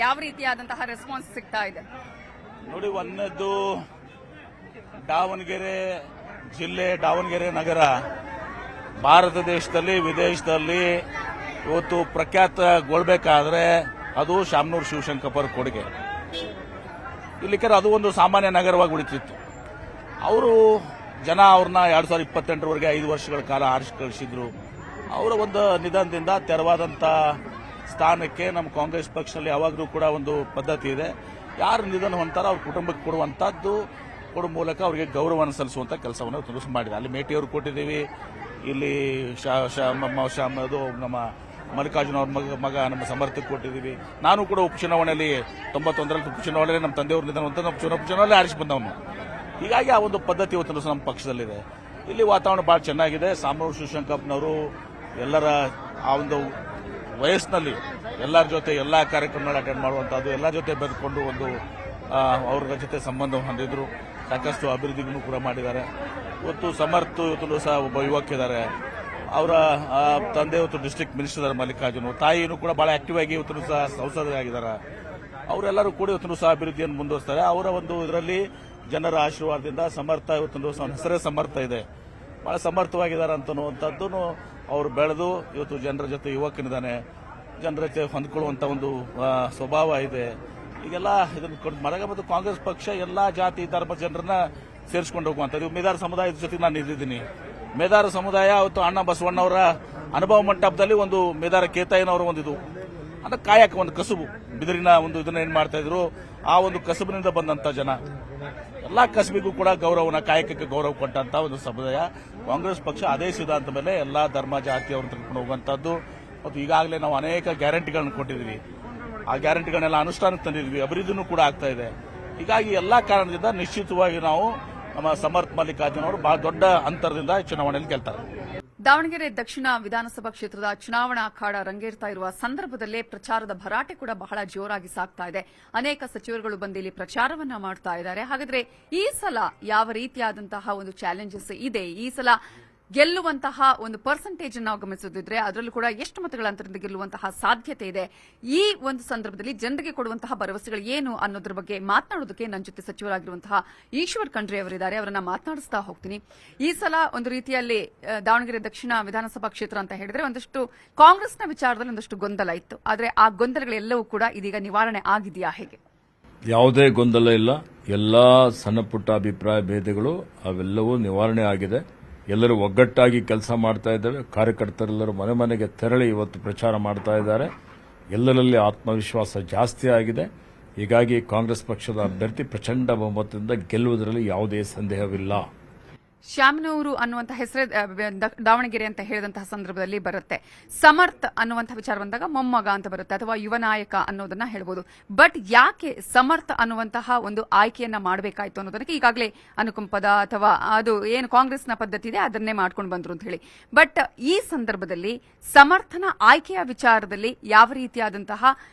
ಯಾವ ರೀತಿಯಾದಂತಹ ರೆಸ್ಪಾನ್ಸ್ ಸಿಗ್ತಾ ಇದೆ? ನೋಡಿ, ಒಂದನೇದ್ದು ದಾವಣಗೆರೆ ಜಿಲ್ಲೆ, ದಾವಣಗೆರೆ ನಗರ ಭಾರತ ದೇಶದಲ್ಲಿ ವಿದೇಶದಲ್ಲಿ ಇವತ್ತು ಪ್ರಖ್ಯಾತಗೊಳ್ಬೇಕಾದ್ರೆ ಅದು ಶಾಮನೂರು ಶಿವಶಂಕರಪ್ಪ ಕೊಡುಗೆ. ಇಲ್ಲಿಕರ ಅದು ಒಂದು ಸಾಮಾನ್ಯ ನಗರವಾಗಿ ಉಳಿತಿತ್ತು. ಅವರು ಜನ ಅವ್ರನ್ನ 2028ರವರೆಗೆ 5 ವರ್ಷಗಳ ಕಾಲ ಆರಿಸಿ ಕಳಿಸಿದ್ರು. ಅವರ ಒಂದು ನಿಧನದಿಂದ ತೆರವಾದಂಥ ಸ್ಥಾನಕ್ಕೆ ನಮ್ಮ ಕಾಂಗ್ರೆಸ್ ಪಕ್ಷದಲ್ಲಿ ಯಾವಾಗಲೂ ಕೂಡ ಒಂದು ಪದ್ಧತಿ ಇದೆ. ಯಾರು ನಿಧನ ಹೊಂತಾರೋ ಅವ್ರ ಕುಟುಂಬಕ್ಕೆ ಕೊಡುವಂಥದ್ದು ಕೊಡುವ ಮೂಲಕ ಅವರಿಗೆ ಗೌರವವನ್ನು ಸಲ್ಲಿಸುವಂಥ ಕೆಲಸವನ್ನು ತುಲಸಿ ಮಾಡಿದೆ. ಅಲ್ಲಿ ಮೇಟಿಯವರು ಕೊಟ್ಟಿದ್ದೀವಿ, ಇಲ್ಲಿ ಅದು ನಮ್ಮ ಮಲ್ಲಿಕಾರ್ಜುನ ಅವ್ರ ಮಗ ನಮ್ಮ ಸಮರ್ಥಕ್ಕೆ ಕೊಟ್ಟಿದ್ದೀವಿ. ನಾನು ಕೂಡ ಉಪಚುನಾವಣೆಯಲ್ಲಿ 91ರಲ್ಲಿ ಉಪಚುನಾವಣೆಯಲ್ಲಿ ನಮ್ಮ ತಂದೆಯವ್ರ ನಿಧನ ಅಂತ ನಮ್ಮ ಉಪಚುನಾವಣೆಯಲ್ಲಿ ಆರಿಸಿ ಬಂದವನು. ಹೀಗಾಗಿ ಆ ಒಂದು ಪದ್ಧತಿ ಇವತ್ತು ನಮ್ಮ ಪಕ್ಷದಲ್ಲಿದೆ. ಇಲ್ಲಿ ವಾತಾವರಣ ಬಹಳ ಚೆನ್ನಾಗಿದೆ. ಶಾಮನೂರು ಶಿವಶಂಕರಪ್ಪನವರು ಎಲ್ಲರ ಆ ಒಂದು ವಯಸ್ಸಿನಲ್ಲಿ ಎಲ್ಲರ ಜೊತೆ ಎಲ್ಲ ಕಾರ್ಯಕ್ರಮಗಳು ಅಟೆಂಡ್ ಮಾಡುವಂಥದ್ದು, ಎಲ್ಲ ಜೊತೆ ಬೆರೆದುಕೊಂಡು ಒಂದು ಅವ್ರ ಜೊತೆ ಸಂಬಂಧ ಹೊಂದಿದ್ರು. ಸಾಕಷ್ಟು ಅಭಿವೃದ್ಧಿಗೂ ಕೂಡ ಮಾಡಿದ್ದಾರೆ. ಇವತ್ತು ಸಮರ್ಥ ಇವತ್ತು ಸಹ ಒಬ್ಬ ಯುವಕಿದ್ದಾರೆ. ಅವರ ತಂದೆ ಇವತ್ತು ಡಿಸ್ಟ್ರಿಕ್ಟ್ ಮಿನಿಸ್ಟರ್ ಇದ್ದಾರೆ ಮಲ್ಲಿಕಾರ್ಜುನ. ತಾಯಿನೂ ಕೂಡ ಬಹಳ ಆಕ್ಟಿವ್ ಆಗಿ ಇವತ್ತು ಸಹ ಸಂಸದರಾಗಿದ್ದಾರೆ. ಅವರೆಲ್ಲರೂ ಕೂಡ ಇವತ್ತು ಸಹ ಅಭಿವೃದ್ಧಿಯನ್ನು ಮುಂದುವರಿಸ್ತಾರೆ. ಅವರ ಒಂದು ಇದರಲ್ಲಿ ಜನರ ಆಶೀರ್ವಾದದಿಂದ ಸಮರ್ಥ ಇವತ್ತು ಹೆಸರೇ ಸಮರ್ಥ ಇದೆ, ಬಹಳ ಸಮರ್ಥವಾಗಿದ್ದಾರೆ ಅಂತನ್ನುವಂಥದ್ದು ಅವರು ಬೆಳೆದು ಇವತ್ತು ಜನರ ಜೊತೆ ಯುವಕನಿದ್ದಾನೆ, ಜನರ ಜೊತೆ ಹೊಂದ್ಕೊಳ್ಳುವಂಥ ಒಂದು ಸ್ವಭಾವ ಇದೆ. ಈಗೆಲ್ಲ ಇದನ್ನು ಮರಗ ಮತ್ತು ಕಾಂಗ್ರೆಸ್ ಪಕ್ಷ ಎಲ್ಲ ಜಾತಿ ಧರ್ಮ ಜನರನ್ನ ಸೇರಿಸ್ಕೊಂಡು ಹೋಗುವಂಥದ್ದು. ಮೇದಾರ ಸಮುದಾಯದ ಜೊತೆ ನಾನು ಇದ್ದಿದ್ದೀನಿ. ಮೇದಾರ ಸಮುದಾಯ ಅವತ್ತು ಅಣ್ಣ ಬಸವಣ್ಣವರ ಅನುಭವ ಮಂಟಪದಲ್ಲಿ ಒಂದು ಮೇದಾರ ಕೇತಾಯನವರ ಒಂದು ಇದು ಅಂದ್ರೆ ಕಾಯಕ ಒಂದು ಕಸುಬು, ಬಿದಿರಿನ ಒಂದು ಇದನ್ನ ಏನ್ ಮಾಡ್ತಾ ಇದ್ರು, ಆ ಒಂದು ಕಸುಬಿನಿಂದ ಬಂದಂತ ಜನ ಎಲ್ಲಾ ಕಸುಬಿಗೂ ಕೂಡ ಗೌರವನ, ಕಾಯಕಕ್ಕೆ ಗೌರವ ಕೊಟ್ಟಂತ ಒಂದು ಸಮುದಾಯ. ಕಾಂಗ್ರೆಸ್ ಪಕ್ಷ ಅದೇ ಸಿದ್ಧಾಂತ ಮೇಲೆ ಎಲ್ಲಾ ಧರ್ಮ ಜಾತಿಯವ್ರನ್ನ ತೆಗೆದುಕೊಂಡು ಹೋಗುವಂತದ್ದು. ಮತ್ತು ಈಗಾಗಲೇ ನಾವು ಅನೇಕ ಗ್ಯಾರಂಟಿಗಳನ್ನು ಕೊಟ್ಟಿದ್ದೀವಿ. ಆ ಗ್ಯಾರಂಟಿಗಳನ್ನೆಲ್ಲ ಅನುಷ್ಠಾನಕ್ಕೆ ತಂದಿದ್ವಿ. ಅಭಿವೃದ್ಧಿನೂ ಕೂಡ ಆಗ್ತಾ ಇದೆ. ಹೀಗಾಗಿ ಎಲ್ಲಾ ಕಾರಣದಿಂದ ನಿಶ್ಚಿತವಾಗಿ ನಾವು ನಮ್ಮ ಸಮರ್ಥ ಮಲ್ಲಿಕಾರ್ಜುನ ಅವರು ಬಹಳ ದೊಡ್ಡ ಅಂತರದಿಂದ ಚುನಾವಣೆಯಲ್ಲಿ ಗೆಲ್ತಾರೆ. ದಾವಣಗೆರೆ ದಕ್ಷಿಣ ವಿಧಾನಸಭಾ ಕ್ಷೇತ್ರದ ಚುನಾವಣಾ ಅಖಾಡ ರಂಗೇರ್ತಾ ಇರುವ ಸಂದರ್ಭದಲ್ಲೇ ಪ್ರಚಾರದ ಭರಾಟೆ ಕೂಡ ಬಹಳ ಜೋರಾಗಿ ಸಾಗ್ತಾ ಇದೆ. ಅನೇಕ ಸಚಿವರುಗಳು ಬಂದು ಇಲ್ಲಿ ಪ್ರಚಾರವನ್ನ ಮಾಡ್ತಾ ಇದ್ದಾರೆ. ಹಾಗಾದ್ರೆ ಈ ಸಲ ಯಾವ ರೀತಿಯಾದಂತಹ ಒಂದು ಚಾಲೆಂಜಸ್ ಇದೆ? ಈ ಸಲ ಗೆಲ್ಲುವಂತಹ ಒಂದು ಪರ್ಸೆಂಟೇಜ್ ನಾವು ಗಮನಿಸುತ್ತಿದ್ರೆ ಅದರಲ್ಲೂ ಕೂಡ ಎಷ್ಟು ಮತಗಳ ಅಂತರದಿಂದ ಗೆಲ್ಲುವಂತಹ ಸಾಧ್ಯತೆ ಇದೆ? ಈ ಒಂದು ಸಂದರ್ಭದಲ್ಲಿ ಜನರಿಗೆ ಕೊಡುವಂತಹ ಭರವಸೆಗಳು ಏನು ಅನ್ನೋದ್ರ ಬಗ್ಗೆ ಮಾತನಾಡೋದಕ್ಕೆ ನನ್ನ ಜೊತೆ ಸಚಿವರಾಗಿರುವಂತಹ ಈಶ್ವರ್ ಖಂಡ್ರೆ ಅವರಿದ್ದಾರೆ. ಅವರನ್ನ ಮಾತನಾಡಿಸ್ತಾ ಹೋಗ್ತೀನಿ. ಈ ಸಲ ಒಂದು ರೀತಿಯಲ್ಲಿ ದಾವಣಗೆರೆ ದಕ್ಷಿಣ ವಿಧಾನಸಭಾ ಕ್ಷೇತ್ರ ಅಂತ ಹೇಳಿದ್ರೆ ಒಂದಷ್ಟು ಕಾಂಗ್ರೆಸ್ನ ವಿಚಾರದಲ್ಲಿ ಒಂದಷ್ಟು ಗೊಂದಲ ಇತ್ತು. ಆದರೆ ಆ ಗೊಂದಲಗಳೆಲ್ಲವೂ ಕೂಡ ಇದೀಗ ನಿವಾರಣೆ ಆಗಿದೆಯಾ? ಹೇಗೆ? ಯಾವುದೇ ಗೊಂದಲ ಇಲ್ಲ. ಎಲ್ಲಾ ಸಣ್ಣ ಪುಟ್ಟ ಅಭಿಪ್ರಾಯ ಭೇದಗಳು ಅವೆಲ್ಲವೂ ನಿವಾರಣೆ ಆಗಿದೆ. ಎಲ್ಲರೂ ಒಗ್ಗಟ್ಟಾಗಿ ಕೆಲಸ ಮಾಡ್ತಾ ಇದ್ದಾರೆ. ಕಾರ್ಯಕರ್ತರೆಲ್ಲರೂ ಮನೆ ಮನೆಗೆ ತೆರಳಿ ಇವತ್ತು ಪ್ರಚಾರ ಮಾಡ್ತಾ ಇದ್ದಾರೆ. ಎಲ್ಲರಲ್ಲಿ ಆತ್ಮವಿಶ್ವಾಸ ಜಾಸ್ತಿ ಆಗಿದೆ. ಹೀಗಾಗಿ ಕಾಂಗ್ರೆಸ್ ಪಕ್ಷದ ಅಭ್ಯರ್ಥಿ ಪ್ರಚಂಡ ಬಹುಮತದಿಂದ ಗೆಲ್ಲುವುದರಲ್ಲಿ ಯಾವುದೇ ಸಂದೇಹವಿಲ್ಲ. ಶಾಮನೂರು ಅನ್ನುವಂತಹ ಹೆಸರೇ ದಾವಣಗೆರೆ ಅಂತ ಹೇಳಿದಂತಹ ಸಂದರ್ಭದಲ್ಲಿ ಬರುತ್ತೆ. ಸಮರ್ಥ್ ಅನ್ನುವಂತಹ ವಿಚಾರ ಬಂದಾಗ ಮೊಮ್ಮಗ ಅಂತ ಬರುತ್ತೆ, ಅಥವಾ ಯುವ ನಾಯಕ ಅನ್ನೋದನ್ನ ಹೇಳ್ಬೋದು. ಬಟ್ ಯಾಕೆ ಸಮರ್ಥ್ ಅನ್ನುವಂತಹ ಒಂದು ಆಯ್ಕೆಯನ್ನ ಮಾಡಬೇಕಾಯ್ತು ಅನ್ನೋದಕ್ಕೆ ಈಗಾಗಲೇ ಅನುಕಂಪದ ಅಥವಾ ಅದು ಏನು ಕಾಂಗ್ರೆಸ್ನ ಪದ್ಧತಿ ಇದೆ ಅದನ್ನೇ ಮಾಡ್ಕೊಂಡು ಬಂದ್ರು ಅಂತ ಹೇಳಿ. ಬಟ್ ಈ ಸಂದರ್ಭದಲ್ಲಿ ಸಮರ್ಥನ ಆಯ್ಕೆಯ ವಿಚಾರದಲ್ಲಿ ಯಾವ ರೀತಿಯಾದಂತಹ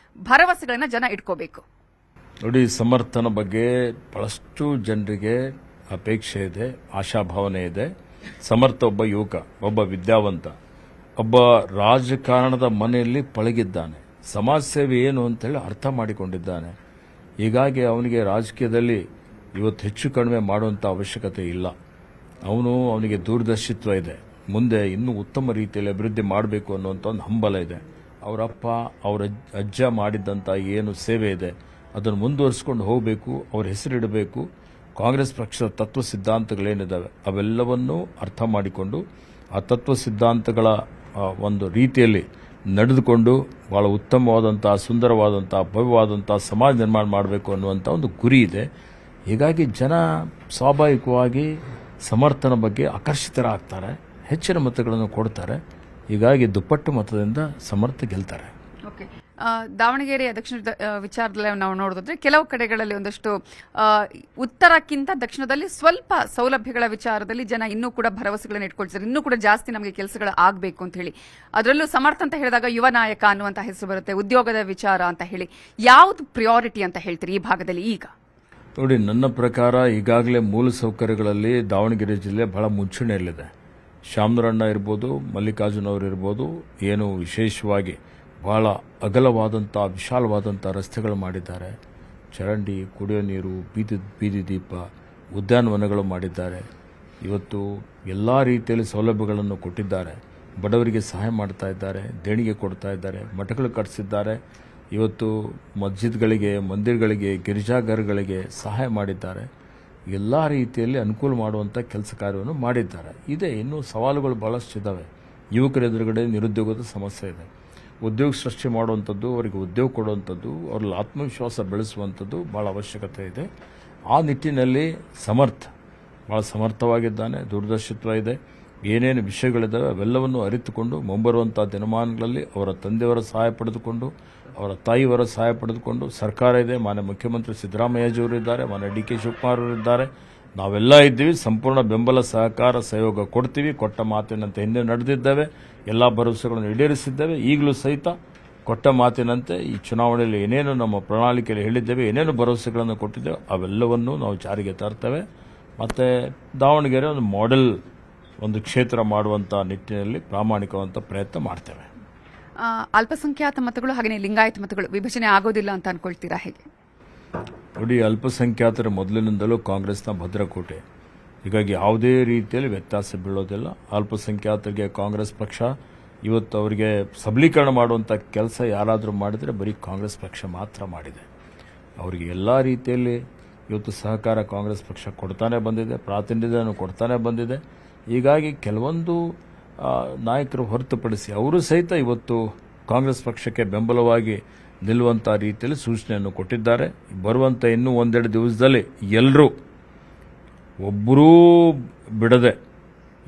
ಭರವಸೆಗಳನ್ನ ಜನ ಇಟ್ಕೋಬೇಕು? ನೋಡಿ, ಸಮರ್ಥನ ಬಗ್ಗೆ ಬಹಳಷ್ಟು ಜನರಿಗೆ ಅಪೇಕ್ಷೆ ಇದೆ, ಆಶಾಭಾವನೆ ಇದೆ. ಸಮರ್ಥ ಒಬ್ಬ ಯುವಕ, ಒಬ್ಬ ವಿದ್ಯಾವಂತ, ಒಬ್ಬ ರಾಜಕಾರಣದ ಮನೆಯಲ್ಲಿ ಪಳಗಿದ್ದಾನೆ. ಸಮಾಜ ಸೇವೆ ಏನು ಅಂತೇಳಿ ಅರ್ಥ ಮಾಡಿಕೊಂಡಿದ್ದಾನೆ. ಹೀಗಾಗಿ ಅವನಿಗೆ ರಾಜಕೀಯದಲ್ಲಿ ಇವತ್ತು ಹೆಚ್ಚು ಕಡಿಮೆ ಮಾಡುವಂಥ ಅವಶ್ಯಕತೆ ಇಲ್ಲ. ಅವನಿಗೆ ದೂರದರ್ಶಿತ್ವ ಇದೆ. ಮುಂದೆ ಇನ್ನೂ ಉತ್ತಮ ರೀತಿಯಲ್ಲಿ ಅಭಿವೃದ್ಧಿ ಮಾಡಬೇಕು ಅನ್ನುವಂಥ ಒಂದು ಹಂಬಲ ಇದೆ. ಅವರಪ್ಪ, ಅವರ ಅಜ್ಜ ಮಾಡಿದ್ದಂಥ ಏನು ಸೇವೆ ಇದೆ ಅದನ್ನು ಮುಂದುವರಿಸಿಕೊಂಡು ಹೋಗಬೇಕು, ಅವ್ರ ಹೆಸರಿಡಬೇಕು. ಕಾಂಗ್ರೆಸ್ ಪಕ್ಷದ ತತ್ವ ಸಿದ್ಧಾಂತಗಳೇನಿದ್ದಾವೆ ಅವೆಲ್ಲವನ್ನೂ ಅರ್ಥ ಮಾಡಿಕೊಂಡು ಆ ತತ್ವ ಸಿದ್ಧಾಂತಗಳ ಒಂದು ರೀತಿಯಲ್ಲಿ ನಡೆದುಕೊಂಡು ಬಹಳ ಉತ್ತಮವಾದಂಥ, ಸುಂದರವಾದಂಥ, ಭವ್ಯವಾದಂಥ ಸಮಾಜ ನಿರ್ಮಾಣ ಮಾಡಬೇಕು ಅನ್ನುವಂಥ ಒಂದು ಗುರಿ ಇದೆ. ಹೀಗಾಗಿ ಜನ ಸ್ವಾಭಾವಿಕವಾಗಿ ಸಮರ್ಥನ ಬಗ್ಗೆ ಆಕರ್ಷಿತರಾಗ್ತಾರೆ, ಹೆಚ್ಚಿನ ಮತಗಳನ್ನು ಕೊಡ್ತಾರೆ. ಹೀಗಾಗಿ ದುಪ್ಪಟ್ಟು ಮತದಿಂದ ಸಮರ್ಥ ಗೆಲ್ತಾರೆ. ದಾವಣಗೆರೆಯ ದಕ್ಷಿಣದ ವಿಚಾರದಲ್ಲಿ ನಾವು ನೋಡೋದಾದ್ರೆ ಕೆಲವು ಕಡೆಗಳಲ್ಲಿ ಒಂದಷ್ಟು ಉತ್ತರಕ್ಕಿಂತ ದಕ್ಷಿಣದಲ್ಲಿ ಸ್ವಲ್ಪ ಸೌಲಭ್ಯಗಳ ವಿಚಾರದಲ್ಲಿ ಜನ ಇನ್ನೂ ಕೂಡ ಭರವಸೆಗಳನ್ನು ಇಟ್ಕೊಳ್ತಾರೆ. ಇನ್ನೂ ಕೂಡ ಜಾಸ್ತಿ ನಮಗೆ ಕೆಲಸಗಳು ಆಗಬೇಕು ಅಂತ ಹೇಳಿ. ಅದರಲ್ಲೂ ಸಮರ್ಥ ಅಂತ ಹೇಳಿದಾಗ ಯುವ ನಾಯಕ ಅನ್ನುವಂಥ ಹೆಸರು ಬರುತ್ತೆ, ಉದ್ಯೋಗದ ವಿಚಾರ ಅಂತ ಹೇಳಿ. ಯಾವುದು ಪ್ರಿಯಾರಿಟಿ ಅಂತ ಹೇಳ್ತೀರಿ ಈ ಭಾಗದಲ್ಲಿ ಈಗ? ನೋಡಿ, ನನ್ನ ಪ್ರಕಾರ ಈಗಾಗಲೇ ಮೂಲಸೌಕರ್ಯಗಳಲ್ಲಿ ದಾವಣಗೆರೆ ಜಿಲ್ಲೆ ಬಹಳ ಮುಂಚೂಣಿಯಲ್ಲಿದೆ. ಶಾಮನೂರಣ್ಣ ಇರ್ಬೋದು, ಮಲ್ಲಿಕಾರ್ಜುನ ಅವರು ಇರ್ಬೋದು, ಏನು ವಿಶೇಷವಾಗಿ ಭಾಳ ಅಗಲವಾದಂಥ ವಿಶಾಲವಾದಂಥ ರಸ್ತೆಗಳು ಮಾಡಿದ್ದಾರೆ. ಚರಂಡಿ, ಕುಡಿಯೋ ನೀರು, ಬೀದಿ ದೀಪ, ಉದ್ಯಾನವನಗಳು ಮಾಡಿದ್ದಾರೆ. ಇವತ್ತು ಎಲ್ಲ ರೀತಿಯಲ್ಲಿ ಸೌಲಭ್ಯಗಳನ್ನು ಕೊಟ್ಟಿದ್ದಾರೆ. ಬಡವರಿಗೆ ಸಹಾಯ ಮಾಡ್ತಾ ಇದ್ದಾರೆ, ದೇಣಿಗೆ ಕೊಡ್ತಾ ಇದ್ದಾರೆ, ಮಠಗಳು ಕಟ್ಟಿಸಿದ್ದಾರೆ. ಇವತ್ತು ಮಸ್ಜಿದ್ಗಳಿಗೆ, ಮಂದಿರಗಳಿಗೆ, ಗಿರಿಜಾಘರಗಳಿಗೆ ಸಹಾಯ ಮಾಡಿದ್ದಾರೆ. ಎಲ್ಲ ರೀತಿಯಲ್ಲಿ ಅನುಕೂಲ ಮಾಡುವಂಥ ಕೆಲಸ ಕಾರ್ಯವನ್ನು ಮಾಡಿದ್ದಾರೆ. ಇದೆ, ಇನ್ನೂ ಸವಾಲುಗಳು ಭಾಳಷ್ಟಿದ್ದಾವೆ. ಯುವಕರ ಎದುರುಗಡೆ ನಿರುದ್ಯೋಗದ ಸಮಸ್ಯೆ ಇದೆ. ಉದ್ಯೋಗ ಸೃಷ್ಟಿ ಮಾಡುವಂಥದ್ದು, ಅವರಿಗೆ ಉದ್ಯೋಗ ಕೊಡುವಂಥದ್ದು, ಅವರಲ್ಲಿ ಆತ್ಮವಿಶ್ವಾಸ ಬೆಳೆಸುವಂಥದ್ದು ಭಾಳ ಅವಶ್ಯಕತೆ ಇದೆ. ಆ ನಿಟ್ಟಿನಲ್ಲಿ ಭಾಳ ಸಮರ್ಥವಾಗಿದ್ದಾನೆ. ದೂರದರ್ಶಿತ್ವ ಇದೆ. ಏನೇನು ವಿಷಯಗಳಿದ್ದಾವೆ ಅವೆಲ್ಲವನ್ನು ಅರಿತುಕೊಂಡು ಮುಂಬರುವಂಥ ದಿನಮಾನಗಳಲ್ಲಿ ಅವರ ತಂದೆಯವರ ಸಹಾಯ ಪಡೆದುಕೊಂಡು, ಅವರ ತಾಯಿಯವರ ಸಹಾಯ ಪಡೆದುಕೊಂಡು, ಸರ್ಕಾರ ಇದೆ, ಮಾನ್ಯ ಮುಖ್ಯಮಂತ್ರಿ ಸಿದ್ದರಾಮಯ್ಯಜಿಯವರು ಇದ್ದಾರೆ, ಮಾನ್ಯ ಡಿ ಕೆ ಶಿವಕುಮಾರ್ ಅವರು ಇದ್ದಾರೆ, ನಾವೆಲ್ಲ ಇದ್ದೀವಿ. ಸಂಪೂರ್ಣ ಬೆಂಬಲ, ಸಹಕಾರ, ಸಹಯೋಗ ಕೊಡ್ತೀವಿ. ಕೊಟ್ಟ ಮಾತಿನಂತೆ ಹಿಂದೆ ನಡೆದಿದ್ದೇವೆ. ಎಲ್ಲ ಭರವಸೆಗಳನ್ನು ಈಡೇರಿಸಿದ್ದೇವೆ. ಈಗಲೂ ಸಹಿತ ಕೊಟ್ಟ ಮಾತಿನಂತೆ ಈ ಚುನಾವಣೆಯಲ್ಲಿ ಏನೇನು ನಮ್ಮ ಪ್ರಣಾಳಿಕೆಯಲ್ಲಿ ಹೇಳಿದ್ದೇವೆ, ಏನೇನು ಭರವಸೆಗಳನ್ನು ಕೊಟ್ಟಿದ್ದೇವೆ ಅವೆಲ್ಲವನ್ನೂ ನಾವು ಜಾರಿಗೆ ತರ್ತೇವೆ. ಮತ್ತು ದಾವಣಗೆರೆ ಒಂದು ಮಾಡೆಲ್ ಒಂದು ಕ್ಷೇತ್ರ ಮಾಡುವಂಥ ನಿಟ್ಟಿನಲ್ಲಿ ಪ್ರಾಮಾಣಿಕವಂತ ಪ್ರಯತ್ನ ಮಾಡ್ತೇವೆ. ಅಲ್ಪಸಂಖ್ಯಾತ ಮತಗಳು ಹಾಗೆ ಲಿಂಗಾಯತ ಮತಗಳು ವಿಭಜನೆ ಆಗೋದಿಲ್ಲ ಅಂತ ಅನ್ಕೊಳ್ತೀರಾ ಹೇಗೆ? ನೋಡಿ, ಅಲ್ಪಸಂಖ್ಯಾತರ ಮೊದಲಿನಿಂದಲೂ ಕಾಂಗ್ರೆಸ್ನ ಭದ್ರಕೋಟೆ. ಹೀಗಾಗಿ ಯಾವುದೇ ರೀತಿಯಲ್ಲಿ ವ್ಯತ್ಯಾಸ ಬೀಳೋದಿಲ್ಲ. ಅಲ್ಪಸಂಖ್ಯಾತರಿಗೆ ಕಾಂಗ್ರೆಸ್ ಪಕ್ಷ ಇವತ್ತು ಅವರಿಗೆ ಸಬಲೀಕರಣ ಮಾಡುವಂಥ ಕೆಲಸ ಯಾರಾದರೂ ಮಾಡಿದರೆ ಬರೀ ಕಾಂಗ್ರೆಸ್ ಪಕ್ಷ ಮಾತ್ರ ಮಾಡಿದೆ. ಅವರಿಗೆ ಎಲ್ಲ ರೀತಿಯಲ್ಲಿ ಇವತ್ತು ಸಹಕಾರ ಕಾಂಗ್ರೆಸ್ ಪಕ್ಷ ಕೊಡ್ತಾನೆ ಬಂದಿದೆ, ಪ್ರಾತಿನಿಧ್ಯವನ್ನು ಕೊಡ್ತಾನೆ ಬಂದಿದೆ. ಹೀಗಾಗಿ ಕೆಲವೊಂದು ನಾಯಕರು ಹೊರತುಪಡಿಸಿ ಅವರು ಸಹಿತ ಇವತ್ತು ಕಾಂಗ್ರೆಸ್ ಪಕ್ಷಕ್ಕೆ ಬೆಂಬಲವಾಗಿ ನಿಲ್ಲುವಂಥ ರೀತಿಯಲ್ಲಿ ಸೂಚನೆಯನ್ನು ಕೊಟ್ಟಿದ್ದಾರೆ. ಬರುವಂಥ ಇನ್ನೂ ಒಂದೆರಡು ದಿವಸದಲ್ಲಿ ಎಲ್ಲರೂ ಒಬ್ಬರೂ ಬಿಡದೆ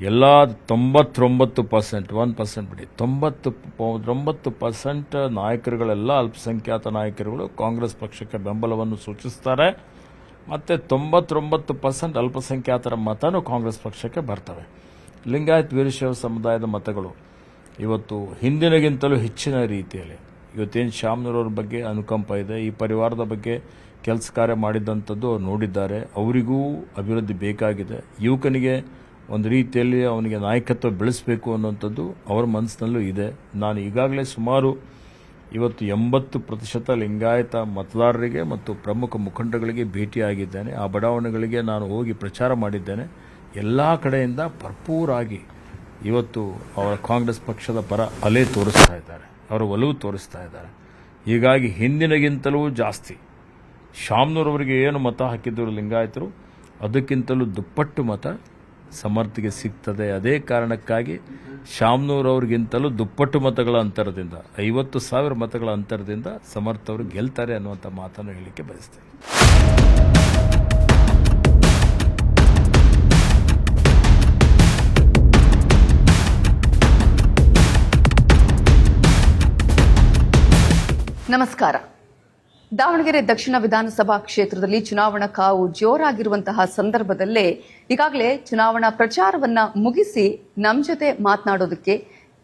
ಎಲ್ಲ 99%, 1% ಬಿಡಿ, 99% ನಾಯಕರುಗಳೆಲ್ಲ ಅಲ್ಪಸಂಖ್ಯಾತ ನಾಯಕರುಗಳು ಕಾಂಗ್ರೆಸ್ ಪಕ್ಷಕ್ಕೆ ಬೆಂಬಲವನ್ನು ಸೂಚಿಸ್ತಾರೆ. ಮತ್ತು 99% ಅಲ್ಪಸಂಖ್ಯಾತರ ಮತನೂ ಕಾಂಗ್ರೆಸ್ ಪಕ್ಷಕ್ಕೆ ಬರ್ತವೆ. ಲಿಂಗಾಯತ್ ವೀರಶೈವ ಸಮುದಾಯದ ಮತಗಳು ಇವತ್ತು ಹಿಂದಿನಗಿಂತಲೂ ಹೆಚ್ಚಿನ ರೀತಿಯಲ್ಲಿ ಇವತ್ತೇನು ಶಾಮನೂರವ್ರ ಬಗ್ಗೆ ಅನುಕಂಪ ಇದೆ, ಈ ಪರಿವಾರದ ಬಗ್ಗೆ ಕೆಲಸ ಕಾರ್ಯ ಮಾಡಿದಂಥದ್ದು ಅವ್ರು ನೋಡಿದ್ದಾರೆ. ಅವರಿಗೂ ಅಭಿವೃದ್ಧಿ ಬೇಕಾಗಿದೆ. ಯುವಕನಿಗೆ ಒಂದು ರೀತಿಯಲ್ಲಿ ಅವನಿಗೆ ನಾಯಕತ್ವ ಬೆಳೆಸಬೇಕು ಅನ್ನುವಂಥದ್ದು ಅವರ ಮನಸ್ಸಿನಲ್ಲೂ ಇದೆ. ನಾನು ಈಗಾಗಲೇ ಸುಮಾರು ಇವತ್ತು 80% ಲಿಂಗಾಯತ ಮತದಾರರಿಗೆ ಮತ್ತು ಪ್ರಮುಖ ಮುಖಂಡಗಳಿಗೆ ಭೇಟಿಯಾಗಿದ್ದೇನೆ. ಆ ಬಡಾವಣೆಗಳಿಗೆ ನಾನು ಹೋಗಿ ಪ್ರಚಾರ ಮಾಡಿದ್ದೇನೆ. ಎಲ್ಲ ಕಡೆಯಿಂದ ಭರ್ಪೂರಾಗಿ ಇವತ್ತು ಅವರ ಕಾಂಗ್ರೆಸ್ ಪಕ್ಷದ ಪರ ಅಲೆ ತೋರಿಸ್ತಾ ಇದ್ದಾರೆ, ಅವರ ಒಲವು ತೋರಿಸ್ತಾ ಇದ್ದಾರೆ. ಹೀಗಾಗಿ ಹಿಂದಿನಗಿಂತಲೂ ಜಾಸ್ತಿ ಶಾಮನೂರವರಿಗೆ ಏನು ಮತ ಹಾಕಿದ್ದರು ಲಿಂಗಾಯತರು, ಅದಕ್ಕಿಂತಲೂ ದುಪ್ಪಟ್ಟು ಮತ ಸಮರ್ಥಿಗೆ ಸಿಗ್ತದೆ. ಅದೇ ಕಾರಣಕ್ಕಾಗಿ ಶಾಮನೂರವ್ರಿಗಿಂತಲೂ ದುಪ್ಪಟ್ಟು ಮತಗಳ ಅಂತರದಿಂದ 50,000 ಮತಗಳ ಅಂತರದಿಂದ ಸಮರ್ಥ ಅವರು ಗೆಲ್ತಾರೆ ಅನ್ನುವಂಥ ಮಾತನ್ನು ಹೇಳಲಿಕ್ಕೆ ಬಯಸ್ತೇನೆ. ನಮಸ್ಕಾರ. ದಾವಣಗೆರೆ ದಕ್ಷಿಣ ವಿಧಾನಸಭಾ ಕ್ಷೇತ್ರದಲ್ಲಿ ಚುನಾವಣಾ ಕಾವು ಜೋರಾಗಿರುವಂತಹ ಸಂದರ್ಭದಲ್ಲೇ ಈಗಾಗಲೇ ಚುನಾವಣಾ ಪ್ರಚಾರವನ್ನ ಮುಗಿಸಿ ನಮ್ಮ ಜೊತೆ ಮಾತನಾಡೋದಕ್ಕೆ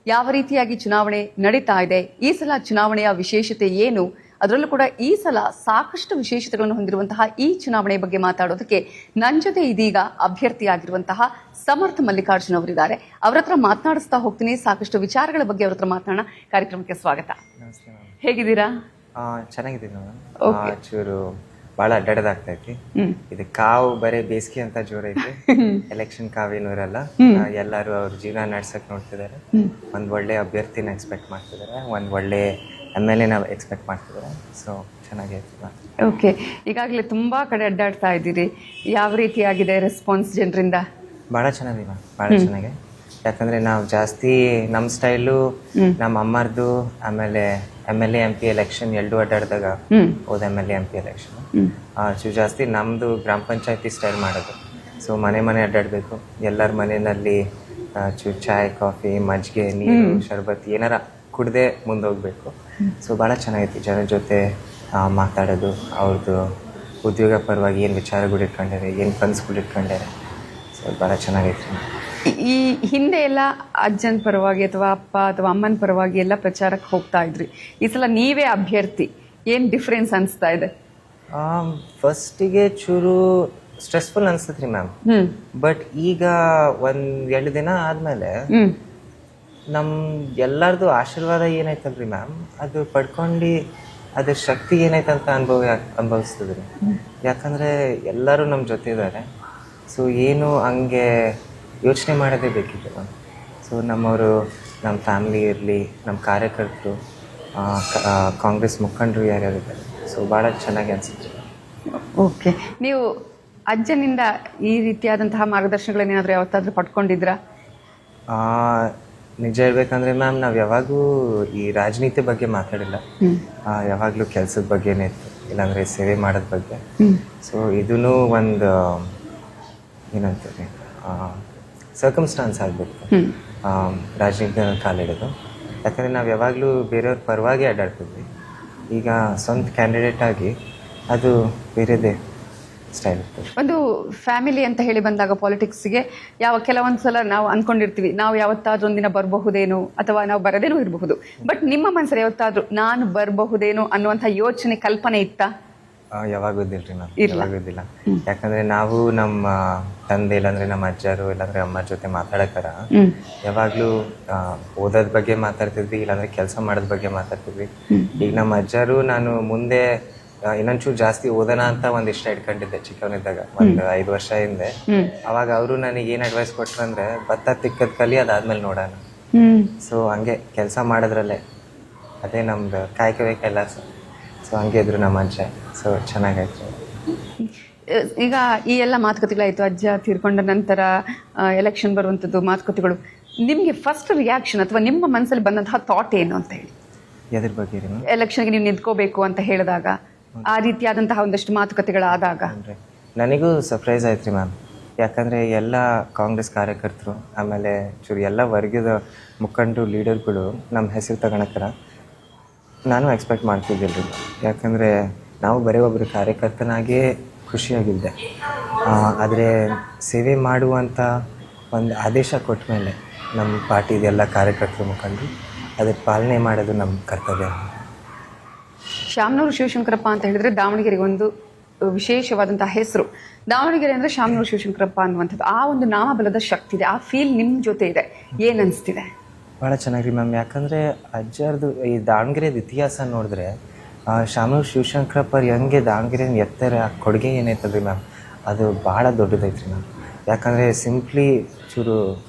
ಯಾವ ರೀತಿಯಾಗಿ ಚುನಾವಣೆ ನಡೀತಾ ಇದೆ, ಈ ಸಲ ಚುನಾವಣೆಯ ವಿಶೇಷತೆ ಏನು, ಅದರಲ್ಲೂ ಕೂಡ ಈ ಸಲ ಸಾಕಷ್ಟು ವಿಶೇಷತೆಗಳನ್ನು ಹೊಂದಿರುವಂತಹ ಈ ಚುನಾವಣೆ ಬಗ್ಗೆ ಮಾತಾಡೋದಕ್ಕೆ ನನ್ನ ಜೊತೆ ಇದೀಗ ಅಭ್ಯರ್ಥಿಯಾಗಿರುವಂತಹ ಸಮರ್ಥ ಮಲ್ಲಿಕಾರ್ಜುನ್ ಅವರಿದ್ದಾರೆ. ಅವರ ಹತ್ರ ಮಾತನಾಡಿಸ್ತಾ ಹೋಗ್ತೀನಿ. ಸಾಕಷ್ಟು ವಿಚಾರಗಳ ಬಗ್ಗೆ ಅವ್ರ ಹತ್ರ ಮಾತನಾಡೋಣ. ಕಾರ್ಯಕ್ರಮಕ್ಕೆ ಸ್ವಾಗತ. ಹೇಗಿದ್ದೀರಾ? ಚೆನ್ನಾಗಿದ್ದೀನಿ ಮೇಡಮ್. ಚೂರು ಭಾಳ ಅಡ್ಡಾಡೋದಾಗ್ತೈತಿ. ಇದು ಕಾವು ಬರೀ ಬೇಸಿಗೆ ಅಂತ ಜೋರೈತಿ. ಎಲೆಕ್ಷನ್ ಕಾವೇನು ಇರಲ್ಲ. ಎಲ್ಲರೂ ಅವ್ರ ಜೀವನ ನಡ್ಸಕ್ ನೋಡ್ತಿದ್ದಾರೆ. ಒಂದ್ ಒಳ್ಳೆ ಅಭ್ಯರ್ಥಿನ ಎಕ್ಸ್ಪೆಕ್ಟ್ ಮಾಡ್ತಿದ್ದಾರೆ, ಒಂದ್ ಒಳ್ಳೆ MLA ನ ಎಕ್ಸ್ಪೆಕ್ಟ್ ಮಾಡ್ತಿದ್ದಾರೆ. ಸೊ ಚೆನ್ನಾಗೈತಿ. ಓಕೆ, ಈಗಾಗಲೇ ತುಂಬಾ ಕಡೆ ಅಡ್ಡಾಡ್ತಾ ಇದ್ದೀರಿ. ಯಾವ ರೀತಿಯಾಗಿದೆ ರೆಸ್ಪಾನ್ಸ್ ಜನರಿಂದ? ಭಾಳ ಚೆನ್ನಾಗಿದೆ ಮ್ಯಾಮ್, ಭಾಳ ಚೆನ್ನಾಗಿದೆ. ಯಾಕಂದ್ರೆ ನಾವು ಜಾಸ್ತಿ ನಮ್ಮ ಸ್ಟೈಲು, ನಮ್ಮ ಅಮ್ಮರ್ದು, ಆಮೇಲೆ MLA MP ಎಲೆಕ್ಷನ್ ಎರಡೂ ಅಡ್ಡಾಡಿದಾಗ ಹೋದ MLA MP ಎಲೆಕ್ಷನ್ ಜಾಸ್ತಿ ನಮ್ದು ಗ್ರಾಮ ಪಂಚಾಯತಿ ಸ್ಟೈಲ್ ಮಾಡೋದು. ಸೊ ಮನೆ ಅಡ್ಡಾಡಬೇಕು, ಎಲ್ಲರ ಮನೆಯಲ್ಲಿ ಚಾಯ್, ಕಾಫಿ, ಮಜ್ಜಿಗೆ, ನೀರು, ಶರ್ಬತ್ ಏನಾರ ಕುಡ್ದೆ ಮುಂದೋಗ್ಬೇಕು. ಸೊ ಭಾಳ ಚೆನ್ನಾಗೈತಿ. ಜನರ ಜೊತೆ ಮಾತಾಡೋದು, ಅವ್ರದ್ದು ಉದ್ಯೋಗ ಪರವಾಗಿ ಏನು ವಿಚಾರಗಳು ಇಟ್ಕೊಂಡಾರೆ, ಏನು ಕನಸುಗಳು ಇಟ್ಕೊಂಡಾರೆ. ಸೊ ಭಾಳ ಚೆನ್ನಾಗೈತಿ. ಈ ಹಿಂದೆ ಎಲ್ಲ ಅಜ್ಜನ ಪರವಾಗಿ ಅಥವಾ ಅಪ್ಪ ಅಥವಾ ಅಮ್ಮನ ಪರವಾಗಿ ಎಲ್ಲ ಪ್ರಚಾರಕ್ಕೆ ಹೋಗ್ತಾ ಇದ್ರಿ. ಈ ಸಲ ನೀವೇ ಅಭ್ಯರ್ಥಿ, ಏನ್ ಡಿಫ್ರೆನ್ಸ್ ಅನಿಸ್ತಾ ಇದೆ? ಫಸ್ಟಿಗೆ ಚೂರು ಸ್ಟ್ರೆಸ್ಫುಲ್ ಅನ್ಸತ್ರಿ ಮ್ಯಾಮ್. ಬಟ್ ಈಗ 1-2 ದಿನ ಆದ್ಮೇಲೆ ನಮ್ಮ ಎಲ್ಲರದು ಆಶೀರ್ವಾದ ಏನೈತಲ್ರಿ ಮ್ಯಾಮ್, ಅದು ಪಡ್ಕೊಂಡು ಅದ್ರ ಶಕ್ತಿ ಏನೈತಂತ ಅನುಭವಿಸ್ತದ್ರಿ. ಯಾಕಂದರೆ ಎಲ್ಲರೂ ನಮ್ಮ ಜೊತೆ ಇದ್ದಾರೆ. ಸೊ ಏನು ಹಂಗೆ ಯೋಚನೆ ಮಾಡೋದೇ ಬೇಕಿತ್ತು ಮ್ಯಾಮ್. ಸೊ ನಮ್ಮವರು, ನಮ್ಮ ಫ್ಯಾಮಿಲಿ ಇರಲಿ, ನಮ್ಮ ಕಾರ್ಯಕರ್ತರು, ಕಾಂಗ್ರೆಸ್ ಮುಖಂಡರು ಯಾರ್ಯಾರು ಇದ್ದಾರೆ, ಸೊ ಭಾಳ ಚೆನ್ನಾಗಿ ಅನಿಸುತ್ತೆ. ಓಕೆ, ನೀವು ಅಜ್ಜನಿಂದ ಈ ರೀತಿಯಾದಂತಹ ಮಾರ್ಗದರ್ಶನಗಳನ್ನೇನಾದರೂ ಯಾವತ್ತಾದ್ರೂ ಪಡ್ಕೊಂಡಿದ್ರಾ? ನಿಜ ಹೇಳ್ಬೇಕಂದ್ರೆ ಮ್ಯಾಮ್, ನಾವು ಯಾವಾಗೂ ಈ ರಾಜನೀತಿ ಬಗ್ಗೆ ಮಾತಾಡಿಲ್ಲ. ಯಾವಾಗಲೂ ಕೆಲಸದ ಬಗ್ಗೆನೇ ಇತ್ತು, ಇಲ್ಲಾಂದರೆ ಸೇವೆ ಮಾಡೋದ ಬಗ್ಗೆ. ಸೊ ಇದೂ ಒಂದು ಏನಂತಾರೆ ಸರ್ಕಮ್ಸ್ಟಾನ್ಸ್ ಆಗಬೇಕು ರಾಜನೀತಿಯಲ್ಲಿ ಕಾಲಿಡೋದು. ಯಾಕಂದರೆ ನಾವು ಯಾವಾಗಲೂ ಬೇರೆಯವ್ರ ಪರವಾಗಿ ಅಡ್ಡಾಡ್ತಿದ್ವಿ. ಈಗ ಸ್ವಂತ ಕ್ಯಾಂಡಿಡೇಟ್ ಆಗಿ ಅದು ಬೇರೆದೇ ಸ್ಟೈಲ್ ಇರ್ತದೆ. ಒಂದು ಫ್ಯಾಮಿಲಿ ಅಂತ ಹೇಳಿ ಬಂದಾಗ ಪಾಲಿಟಿಕ್ಸ್ಗೆ ಕೆಲವೊಂದು ಸಲ ನಾವು ಅಂದ್ಕೊಂಡಿರ್ತೀವಿ ನಾವು ಯಾವತ್ತಾದ್ರೂ ಒಂದಿನ ಬರಬಹುದೇನೋ ಅಥವಾ ನಾವು ಬರದೇನೋ ಇರಬಹುದು. ಬಟ್ ನಿಮ್ಮ ಮನಸ್ಸಲ್ಲಿ ಯಾವತ್ತಾದ್ರೂ ನಾನು ಬರಬಹುದೇನೋ ಅನ್ನುವಂಥ ಯೋಚನೆ, ಕಲ್ಪನೆ ಇತ್ತಾ? ಯಾವಾಗುದಿಲ್ರಿ ಮ್ಯಾಮ್, ಯಾವಾಗುದಿಲ್ಲ. ಯಾಕಂದ್ರೆ ನಾವು ನಮ್ಮ ತಂದೆ ಇಲ್ಲಾಂದ್ರೆ ನಮ್ಮ ಅಜ್ಜರು ಇಲ್ಲಾಂದ್ರೆ ಅಮ್ಮ ಜೊತೆ ಮಾತಾಡಕ್ಕಾರ ಯಾವಾಗ್ಲೂ ಓದೋದ್ ಬಗ್ಗೆ ಮಾತಾಡ್ತಿದ್ವಿ, ಇಲ್ಲಾಂದ್ರೆ ಕೆಲಸ ಮಾಡೋದ್ ಬಗ್ಗೆ ಮಾತಾಡ್ತಿದ್ವಿ. ಈಗ ನಮ್ಮ ಅಜ್ಜರು ನಾನು ಮುಂದೆ ಇನ್ನೊಂಚೂರು ಜಾಸ್ತಿ ಓದೋಣ ಅಂತ ಒಂದಿಷ್ಟ ಇಟ್ಕೊಂಡಿದ್ದೆ ಚಿಕ್ಕವನಿದ್ದಾಗ, ಒಂದು 5 ವರ್ಷ ಹಿಂದೆ. ಅವಾಗ ಅವರು ನನಗೆ ಏನ್ ಅಡ್ವೈಸ್ ಕೊಟ್ರು ಅಂದ್ರೆ, ಭತ್ತ ತಿಕ್ಕದ್ ಕಲಿ, ಅದಾದ್ಮೇಲೆ ನೋಡೋಣ. ಸೊ ಹಂಗೆ ಕೆಲಸ ಮಾಡೋದ್ರಲ್ಲೇ ಅದೇ ನಮ್ದು ಕಾಯಕವೇ ಕೈಲಾಸ. ಸೊ ಹಂಗೆ ಇದ್ರು ನಮ್ಮ ಅಜ್ಜ. ಸೊ ಚೆನ್ನಾಗಾಯ್ತು. ಈಗ ಈ ಎಲ್ಲ ಮಾತುಕತೆಗಳಾಯ್ತು, ಅಜ್ಜ ತೀರ್ಕೊಂಡ ನಂತರ ಎಲೆಕ್ಷನ್ ಬರುವಂಥದ್ದು ಮಾತುಕತೆಗಳು. ನಿಮಗೆ ಫಸ್ಟ್ ರಿಯಾಕ್ಷನ್ ಅಥವಾ ನಿಮ್ಮ ಮನಸ್ಸಲ್ಲಿ ಬಂದಂತಹ ಥಾಟ್ ಏನು ಅಂತ ಹೇಳಿ? ಎದ್ರ ಬಗ್ಗೆ ಎಲೆಕ್ಷನ್ಗೆ ನೀವು ನಿಂತ್ಕೋಬೇಕು ಅಂತ ಹೇಳಿದಾಗ, ಆ ರೀತಿಯಾದಂತಹ ಒಂದಷ್ಟು ಮಾತುಕತೆಗಳಾದಾಗ ನನಗೂ ಸರ್ಪ್ರೈಸ್ ಆಯ್ತು ರೀ ಮ್ಯಾಮ್. ಯಾಕಂದರೆ ಎಲ್ಲ ಕಾಂಗ್ರೆಸ್ ಕಾರ್ಯಕರ್ತರು, ಆಮೇಲೆ ಚೂರು ಎಲ್ಲ ವರ್ಗದ ಮುಖಂಡರು, ಲೀಡರ್ಗಳು ನಮ್ಮ ಹೆಸರು ತಗೊಳಕ್ಕಾರ ನಾನು ಎಕ್ಸ್ಪೆಕ್ಟ್ ಮಾಡ್ತಿದ್ದಿಲ್ಲ ರೀ. ಯಾಕಂದರೆ ನಾವು ಬರೀ ಒಬ್ಬರು ಕಾರ್ಯಕರ್ತನಾಗೇ ಖುಷಿಯಾಗಿದ್ದೆ. ಆದರೆ ಸೇವೆ ಮಾಡುವಂಥ ಒಂದು ಆದೇಶ ಕೊಟ್ಟ ಮೇಲೆ ನಮ್ಮ ಪಾರ್ಟಿದೆಲ್ಲ ಕಾರ್ಯಕರ್ತರು, ಮುಖಂಡರು ಅದಕ್ಕೆ ಪಾಲನೆ ಮಾಡೋದು ನಮ್ಮ ಕರ್ತವ್ಯ. ಶಾಮನೂರು ಶಿವಶಂಕರಪ್ಪ ಅಂತ ಹೇಳಿದ್ರೆ ದಾವಣಗೆರೆಗೆ ಒಂದು ವಿಶೇಷವಾದಂತಹ ಹೆಸರು. ದಾವಣಗೆರೆ ಅಂದರೆ ಶಾಮನೂರು ಶಿವಶಂಕರಪ್ಪ ಅನ್ನುವಂಥದ್ದು, ಆ ಒಂದು ನಾಮಬಲದ ಶಕ್ತಿ ಇದೆ. ಆ ಫೀಲ್ ನಿಮ್ಮ ಜೊತೆ ಇದೆ, ಏನು ಅನಿಸ್ತಿದೆ? ಭಾಳ ಚೆನ್ನಾಗಿ ಮ್ಯಾಮ್. ಯಾಕಂದರೆ ಅಜ್ಜರ್ದು ಈ ದಾವಣಗೆರೆದ ಇತಿಹಾಸ ನೋಡಿದ್ರೆ, ಶಾಮನೂರು ಶಿವಶಂಕರಪ್ಪ ಹೆಂಗೆ ದಾವಣಗೆರೆ ಎತ್ತರ ಕೊಡುಗೆ ಏನೈತದ್ರಿ ಮ್ಯಾಮ್, ಅದು ಭಾಳ ದೊಡ್ಡದೈತ್ರಿ ಮ್ಯಾಮ್. ಯಾಕಂದರೆ ಸಿಂಪ್ಲಿ ಚೂರು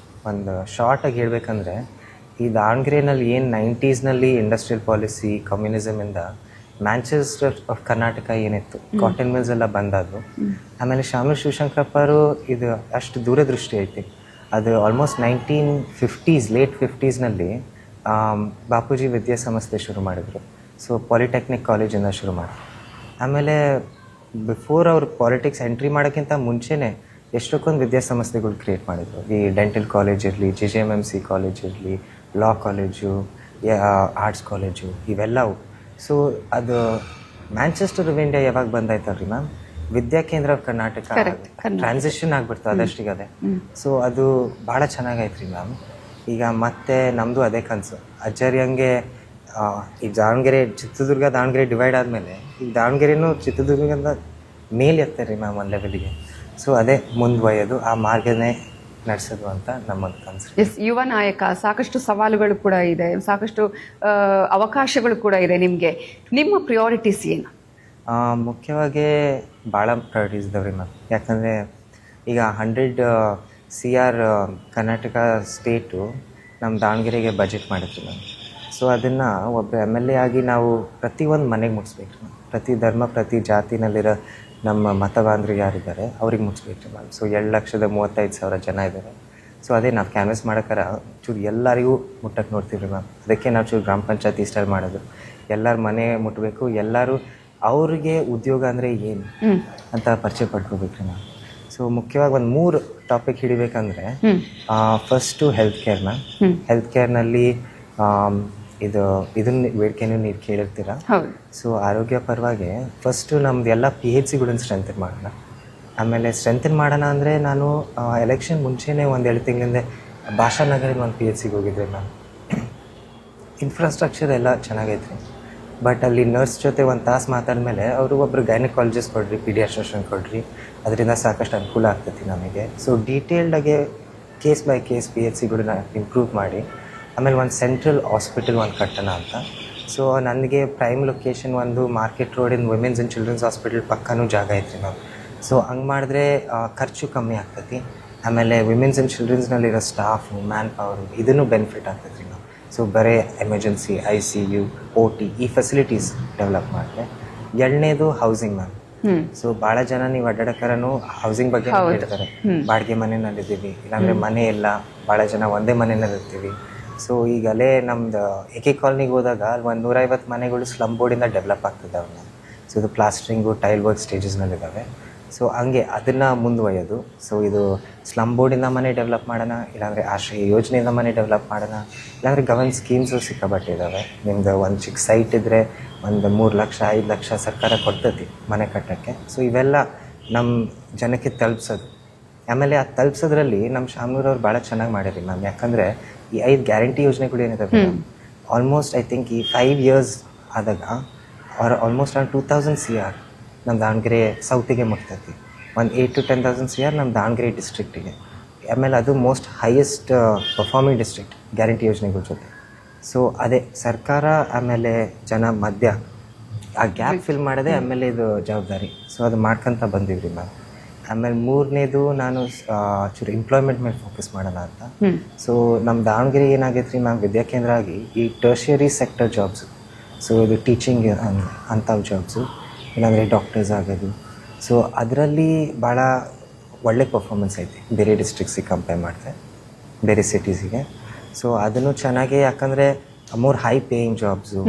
ಒಂದು ಶಾರ್ಟಾಗಿ ಹೇಳ್ಬೇಕಂದ್ರೆ, ಈ ದಾವಣಗೆರೆನಲ್ಲಿ ಏನು 90ಸ್ನಲ್ಲಿ ಇಂಡಸ್ಟ್ರಿಯಲ್ ಪಾಲಿಸಿ, ಕಮ್ಯುನಿಸಮಿಂದ ಮ್ಯಾಂಚೆಸ್ಟರ್ ಆಫ್ ಕರ್ನಾಟಕ ಏನಿತ್ತು, ಕಾಟನ್ ಮಿಲ್ಸ್ ಎಲ್ಲ ಬಂದದು. ಆಮೇಲೆ ಶಾಮನೂರು ಶಿವಶಂಕರಪ್ಪರು ಇದು ಅಷ್ಟು ದೂರದೃಷ್ಟಿ ಐತಿ. ಅದು ಆಲ್ಮೋಸ್ಟ್ 1950s, ಲೇಟ್ 50ಸ್ನಲ್ಲಿ ಬಾಪೂಜಿ ವಿದ್ಯಾಸಂಸ್ಥೆ ಶುರು ಮಾಡಿದ್ರು. ಸೊ ಪಾಲಿಟೆಕ್ನಿಕ್ ಕಾಲೇಜಿಂದ ಶುರು ಮಾಡಿ, ಆಮೇಲೆ ಬಿಫೋರ್ ಅವ್ರು ಪಾಲಿಟಿಕ್ಸ್ ಎಂಟ್ರಿ ಮಾಡೋಕ್ಕಿಂತ ಮುಂಚೆನೇ ಎಷ್ಟೊಂದು ವಿದ್ಯಾಸಂಸ್ಥೆಗಳು ಕ್ರಿಯೇಟ್ ಮಾಡಿದ್ರು. ಈ ಡೆಂಟಲ್ ಕಾಲೇಜ್ ಇರಲಿ, JJMMC ಕಾಲೇಜ್ ಇರಲಿ, ಲಾ ಕಾಲೇಜು, ಆರ್ಟ್ಸ್ ಕಾಲೇಜು, ಇವೆಲ್ಲವು. ಸೊ ಅದು ಮ್ಯಾಂಚೆಸ್ಟರ್ ಆಫ್ ಇಂಡಿಯಾ ಯಾವಾಗ ಬಂದಾಯ್ತಲ್ರಿ ಮ್ಯಾಮ್, ವಿದ್ಯಾ ಕೇಂದ್ರ ಆಫ್ ಕರ್ನಾಟಕ ಟ್ರಾನ್ಸಿಷನ್ ಆಗ್ಬಿಡ್ತು ಅದಷ್ಟಿಗೆ ಅದೇ. ಸೊ ಅದು ಭಾಳ ಚೆನ್ನಾಗೈತ್ರಿ ಮ್ಯಾಮ್. ಈಗ ಮತ್ತೆ ನಮ್ಮದು ಅದೇ ಕನಸು. ಅಜ್ಜರಿ ಹಂಗೆ ಈ ದಾವಣಗೆರೆ, ಚಿತ್ರದುರ್ಗ ದಾವಣಗೆರೆ ಡಿವೈಡ್ ಆದಮೇಲೆ ಈಗ ದಾವಣಗೆರೆನೂ ಚಿತ್ರದುರ್ಗದಿಂದ ಮೇಲೆ ಎತ್ತಾರೆ ರೀ ಮ್ಯಾಮ್ ಒಂದು ಲೆವೆಲಿಗೆ. ಸೊ ಅದೇ ಮುಂದುವರಿಯೋದು, ಆ ಮಾರ್ಗನೇ ನಡೆಸೋದು ಅಂತ ನಮ್ಮೊಂದು ಕನಸು. ಎಸ್, ಯುವ ನಾಯಕ, ಸಾಕಷ್ಟು ಸವಾಲುಗಳು ಕೂಡ ಇದೆ, ಸಾಕಷ್ಟು ಅವಕಾಶಗಳು ಕೂಡ ಇದೆ. ನಿಮಗೆ ನಿಮ್ಮ ಪ್ರಿಯಾರಿಟೀಸ್ ಏನು? ಮುಖ್ಯವಾಗಿ ಭಾಳ ಪ್ರಯಾರಿಟೀಸ್ ಇದಾವೆ ರೀ ಮ್ಯಾಮ್. ಯಾಕಂದರೆ ಈಗ 100 CR ಕರ್ನಾಟಕ ಸ್ಟೇಟು ನಮ್ಮ ದಾವಣಗೆರೆಗೆ ಬಜೆಟ್ ಮಾಡಿದ್ವಿ ಮ್ಯಾಮ್. ಸೊ ಅದನ್ನು ಒಬ್ಬ MLA ಆಗಿ ನಾವು ಪ್ರತಿಯೊಂದು ಮನೆಗೆ ಮುಟ್ಟಿಸ್ಬೇಕು ಮ್ಯಾಮ್. ಪ್ರತಿ ಧರ್ಮ, ಪ್ರತಿ ಜಾತಿನಲ್ಲಿರೋ ನಮ್ಮ ಮತಬಾಂಧವರು ಯಾರಿದ್ದಾರೆ ಅವ್ರಿಗೆ ಮುಟ್ಟಿಸ್ಬೇಕು ಮ್ಯಾಮ್. ಸೊ 2,35,000 ಜನ ಇದ್ದಾರೆ. ಸೊ ಅದೇ ನಾವು ಕ್ಯಾನ್ವಸ್ ಮಾಡೋಕ್ಕಾರ ಚೂರು ಎಲ್ಲರಿಗೂ ಮುಟ್ಟಕ್ಕೆ ನೋಡ್ತೀವಿ ಮ್ಯಾಮ್. ಅದಕ್ಕೆ ನಾವು ಚೂರು ಗ್ರಾಮ ಪಂಚಾಯತಿ ಸ್ಟೈಲ್ ಮಾಡೋದು, ಎಲ್ಲರ ಮನೆ ಮುಟ್ಟಬೇಕು, ಎಲ್ಲರೂ ಅವ್ರಿಗೆ ಉದ್ಯೋಗ ಅಂದರೆ ಏನು ಅಂತ ಪರಿಚಯ ಪಡ್ಕೋಬೇಕ್ರಿ ಮ್ಯಾಮ್. ಸೊ ಮುಖ್ಯವಾಗಿ ಒಂದು 3 ಟಾಪಿಕ್ ಹಿಡಿಬೇಕಂದ್ರೆ, first health care ma'am. Health ಕೇರ್ನಲ್ಲಿ ಇದನ್ನ ಬೇಡಿಕೆನೂ ನೀವು ಕೇಳಿರ್ತೀರ. ಸೊ ಆರೋಗ್ಯ ಪರವಾಗಿ ಫಸ್ಟು ನಮ್ದು ಎಲ್ಲ PHCಗಳನ್ನ ಸ್ಟ್ರೆಂಥನ್ ಮಾಡೋಣ. ಆಮೇಲೆ ಸ್ಟ್ರೆಂಥನ್ ಮಾಡೋಣ ಅಂದರೆ, ನಾನು ಎಲೆಕ್ಷನ್ ಮುಂಚೆನೇ 1-2 ತಿಂಗಳಿಂದ ಭಾಷಾನಗರಿಗೆ ಒಂದು PHCಗೆ ಹೋಗಿದ್ದೆ ಮ್ಯಾಮ್. ಇನ್ಫ್ರಾಸ್ಟ್ರಕ್ಚರ್ ಎಲ್ಲ ಚೆನ್ನಾಗೈತ್ರಿ, ಬಟ್ ಅಲ್ಲಿ ನರ್ಸ್ ಜೊತೆ 1 ತಾಸು ಮಾತಾಡಿದ್ಮೇಲೆ ಅವರು ಒಬ್ಬರು ಗೈನಕಾಲಜಿಸ್ಟ್ ಕೊಡ್ರಿ, ಪೀಡಿಯಾಟ್ರಿಷನ್ ಕೊಡ್ರಿ, ಅದರಿಂದ ಸಾಕಷ್ಟು ಅನುಕೂಲ ಆಗ್ತೈತಿ ನಮಗೆ. ಸೊ ಡೀಟೇಲ್ಡಾಗೆ ಕೇಸ್ ಬೈ ಕೇಸ್ PHCಗಳನ್ನ ಇಂಪ್ರೂವ್ ಮಾಡಿ ಆಮೇಲೆ ಒಂದು ಸೆಂಟ್ರಲ್ ಹಾಸ್ಪಿಟಲ್ ಒಂದು ಕಟ್ಟೋಣ ಅಂತ. ಸೊ ನನಗೆ ಪ್ರೈಮ್ ಲೊಕೇಶನ್ ಒಂದು ಮಾರ್ಕೆಟ್ ರೋಡಿನ ವುಮೆನ್ಸ್ ಆ್ಯಂಡ್ ಚಿಲ್ಡ್ರನ್ಸ್ ಹಾಸ್ಪಿಟಲ್ ಪಕ್ಕನೂ ಜಾಗ ಐತ್ರಿ ನಾವು. ಸೊ ಹಂಗೆ ಮಾಡಿದ್ರೆ ಖರ್ಚು ಕಮ್ಮಿ ಆಗ್ತೈತಿ. ಆಮೇಲೆ ವಿಮೆನ್ಸ್ ಆ್ಯಂಡ್ ಚಿಲ್ಡ್ರನ್ಸ್ನಲ್ಲಿರೋ ಸ್ಟಾಫು, ಮ್ಯಾನ್ ಪವರು ಇದನ್ನು ಬೆನಿಫಿಟ್ ಆಗ್ತೈತಿ ನಾವು. ಸೊ ಬರೀ ಎಮರ್ಜೆನ್ಸಿ, ICU, OT ಈ ಫೆಸಿಲಿಟೀಸ್ ಡೆವಲಪ್ ಮಾಡಿದ್ರೆ. ಎರಡನೇದು ಹೌಸಿಂಗ್ ಮ್ಯಾಮ್. ಸೊ ಭಾಳ ಜನ ನೀವು ಅಡ್ಡಾಡಕರನು ಹೌಸಿಂಗ್ ಬಗ್ಗೆ ಹೇಳ್ತಾರೆ. ಬಾಡಿಗೆ ಮನೆಯಲ್ಲಿದ್ದೀವಿ, ಇಲ್ಲಾಂದರೆ ಮನೆ ಇಲ್ಲ, ಭಾಳ ಜನ ಒಂದೇ ಮನೆಯಲ್ಲಿ ಇರ್ತೀವಿ. ಸೊ ಈಗ ಅಲ್ಲೇ ನಮ್ದು AK ಕಾಲನಿಗೆ ಹೋದಾಗ ಅಲ್ಲಿ ಒಂದು 150 ಮನೆಗಳು ಸ್ಲಮ್ ಬೋರ್ಡಿಂದ ಡೆವಲಪ್ ಆಗ್ತಿದ್ದಾವೆ ನಾವು. ಸೊ ಇದು ಪ್ಲಾಸ್ಟ್ರಿಂಗು, ಟೈಲ್ ವರ್ಕ್ ಸ್ಟೇಜಸ್ನಲ್ಲಿದ್ದಾವೆ. ಸೊ ಹಂಗೆ ಅದನ್ನು ಮುಂದುವರಿಯೋದು. ಸೊ ಇದು ಸ್ಲಮ್ ಬೋರ್ಡಿಂದ ಮನೆ ಡೆವಲಪ್ ಮಾಡೋಣ, ಇಲ್ಲಾಂದರೆ ಆಶ್ರಯ ಯೋಜನೆಯಿಂದ ಮನೆ ಡೆವಲಪ್ ಮಾಡೋಣ, ಇಲ್ಲಾಂದರೆ ಗವರ್ಮೆಂಟ್ ಸ್ಕೀಮ್ಸು ಸಿಕ್ಕಾಬಟ್ಟಿದ್ದಾವೆ. ನಿಮ್ದು ಒಂದು ಚಿಕ್ಕ ಸೈಟ್ ಇದ್ದರೆ ಒಂದು 3 ಲಕ್ಷ 5 ಲಕ್ಷ ಸರ್ಕಾರ ಕೊಡ್ತೈತಿ ಮನೆ ಕಟ್ಟೋಕ್ಕೆ. ಸೊ ಇವೆಲ್ಲ ನಮ್ಮ ಜನಕ್ಕೆ ತಲುಪಿಸೋದು. ಆಮೇಲೆ ಆ ತಲುಪಿಸೋದ್ರಲ್ಲಿ ನಮ್ಮ ಶಾಮನೂರವ್ರು ಭಾಳ ಚೆನ್ನಾಗಿ ಮಾಡಿರಿ ಮ್ಯಾಮ್. ಯಾಕಂದರೆ ಈ 5 ಗ್ಯಾರಂಟಿ ಯೋಜನೆಗಳು ಏನಿದಾವೆ ಆಲ್ಮೋಸ್ಟ್ ಐ ಥಿಂಕ್ ಈ 5 years ಆದಾಗ ಅವ್ರು ಆಲ್ಮೋಸ್ಟ್ ಅರೌಂಡ್ 2000 CR ನಮ್ಮ ದಾವಣಗೆರೆ ಸೌತಿಗೆ ಮುಟ್ತೈತಿ. ಒಂದು 8 to 10,000 CR ನಮ್ಮ ದಾವಣಗೆರೆ ಡಿಸ್ಟ್ರಿಕ್ಟಿಗೆ. ಆಮೇಲೆ ಅದು most highest performing district guarantee ಯೋಜನೆಗಳ ಜೊತೆ. ಸೊ ಅದೇ ಸರ್ಕಾರ ಆಮೇಲೆ ಜನ ಮಧ್ಯ ಆ ಗ್ಯಾಪ್ ಫಿಲ್ ಮಾಡೋದೇ ಆಮೇಲೆ ಇದು ಜವಾಬ್ದಾರಿ. ಸೊ ಅದು ಮಾಡ್ಕೊತ ಬಂದಿವ್ರಿ ಮ್ಯಾಮ್. ಆಮೇಲೆ ಮೂರನೇದು ನಾನು ಚೂರು ಎಂಪ್ಲಾಯ್ಮೆಂಟ್ ಮೇಲೆ ಫೋಕಸ್ ಮಾಡೋಣ ಅಂತ. ಸೊ ನಮ್ಮ ದಾವಣಗೆರೆ ಏನಾಗೈತೆ ರೀ ಮ್ಯಾಮ್, ವಿದ್ಯಾಕೇಂದ್ರ ಆಗಿ ಈ ಟರ್ಷಿಯರಿ ಸೆಕ್ಟರ್ ಜಾಬ್ಸು, ಸೊ ಇದು ಟೀಚಿಂಗ್ ಅಂಥವು ಜಾಬ್ಸು, ಇಲ್ಲಾಂದರೆ ಡಾಕ್ಟರ್ಸ್ ಆಗೋದು. ಸೊ ಅದರಲ್ಲಿ ಭಾಳ ಒಳ್ಳೆ ಪರ್ಫಾರ್ಮೆನ್ಸ್ ಐತಿ ಬೇರೆ ಡಿಸ್ಟ್ರಿಕ್ಸಿಗೆ ಕಂಪೇರ್ ಮಾಡಿದೆ, ಬೇರೆ ಸಿಟೀಸಿಗೆ. ಸೊ ಅದನ್ನು ಚೆನ್ನಾಗಿ, ಯಾಕಂದರೆ ಮೋರ್ ಹೈ ಪೇಯಿಂಗ್ ಜಾಬ್ಸು,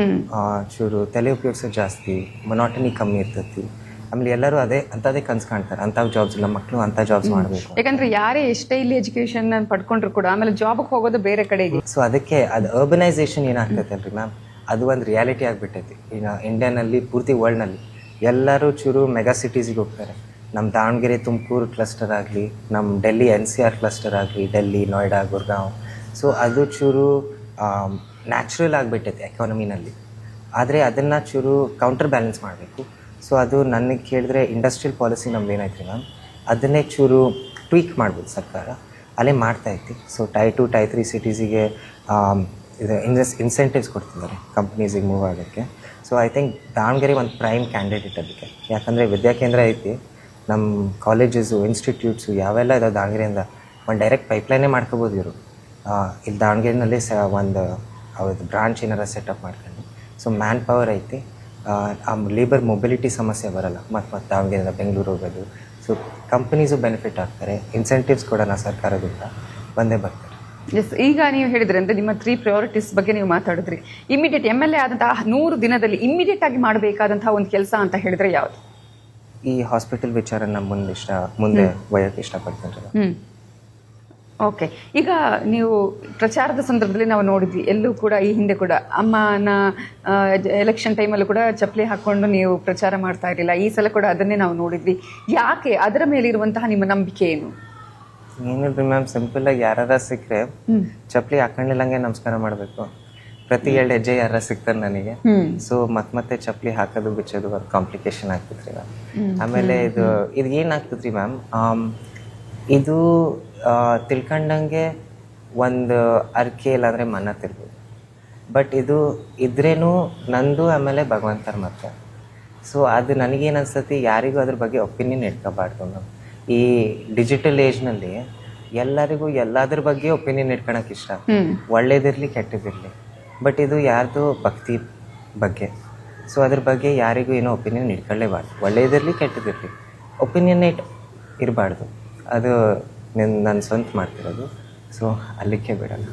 ಚೂರು ತಲೆ ಉಪಯೋಗಿಸೋದು ಜಾಸ್ತಿ, ಮೊನಾಟನಿ ಕಮ್ಮಿ ಇರ್ತೈತಿ. ಆಮೇಲೆ ಎಲ್ಲರೂ ಅಂಥದ್ದೇ ಕನ್ಸು ಕಾಣ್ತಾರೆ, ಅಂಥವು ಜಾಬ್ಸ್, ನಮ್ಮ ಮಕ್ಕಳು ಅಂಥ ಜಾಬ್ಸ್ ಮಾಡಬೇಕು. ಯಾಕಂದ್ರೆ ಯಾರೇ ಎಷ್ಟೇ ಇಲ್ಲಿ ಎಜುಕೇಶನ್ ಪಡ್ಕೊಂಡ್ರು ಕೂಡ ಆಮೇಲೆ ಜಾಬ್ಗೆ ಹೋಗೋದು ಬೇರೆ ಕಡೆಗೆ. ಸೊ ಅದಕ್ಕೆ ಅದು ಅರ್ಬನೈಸೇಷನ್ ಏನಾಗ್ತೈತೆ ಅಲ್ರಿ ಮ್ಯಾಮ್, ಅದು ಒಂದು ರಿಯಾಲಿಟಿ ಆಗಿಬಿಟ್ಟೈತಿ. ಈಗ ಇಂಡಿಯಾನಲ್ಲಿ, ಪೂರ್ತಿ ವರ್ಲ್ಡ್ನಲ್ಲಿ ಎಲ್ಲರೂ ಚೂರು ಮೆಗಾ ಸಿಟೀಸಿಗೆ ಹೋಗ್ತಾರೆ. ನಮ್ಮ ದಾವಣಗೆರೆ ತುಮಕೂರು ಕ್ಲಸ್ಟರ್ ಆಗಲಿ, ನಮ್ಮ ಡೆಲ್ಲಿ NCR ಕ್ಲಸ್ಟರ್ ಆಗಲಿ, ಡೆಲ್ಲಿ, ನೋಯ್ಡಾ, ಗುರ್ಗಾಂವ್. ಸೊ ಅದು ಚೂರು ನ್ಯಾಚುರಲ್ ಆಗಿಬಿಟ್ಟೈತೆ ಎಕಾನಮಿನಲ್ಲಿ. ಆದರೆ ಅದನ್ನು ಚೂರು ಕೌಂಟರ್ ಬ್ಯಾಲೆನ್ಸ್ ಮಾಡಬೇಕು. ಸೊ ಅದು ನನಗೆ ಕೇಳಿದ್ರೆ ಇಂಡಸ್ಟ್ರಿಯಲ್ ಪಾಲಿಸಿ ನಮ್ದು ಏನೈತೆ ರೀ ಮ್ಯಾಮ್, ಅದನ್ನೇ ಚೂರು ಟ್ವೀಕ್ ಮಾಡ್ಬೋದು ಸರ್ಕಾರ, ಅಲ್ಲೇ ಮಾಡ್ತಾಯಿತ್ತು. ಸೊ Tier 2, Tier 3 ಸಿಟೀಸಿಗೆ ಇದು ಇನ್ಸೆಂಟಿವ್ಸ್ ಕೊಡ್ತಿದ್ದಾರೆ ಕಂಪ್ನೀಸಿಗೆ ಮೂವ್ ಆಗೋಕ್ಕೆ. ಸೊ ಐ ಥಿಂಕ್ ದಾವಣಗೆರೆ ಒಂದು ಪ್ರೈಮ್ ಕ್ಯಾಂಡಿಡೇಟ್ ಅದಕ್ಕೆ. ಯಾಕಂದರೆ ವಿದ್ಯಾಕೇಂದ್ರ ಐತಿ, ನಮ್ಮ ಕಾಲೇಜಸ್ಸು, ಇನ್ಸ್ಟಿಟ್ಯೂಟ್ಸು ಯಾವೆಲ್ಲ ಇದಾವೆ ದಾವಣಗೆರೆಯಿಂದ ಒಂದು ಡೈರೆಕ್ಟ್ ಪೈಪ್ಲೈನೇ ಮಾಡ್ಕೋಬೋದು ಇವರು. ಇಲ್ಲಿ ದಾವಣಗೆರೆನಲ್ಲಿ ಒಂದು ಅವ್ರದ್ದು ಬ್ರಾಂಚ್ ಏನಾರ ಸೆಟಪ್ ಮಾಡ್ಕೊಂಡು. ಸೊ ಮ್ಯಾನ್ ಪವರ್ ಐತಿ, ಆ ಲೇಬರ್ ಮೊಬಿಲಿಟಿ ಸಮಸ್ಯೆ ಬರೋಲ್ಲ. ಮತ್ತು ದಾವಣಗೆರೆಯಿಂದ ಬೆಂಗಳೂರು ಹೋಗೋದು. ಸೊ ಕಂಪನೀಸು ಬೆನಿಫಿಟ್ ಆಗ್ತಾರೆ, ಇನ್ಸೆಂಟಿವ್ಸ್ ಕೊಡೋಣ ಸರ್ಕಾರದಿಂದ, ಬಂದೇ ಬರ್ತಾರೆ. ಎಸ್, ಈಗ ನೀವು ಹೇಳಿದ್ರಿ ಅಂದರೆ ನಿಮ್ಮ 3 priorities ಬಗ್ಗೆ ನೀವು ಮಾತಾಡಿದ್ರಿ. ಇಮಿಡಿಯೇಟ್ MLA ಆದಂತಹ 100 ದಿನದಲ್ಲಿ ಇಮಿಡಿಯೇಟ್ ಆಗಿ ಮಾಡಬೇಕಾದಂತಹ ಒಂದು ಕೆಲಸ ಅಂತ ಹೇಳಿದ್ರೆ ಯಾವುದು? ಈ ಹಾಸ್ಪಿಟಲ್ ವಿಚಾರ ನಮ್ಮ ಮುಂದೆ ಒಯ್ಯಕ್ಕೆ ಇಷ್ಟಪಡ್ತೀನಿ. ಓಕೆ, ಈಗ ನೀವು ಪ್ರಚಾರದ ಸಂದರ್ಭದಲ್ಲಿ ನಾವು ನೋಡಿದ್ವಿ, ಎಲ್ಲೂ ಕೂಡ ಈ ಹಿಂದೆ ಕೂಡ ಅಮ್ಮನ ಎಲೆಕ್ಷನ್ ಟೈಮಲ್ಲೂ ಕೂಡ ಚಪ್ಪಲಿ ಹಾಕ್ಕೊಂಡು ನೀವು ಪ್ರಚಾರ ಮಾಡ್ತಾ ಇರಲಿಲ್ಲ. ಈ ಸಲ ಕೂಡ ಅದನ್ನೇ ನಾವು ನೋಡಿದ್ವಿ. ಯಾಕೆ? ಅದರ ಮೇಲಿರುವಂತಹ ನಿಮ್ಮ ನಂಬಿಕೆ ಏನು? ಏನಿಲ್ರಿ ಮ್ಯಾಮ್, ಸಿಂಪಲ್ ಆಗಿ ಯಾರ ಸಿಕ್ಕರೆ ಚಪ್ಪಲಿ ಹಾಕೊಂಡಿಲ್ಲಂಗೆ ನಮಸ್ಕಾರ ಮಾಡಬೇಕು. ಪ್ರತಿ 2 ಹೆಜ್ಜೆ ಯಾರ ಸಿಗ್ತಾರೆ ನನಗೆ. ಸೊ ಮತ್ತೆ ಚಪ್ಪಲಿ ಹಾಕೋದು ಬಿಚ್ಚೋದು ಒಂದು ಕಾಂಪ್ಲಿಕೇಶನ್ ಆಗ್ತೈತ್ರಿ ಮ್ಯಾಮ್. ಆಮೇಲೆ ಇದು ಏನಾಗ್ತದ್ರಿ ಮ್ಯಾಮ್, ಇದು ತಿಳ್ಕೊಂಡಂಗೆ ಒಂದು ಅರ್ಕೆ ಇಲ್ಲಾಂದರೆ ಮನ್ನತ್ತಿರ್ಬೋದು. ಬಟ್ ಇದು ಇದ್ರೇನು ನಂದು, ಆಮೇಲೆ ಭಗವಂತರ ಮತ್ತೆ. ಸೊ ಅದು ನನಗೇನು ಅನ್ಸತಿ, ಯಾರಿಗೂ ಅದ್ರ ಬಗ್ಗೆ ಒಪಿನಿಯನ್ ಇಟ್ಕೋಬಾರ್ದು ನಾವು. ಈ ಡಿಜಿಟಲ್ ಏಜ್ನಲ್ಲಿ ಎಲ್ಲರಿಗೂ ಎಲ್ಲದ್ರ ಬಗ್ಗೆ ಒಪಿನಿಯನ್ ಇಟ್ಕೊಳಕ್ಕೆ ಇಷ್ಟ, ಒಳ್ಳೇದಿರಲಿ ಕೆಟ್ಟದಿರಲಿ. ಬಟ್ ಇದು ಯಾರ್ದು ಭಕ್ತಿ ಬಗ್ಗೆ. ಸೊ ಅದ್ರ ಬಗ್ಗೆ ಯಾರಿಗೂ ಏನೋ ಒಪಿನಿಯನ್ ಇಟ್ಕೊಳ್ಳೇಬಾರ್ದು. ಒಳ್ಳೇದಿರಲಿ ಕೆಟ್ಟದಿರಲಿ ಒಪಿನಿಯನ್ನೇ ಇರಬಾರ್ದು. ಅದು ನನ್ನ ಸ್ವಂತ ಮಾಡ್ತಿರೋದು. ಸೊ ಅಲ್ಲಿಗೆ ಬಿಡಲ್ಲ.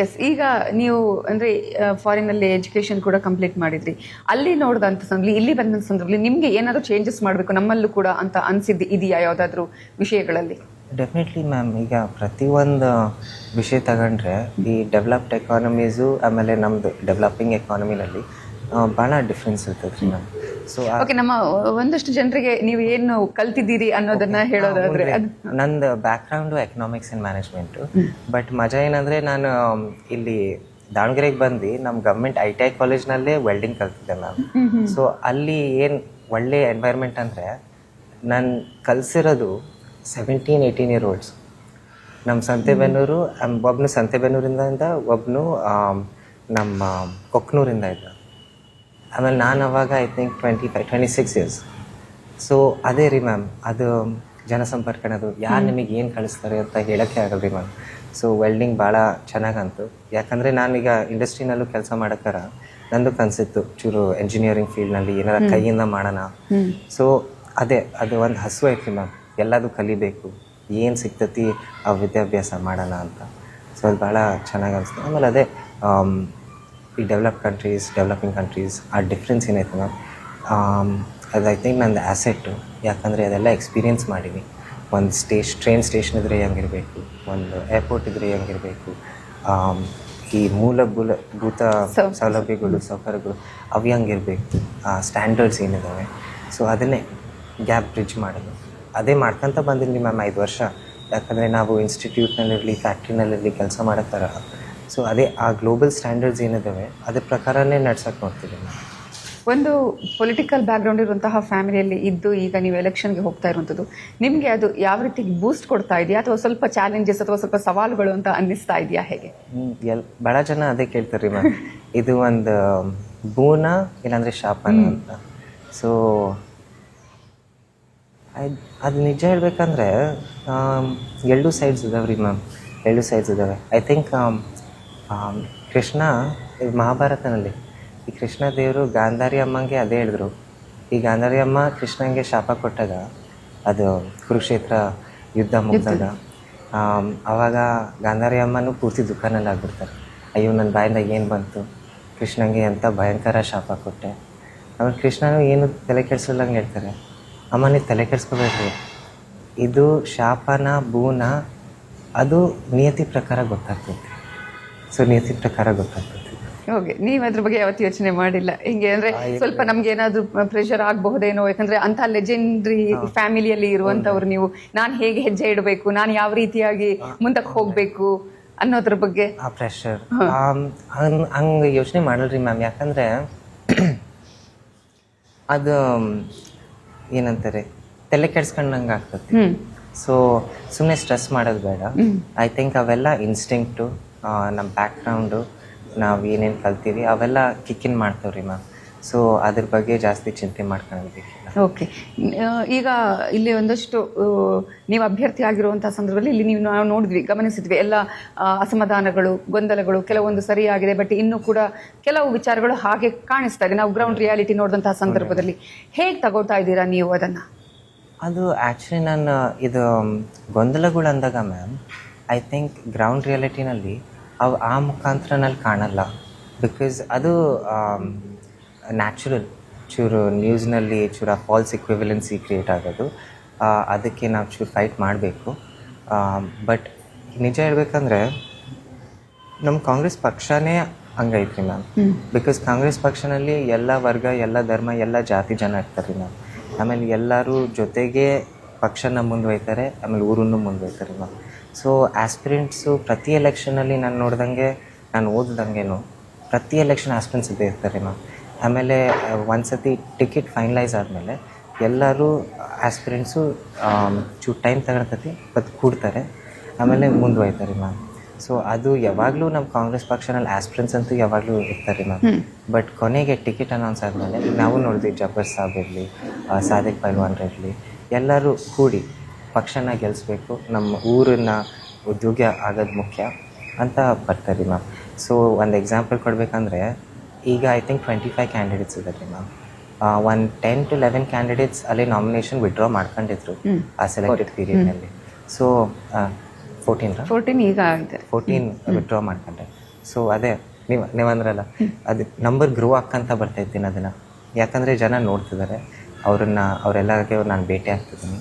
ಎಸ್, ಈಗ ನೀವು ಅಂದರೆ ಫಾರಿನಲ್ಲಿ ಎಜುಕೇಷನ್ ಕೂಡ ಕಂಪ್ಲೀಟ್ ಮಾಡಿದ್ರಿ. ಅಲ್ಲಿ ನೋಡಿದಂಥ ಸಂದರ್ಭದಲ್ಲಿ, ಇಲ್ಲಿ ಬಂದಂಥ ಸಂದರ್ಭದಲ್ಲಿ ನಿಮಗೆ ಏನಾದರೂ ಚೇಂಜಸ್ ಮಾಡಬೇಕು ನಮ್ಮಲ್ಲೂ ಕೂಡ ಅಂತ ಅನಿಸಿದ್ದು ಇದೆಯಾ ಯಾವುದಾದ್ರೂ ವಿಷಯಗಳಲ್ಲಿ? Definitely ma'am. ಈಗ ಪ್ರತಿಯೊಂದು ವಿಷಯ ತಗೊಂಡ್ರೆ ಈ ಡೆವಲಪ್ಡ್ ಎಕಾನಮೀಸು ಆಮೇಲೆ ನಮ್ಮದು ಡೆವಲಪಿಂಗ್ ಎಕಾನಮಿನಲ್ಲಿ ಭಾಳ ಡಿಫ್ರೆನ್ಸ್ ಇರ್ತದೆ ರೀ ಮ್ಯಾಮ್. ಸೊ ಓಕೆ, ನಮ್ಮ ಒಂದಷ್ಟು ಜನರಿಗೆ ನೀವು ಏನು ಕಲ್ತಿದ್ದೀರಿ ಅನ್ನೋದನ್ನ ಹೇಳೋದಾದ್ರೆ, ನಂದು background economics and management. But ಮಜಾ ಏನಂದರೆ ನಾನು ಇಲ್ಲಿ ದಾವಣಗೆರೆಗೆ ಬಂದು ನಮ್ಮ ಗೌರ್ಮೆಂಟ್ ITI ಕಾಲೇಜ್ನಲ್ಲೇ ವೆಲ್ಡಿಂಗ್ ಕಲ್ತಿದ್ದೆ ಮ್ಯಾಮ್. ಸೊ ಅಲ್ಲಿ ಏನು ಒಳ್ಳೆ ಎನ್ವೈರ್ಮೆಂಟ್ ಅಂದರೆ ನಾನು ಕಲಿಸಿರೋದು 17-18 year olds. ನಮ್ಮ ಸಂತೆಬೆನ್ನೂರು, ಒಬ್ನು ಸಂತೆಬೆನ್ನೂರಿಂದ ಒಬ್ನು ನಮ್ಮ ಕೊಕ್ನೂರಿಂದ ಇದ್ದ. ಆಮೇಲೆ ನಾನು ಅವಾಗ ಐ ಥಿಂಕ್ 26 ಇಯರ್ಸ್. ಸೊ ಅದೇ ರೀ ಮ್ಯಾಮ್, ಅದು ಜನಸಂಪರ್ಕ ಅನ್ನೋದು ಯಾರು ನಿಮಗೆ ಏನು ಕಳಿಸ್ತಾರೆ ಅಂತ ಹೇಳೋಕ್ಕೆ ಆಗಲ್ಲ ರೀ ಮ್ಯಾಮ್. ಸೊ ವೆಲ್ಡಿಂಗ್ ಭಾಳ ಚೆನ್ನಾಗಂತು, ಯಾಕಂದರೆ ನಾನೀಗ ಇಂಡಸ್ಟ್ರಿನಲ್ಲೂ ಕೆಲಸ ಮಾಡೋಕ್ಕಾರ ನಂದು ಕನಸಿತ್ತು ಚೂರು ಎಂಜಿನಿಯರಿಂಗ್ ಫೀಲ್ಡ್ನಲ್ಲಿ ಏನಾರ ಕೈಯಿಂದ ಮಾಡೋಣ. ಸೊ ಅದು ಒಂದು ಹಸು ಐತಿ ಮ್ಯಾಮ್, ಎಲ್ಲದೂ ಕಲಿಬೇಕು, ಏನು ಸಿಗ್ತತಿ ಆ ವಿದ್ಯಾಭ್ಯಾಸ ಮಾಡೋಣ ಅಂತ. ಸೊ ಅದು ಭಾಳ ಚೆನ್ನಾಗಿ ಅನಿಸ್ತು. ಆಮೇಲೆ ಅದೇ ಈ ಡೆವಲಪಿಂಗ್ ಕಂಟ್ರೀಸ್ ಆ ಡಿಫ್ರೆನ್ಸ್ ಏನೈತೆ ಮ್ಯಾಮ್, ಅದು ಐ ಥಿಂಕ್ ನಂದು ಆ್ಯಸೆಟ್ಟು. ಯಾಕಂದರೆ ಅದೆಲ್ಲ ಎಕ್ಸ್ಪೀರಿಯೆನ್ಸ್ ಮಾಡೀನಿ. ಒಂದು ಟ್ರೈನ್ ಸ್ಟೇಷನ್ ಇದ್ದರೆ ಹೆಂಗಿರಬೇಕು, ಒಂದು ಏರ್ಪೋರ್ಟ್ ಇದ್ದರೆ ಹೆಂಗಿರಬೇಕು, ಈ ಮೂಲಭೂತ ಸೌಲಭ್ಯಗಳು ಸೌಕರ್ಯಗಳು ಅವು ಹೆಂಗಿರಬೇಕು, ಸ್ಟ್ಯಾಂಡರ್ಡ್ಸ್ ಏನಿದ್ದಾವೆ. ಸೊ ಅದನ್ನೇ ಗ್ಯಾಪ್ ಬ್ರಿಡ್ಜ್ ಮಾಡೋದು, ಅದೇ ಮಾಡ್ಕೊತ ಬಂದಿನಿ ಮ್ಯಾಮ್ 5 ವರ್ಷ. ಯಾಕಂದರೆ ನಾವು ಇನ್ಸ್ಟಿಟ್ಯೂಟ್ನಲ್ಲಿರಲಿ ಫ್ಯಾಕ್ಟ್ರಿನಲ್ಲಿರಲಿ ಕೆಲಸ ಮಾಡೋಕ್ಕಾರ. ಸೊ ಅದೇ ಆ ಗ್ಲೋಬಲ್ ಸ್ಟ್ಯಾಂಡರ್ಡ್ಸ್ ಏನಿದ್ದಾವೆ ಅದ್ರ ಪ್ರಕಾರನೇ ನಡ್ಸೋಕೆ ನೋಡ್ತೀವಿ ಮ್ಯಾಮ್. ಒಂದು ಪೊಲಿಟಿಕಲ್ ಬ್ಯಾಕ್ಗ್ರೌಂಡ್ ಇರುವಂತಹ ಫ್ಯಾಮಿಲಿಯಲ್ಲಿ ಇದ್ದು ಈಗ ನೀವು ಎಲೆಕ್ಷನ್ಗೆ ಹೋಗ್ತಾ ಇರುವಂಥದ್ದು, ನಿಮಗೆ ಅದು ಯಾವ ರೀತಿ ಬೂಸ್ಟ್ ಕೊಡ್ತಾ ಇದೆಯಾ ಅಥವಾ ಸ್ವಲ್ಪ ಚಾಲೆಂಜಸ್ ಅಥವಾ ಸ್ವಲ್ಪ ಸವಾಲುಗಳು ಅಂತ ಅನ್ನಿಸ್ತಾ ಇದೆಯಾ, ಹೇಗೆ? ಭಾಳ ಜನ ಅದೇ ಕೇಳ್ತಾರೆ ರೀ ಮ್ಯಾಮ್, ಇದು ಒಂದು ಬೂನ ಇಲ್ಲಾಂದರೆ ಶಾಪನ ಅಂತ. ಸೊ ಅದು ನಿಜ ಹೇಳ್ಬೇಕಂದ್ರೆ ಎರಡು ಸೈಡ್ಸ್ ಇದಾವೆ ರೀ ಮ್ಯಾಮ್, ಎರಡು ಸೈಡ್ಸ್ ಇದ್ದಾವೆ. ಐ ಥಿಂಕ್ ಕೃಷ್ಣ ಮಹಾಭಾರತನಲ್ಲಿ ಈ ಕೃಷ್ಣ ದೇವರು ಗಾಂಧಾರಿ ಅಮ್ಮಂಗೆ ಅದೇ ಹೇಳಿದ್ರು. ಈ ಗಾಂಧಾರಿ ಅಮ್ಮ ಕೃಷ್ಣಂಗೆ ಶಾಪ ಕೊಟ್ಟಾಗ, ಅದು ಕುರುಕ್ಷೇತ್ರ ಯುದ್ಧ ಮುಗಿದಾಗ, ಆವಾಗ ಗಾಂಧಾರಿ ಅಮ್ಮನೂ ಪೂರ್ತಿ ದುಃಖನಲ್ಲಿ ಆಗ್ಬಿಡ್ತಾರೆ. ಅಯ್ಯೋ ನನ್ನ ಬಾಯಿಂದ ಏನು ಬಂತು, ಕೃಷ್ಣಂಗೆ ಎಂಥ ಭಯಂಕರ ಶಾಪ ಕೊಟ್ಟೆ. ಆಮೇಲೆ ಕೃಷ್ಣನೂ ಏನು ತಲೆ ಕೆಡಿಸೋಲ್ಲಂಗೆ ಹೇಳ್ತಾರೆ, ಅಮ್ಮ ನೀವು ತಲೆ ಕೆಡಿಸ್ಕೋಬೇಡ್ರಿ, ಇದು ಶಾಪನ ಬೂನ ಅದು ನಿಯತಿ ಪ್ರಕಾರ ಗೊತ್ತಾಗ್ತೈತಿ. ಸೊ ನಿಯತಿ ಪ್ರಕಾರ ಗೊತ್ತಾಗ್ತೈತಿ. ಓಕೆ, ನೀವು ಅದ್ರ ಬಗ್ಗೆ ಯಾವತ್ತು ಯೋಚನೆ ಮಾಡಿಲ್ಲ ಹಿಂಗೆ ಅಂದ್ರೆ ಸ್ವಲ್ಪ ನಮ್ಗೆ ಏನಾದ್ರು ಪ್ರೆಷರ್ ಆಗಬಹುದೇನೋ, ಯಾಕಂದ್ರೆ ಅಂತ ಲೆಜೆಂಡ್ರಿ ಫ್ಯಾಮಿಲಿಯಲ್ಲಿ ಇರುವಂತವ್ರು ನೀವು, ನಾನು ಹೇಗೆ ಹೆಜ್ಜೆ ಇಡಬೇಕು, ನಾನು ಯಾವ ರೀತಿಯಾಗಿ ಮುಂದಕ್ಕೆ ಹೋಗ್ಬೇಕು ಅನ್ನೋದ್ರ ಬಗ್ಗೆ ಆ ಪ್ರೆಷರ್ ಹಂಗೆ ಯೋಚನೆ ಮಾಡಲ್ರಿ ಮ್ಯಾಮ್. ಯಾಕಂದ್ರೆ ಅದು ಏನಂತಾರೆ ತಲೆ ಕೆಡ್ಸ್ಕೊಂಡಂಗೆ ಆಗ್ತದೆ. ಸೊ ಸುಮ್ಮನೆ ಸ್ಟ್ರೆಸ್ ಮಾಡೋದು ಬೇಡ. ಐ ಥಿಂಕ್ ಅವೆಲ್ಲ ಇನ್ಸ್ಟಿಂಕ್ಟು, ನಮ್ಮ ಬ್ಯಾಕ್ಗ್ರೌಂಡು, ನಾವು ಏನೇನು ಕಲ್ತೀವಿ ಅವೆಲ್ಲ ಕಿಕ್ಕಿನ್ ಮಾಡ್ತೇವ್ರಿ ಮ್ಯಾಮ್. ಸೊ ಅದ್ರ ಬಗ್ಗೆ ಜಾಸ್ತಿ ಚಿಂತೆ ಮಾಡ್ಕೊಳ್ಬೇಕಿಲ್ಲ. ಓಕೆ, ಈಗ ಇಲ್ಲಿ ಒಂದಷ್ಟು ನೀವು ಅಭ್ಯರ್ಥಿ ಆಗಿರುವಂಥ ಸಂದರ್ಭದಲ್ಲಿ ಇಲ್ಲಿ ನಾವು ನೋಡಿದ್ವಿ, ಗಮನಿಸಿದ್ವಿ, ಎಲ್ಲ ಅಸಮಾಧಾನಗಳು, ಗೊಂದಲಗಳು ಕೆಲವೊಂದು ಸರಿಯಾಗಿದೆ, ಬಟ್ ಇನ್ನೂ ಕೂಡ ಕೆಲವು ವಿಚಾರಗಳು ಹಾಗೆ ಕಾಣಿಸ್ತಾ ಇದೆ. ನಾವು ಗ್ರೌಂಡ್ ರಿಯಾಲಿಟಿ ನೋಡಿದಂತಹ ಸಂದರ್ಭದಲ್ಲಿ ಹೇಗೆ ತಗೋತಾ ಇದ್ದೀರಾ ನೀವು ಅದನ್ನು? ಅದು ಆ್ಯಕ್ಚುಲಿ ನಾನು ಇದು ಗೊಂದಲಗಳು ಅಂದಾಗ ಮ್ಯಾಮ್, ಐ ಥಿಂಕ್ ಗ್ರೌಂಡ್ ರಿಯಾಲಿಟಿನಲ್ಲಿ ಅವು ಆ ಮುಖಾಂತರನಲ್ಲಿ ಕಾಣಲ್ಲ. ಬಿಕಾಸ್ ಅದು ನ್ಯಾಚುರಲ್, ಚೂರು ನ್ಯೂಸ್ನಲ್ಲಿ ಚೂರು ಫಾಲ್ಸ್ ಇಕ್ವಿವೆಲೆನ್ಸಿ ಕ್ರಿಯೇಟ್ ಆಗೋದು, ಅದಕ್ಕೆ ನಾವು ಚೂರು ಫೈಟ್ ಮಾಡಬೇಕು. ಬಟ್ ನಿಜ ಹೇಳ್ಬೇಕಂದ್ರೆ ನಮ್ಮ ಕಾಂಗ್ರೆಸ್ ಪಕ್ಷನೇ ಹಂಗೈತ್ರಿ ಮ್ಯಾಮ್. ಬಿಕಾಸ್ ಕಾಂಗ್ರೆಸ್ ಪಕ್ಷನಲ್ಲಿ ಎಲ್ಲ ವರ್ಗ, ಎಲ್ಲ ಧರ್ಮ, ಎಲ್ಲ ಜಾತಿ ಜನ ಇರ್ತಾರೆ ಮ್ಯಾಮ್. ಆಮೇಲೆ ಎಲ್ಲರೂ ಜೊತೆಗೆ ಪಕ್ಷನ ಮುಂದುವಯ್ತಾರೆ, ಆಮೇಲೆ ಊರನ್ನು ಮುಂದುವಯ್ತಾರೆ ಮ್ಯಾಮ್. ಸೊ ಆಸ್ಪಿರೆಂಟ್ಸು ಪ್ರತಿ ಎಲೆಕ್ಷನಲ್ಲಿ ನಾನು ನೋಡ್ದಂಗೆ, ನಾನು ಓದಿದಂಗೆನು ಪ್ರತಿ ಎಲೆಕ್ಷನ್ ಆಸ್ಪಿರೆಂಟ್ಸ್ ಇದ್ದೇ ಇರ್ತಾರೆ ಮ್ಯಾಮ್. ಆಮೇಲೆ ಒಂದು ಸತಿ ಟಿಕೆಟ್ ಫೈನಲೈಸ್ ಆದಮೇಲೆ ಎಲ್ಲರೂ ಆಸ್ಪಿರೆಂಟ್ಸು ಟೈಮ್ ತಗೊಳ್ತತಿ, ಬಟ್ ಕೂಡ್ತಾರೆ, ಆಮೇಲೆ ಮುಂದುವಯ್ತಾರೆ ಮ್ಯಾಮ್. ಸೊ ಅದು ಯಾವಾಗಲೂ ನಮ್ಮ ಕಾಂಗ್ರೆಸ್ ಪಕ್ಷನಲ್ಲಿ ಆಸ್ಪಿರೆಂಟ್ಸ್ ಅಂತೂ ಯಾವಾಗಲೂ ಇರ್ತಾರೆ ಮ್ಯಾಮ್. ಬಟ್ ಕೊನೆಗೆ ಟಿಕೆಟ್ ಅನೌನ್ಸ್ ಆದಮೇಲೆ ನಾವು ನೋಡಿದ್ವಿ, ಜಬ್ಬರ್ ಸಾಬ್ ಇರಲಿ, ಸಾದಿಕ್ ಪೈಲ್ವಾನ್ರು ಇರಲಿ, ಎಲ್ಲರೂ ಕೂಡಿ ಪಕ್ಷನ ಗೆಲ್ಲಿಸ್ಬೇಕು, ನಮ್ಮ ಊರನ್ನ ಉದ್ಯೋಗ ಆಗೋದು ಮುಖ್ಯ ಅಂತ ಬರ್ತಾರೆ ಮ್ಯಾಮ್. ಸೊ ಒಂದು ಎಕ್ಸಾಂಪಲ್ ಕೊಡಬೇಕಂದ್ರೆ, ಈಗ ಐ ಥಿಂಕ್ 25 ಕ್ಯಾಂಡಿಡೇಟ್ಸ್ ಇದ್ದಾರೆ ಮ್ಯಾಮ್. ಒಂದು 10 to 11 ಕ್ಯಾಂಡಿಡೇಟ್ಸ್ ಅಲ್ಲಿ ನಾಮಿನೇಷನ್ ವಿಡ್ರಾ ಮಾಡ್ಕೊಂಡಿದ್ರು ಆ ಸೆಲೆಕ್ಟೆಡ್ ಪೀರಿಯಡ್ನಲ್ಲಿ. ಸೊ 14 ಈಗ ಆಗಿದೆ, 14 ವಿಡ್ರಾ ಮಾಡ್ಕೊಂಡೆ. ಸೊ ಅದೇ ನೀವಂದ್ರಲ್ಲ, ಅದು ನಂಬರ್ ಗ್ರೋ ಆಕ್ಕಂತ ಬರ್ತಾಯಿದ್ದೀನಿ ಅದನ್ನು. ಯಾಕಂದರೆ ಜನ ನೋಡ್ತಿದ್ದಾರೆ ಅವರೆಲ್ಲರಿಗೆ ನಾನು ಭೇಟಿ ಆಗ್ತಿದ್ದೀನಿ.